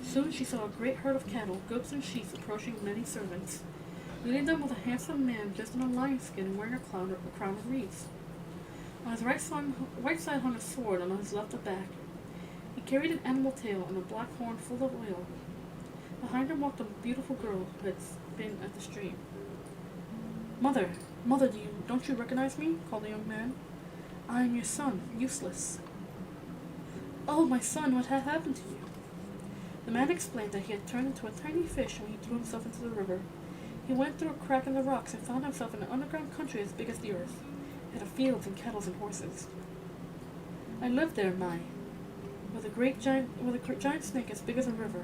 Soon she saw a great herd of cattle, goats, and sheep approaching many servants. Leading them was a handsome man dressed in a lion skin and wearing a crown of reeds. On his right side hung a sword, and on his left a back. He carried an animal tail and a black horn full of oil. Behind him walked a beautiful girl who had been at the stream. Mother, don't you recognize me? Called the young man. I am your son, Useless. Oh, my son, what had happened to you? The man explained that he had turned into a tiny fish when he threw himself into the river. He went through a crack in the rocks and found himself in an underground country as big as the earth. It had fields and cattle and horses. I lived there, with a giant snake as big as a river.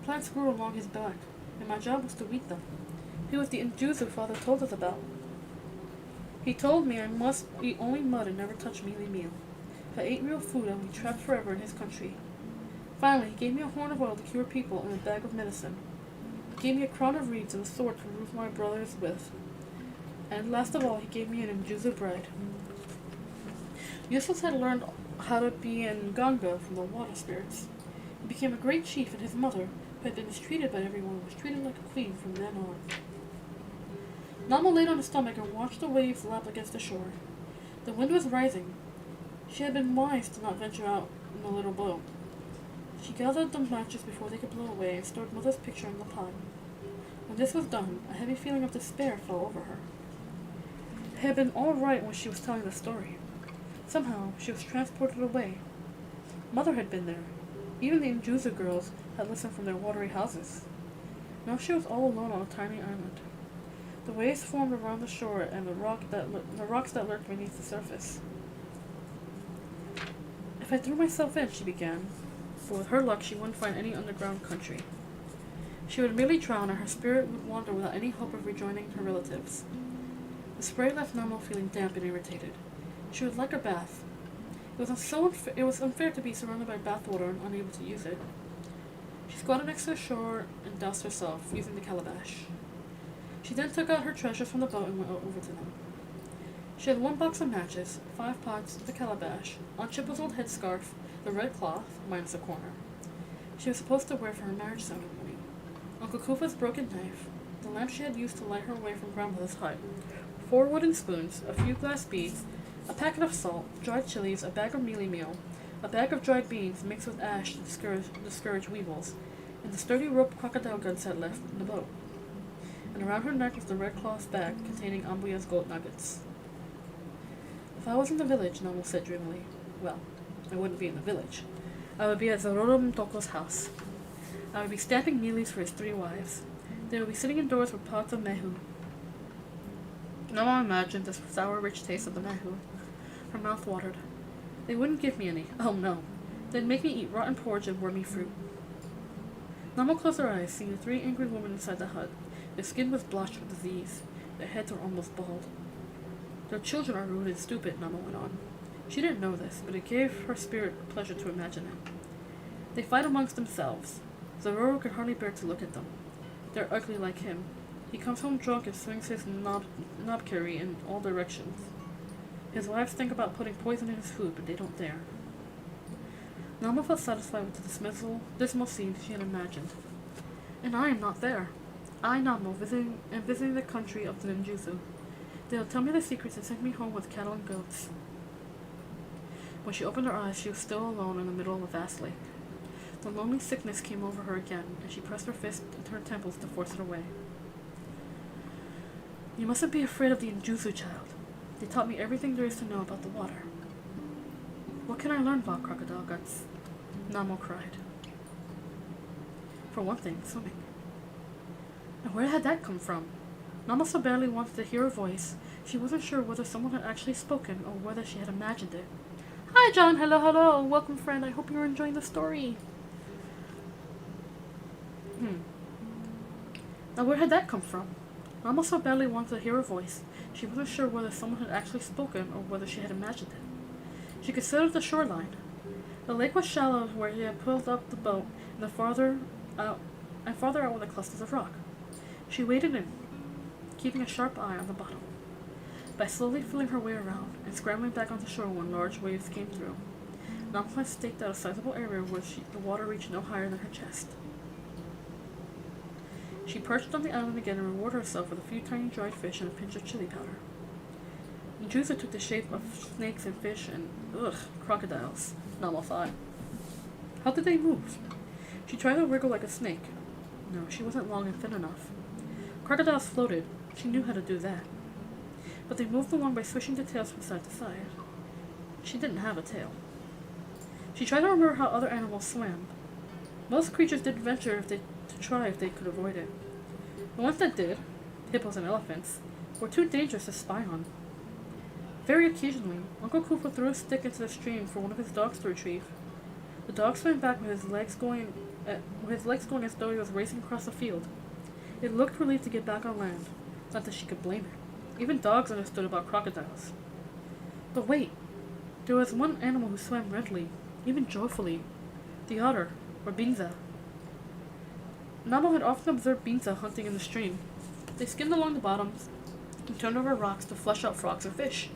Plants grew along his back, and my job was to eat them. He was the Njuzu father told us about. He told me I must eat only mud and never touch mealy meal. If I ate real food, I would be trapped forever in his country. Finally, he gave me a horn of oil to cure people and a bag of medicine. He gave me a crown of reeds and a sword to rule my brothers with. And last of all, he gave me an Njuzu bride. Useless had learned how to be in Ganga from the water spirits. He became a great chief, and his mother, who had been mistreated by everyone, was treated like a queen from then on. Namo laid on his stomach and watched the waves lap against the shore. The wind was rising. She had been wise to not venture out in the little boat. She gathered the matches before they could blow away and stored Mother's picture in the pot. When this was done, a heavy feeling of despair fell over her. It had been all right when she was telling the story. Somehow, she was transported away. Mother had been there. Even the Njuzu girls had listened from their watery houses. Now she was all alone on a tiny island. The waves formed around the shore and the rocks that lurked beneath the surface. If I threw myself in, she began, but with her luck she wouldn't find any underground country. She would merely drown and her spirit would wander without any hope of rejoining her relatives. The spray left Namo feeling damp and irritated. She would like her bath. It was unfair to be surrounded by bathwater and unable to use it. She squatted next to the shore and doused herself, using the calabash. She then took out her treasures from the boat and went over to them. She had 1 box of matches, 5 pots, the calabash, Aunt Chippa's old headscarf, the red cloth, minus a corner. She was supposed to wear for her marriage ceremony. Uncle Kufa's broken knife, the lamp she had used to light her way from grandmother's hut, 4 wooden spoons, a few glass beads, a packet of salt, dried chilies, a bag of mealy meal, a bag of dried beans mixed with ash to discourage weevils, and the sturdy rope crocodile guns had left in the boat. And around her neck was the red cloth bag containing Ambuya's gold nuggets. If I was in the village, Namo said dreamily, well, I wouldn't be in the village. I would be at Zororo Mtoko's house. I would be stamping mealies for his 3 wives. They would be sitting indoors with pots of mehu. Namo imagined the sour, rich taste of the mehu. Her mouth watered. They wouldn't give me any. Oh no. They'd make me eat rotten porridge and wormy fruit. Namo closed her eyes, seeing the 3 angry women inside the hut. Their skin was blotched with disease. Their heads were almost bald. Their children are rude and stupid, Namo went on. She didn't know this, but it gave her spirit pleasure to imagine it. They fight amongst themselves. Zororo could hardly bear to look at them. They're ugly like him. He comes home drunk and swings his knobkerrie in all directions. His wives think about putting poison in his food, but they don't dare. Namo felt satisfied with the dismal scene she had imagined. And I am not there. I, Namo, visiting the country of the Njuzu. They'll tell me the secrets and send me home with cattle and goats. When she opened her eyes, she was still alone in the middle of a vast lake. The lonely sickness came over her again, and she pressed her fist into her temples to force it away. You mustn't be afraid of the Njuzu, child. They taught me everything there is to know about the water. What can I learn about crocodile guts? Namo cried. For one thing, swimming. And where had that come from? Namo so badly wanted to hear a voice, she wasn't sure whether someone had actually spoken or whether she had imagined it. Hi, John. Hello. Welcome, friend. I hope you're enjoying the story. Now, where had that come from? Namo so badly wanted to hear a voice, she wasn't sure whether someone had actually spoken or whether she had imagined it. She considered the shoreline. The lake was shallow where he had pulled up the boat, and farther out were the clusters of rock. She waded in, keeping a sharp eye on the bottom. By slowly feeling her way around and scrambling back onto shore when large waves came through, Nama had staked out a sizable area where the water reached no higher than her chest. She perched on the island again and rewarded herself with a few tiny dried fish and a pinch of chili powder. Juicer took the shape of snakes and fish and, crocodiles, Nama thought. How did they move? She tried to wriggle like a snake. No, she wasn't long and thin enough. Crocodiles floated. She knew how to do that. But they moved along by swishing their tails from side to side. She didn't have a tail. She tried to remember how other animals swam. Most creatures did venture to try if they could avoid it. The ones that did, hippos and elephants, were too dangerous to spy on. Very occasionally, Uncle Koopa threw a stick into the stream for one of his dogs to retrieve. The dog swam back with his legs going as though he was racing across the field. It looked relieved to get back on land. Not that she could blame it. Even dogs understood about crocodiles. But wait, there was one animal who swam readily, even joyfully. The otter, or Binza. Namo had often observed Binza hunting in the stream. They skimmed along the bottoms and turned over rocks to flush out frogs or fish.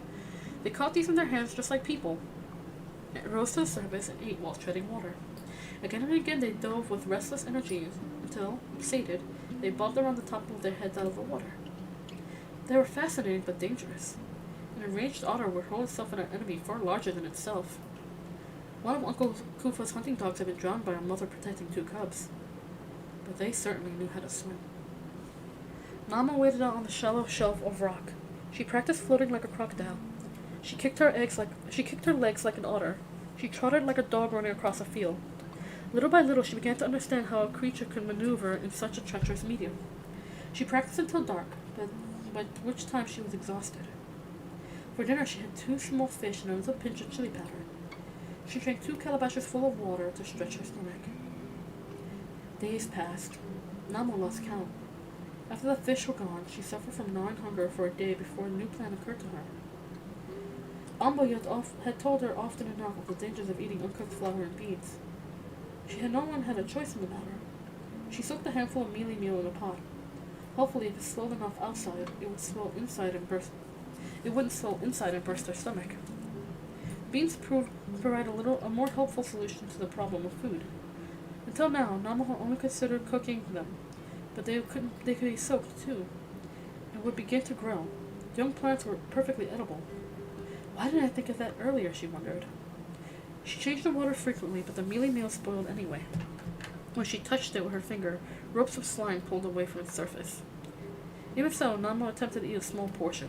They caught these in their hands just like people. It rose to the surface and ate while treading water. Again and again they dove with restless energy until, sated, they bobbed around the top of their heads out of the water. They were fascinating but dangerous. An enraged otter would hurl itself at an enemy far larger than itself. One of Uncle Koopa's hunting dogs had been drowned by a mother protecting two cubs. But they certainly knew how to swim. Nama waded out on the shallow shelf of rock. She practiced floating like a crocodile. She kicked her legs like an otter. She trotted like a dog running across a field. Little by little, she began to understand how a creature could maneuver in such a treacherous medium. She practiced until dark, but by which time she was exhausted. For dinner, she had 2 small fish and a little pinch of chili powder. She drank 2 calabashes full of water to stretch her stomach. Days passed. Namo lost count. After the fish were gone, she suffered from gnawing hunger for a day before a new plan occurred to her. Ambo had told her often enough of the dangers of eating uncooked flour and beans. She had no one had a choice in the matter. She soaked a handful of mealy meal in a pot. Hopefully, if it swelled enough outside, it would swell inside and burst. It wouldn't swell inside and burst her stomach. Beans proved to provide a more helpful solution to the problem of food. Until now, Namaha only considered cooking them, but they could be soaked too, and would begin to grow. Young plants were perfectly edible. Why didn't I think of that earlier, she wondered. She changed the water frequently, but the mealy meal spoiled anyway. When she touched it with her finger, ropes of slime pulled away from its surface. Even so, Namo attempted to eat a small portion.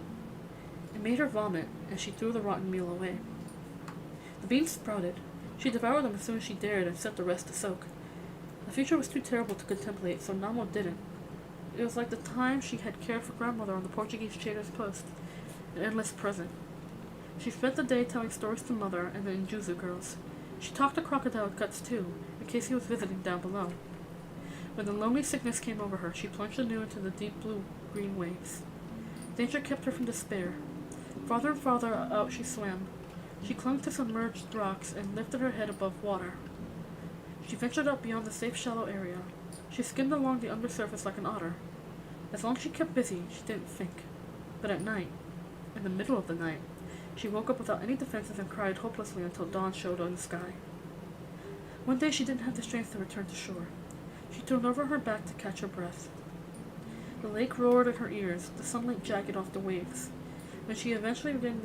It made her vomit, and she threw the rotten meal away. The beans sprouted. She devoured them as soon as she dared and set the rest to soak. The future was too terrible to contemplate, so Namo didn't. It was like the time she had cared for grandmother on the Portuguese trader's post, an endless present. She spent the day telling stories to Mother and the Injuzu girls. She talked to Crocodile Guts too, in case he was visiting down below. When the lonely sickness came over her, she plunged anew into the deep blue-green waves. Danger kept her from despair. Farther and farther out she swam. She clung to submerged rocks and lifted her head above water. She ventured out beyond the safe shallow area. She skimmed along the undersurface like an otter. As long as she kept busy, she didn't think. But at night, in the middle of the night, she woke up without any defenses and cried hopelessly until dawn showed on the sky. One day she didn't have the strength to return to shore. She turned over her back to catch her breath. The lake roared in her ears, the sunlight jagged off the waves. When she eventually regained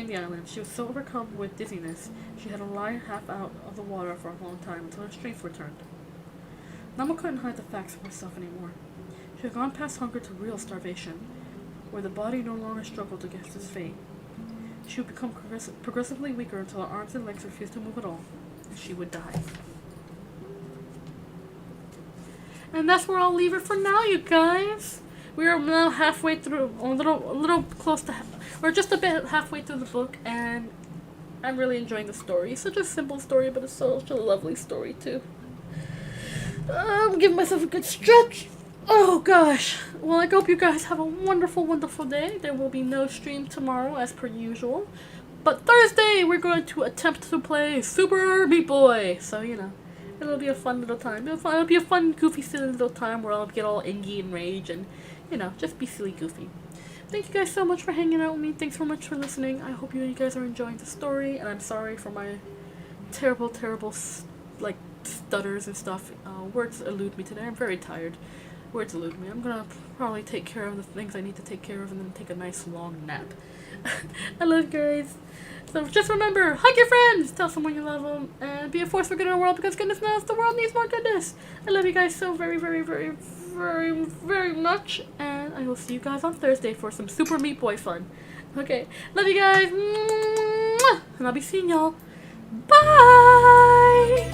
the island, she was so overcome with dizziness she had to lie half out of the water for a long time until her strength returned. Nama couldn't hide the facts from herself anymore. She had gone past hunger to real starvation, where the body no longer struggled against its fate. She would become progressively weaker until her arms and legs refused to move at all, and she would die. And that's where I'll leave it for now, you guys. We are now halfway through, a little close to, or just a bit halfway through the book, and I'm really enjoying the story. It's such a simple story, but it's such a lovely story too. I'm giving myself a good stretch. Oh gosh. Well, I hope you guys have a wonderful, wonderful day. There will be no stream tomorrow as per usual. But Thursday, we're going to attempt to play Super Meat Boy. So, It'll be a fun little time. It'll be a fun, goofy, silly little time where I'll get all angry and rage and, you know, just be silly, goofy. Thank you guys so much for hanging out with me. Thanks so much for listening. I hope you guys are enjoying the story, and I'm sorry for my terrible, like, stutters and stuff. Words elude me today. I'm very tired. Words elude me. I'm gonna probably take care of the things I need to take care of and then take a nice long nap. I love you guys. So just remember, hug your friends, tell someone you love them, and be a force for good in the world, because goodness knows the world needs more goodness. I love you guys so very, very, very, very, very much, and I will see you guys on Thursday for some Super Meat Boy fun. Okay, love you guys, and I'll be seeing y'all. Bye!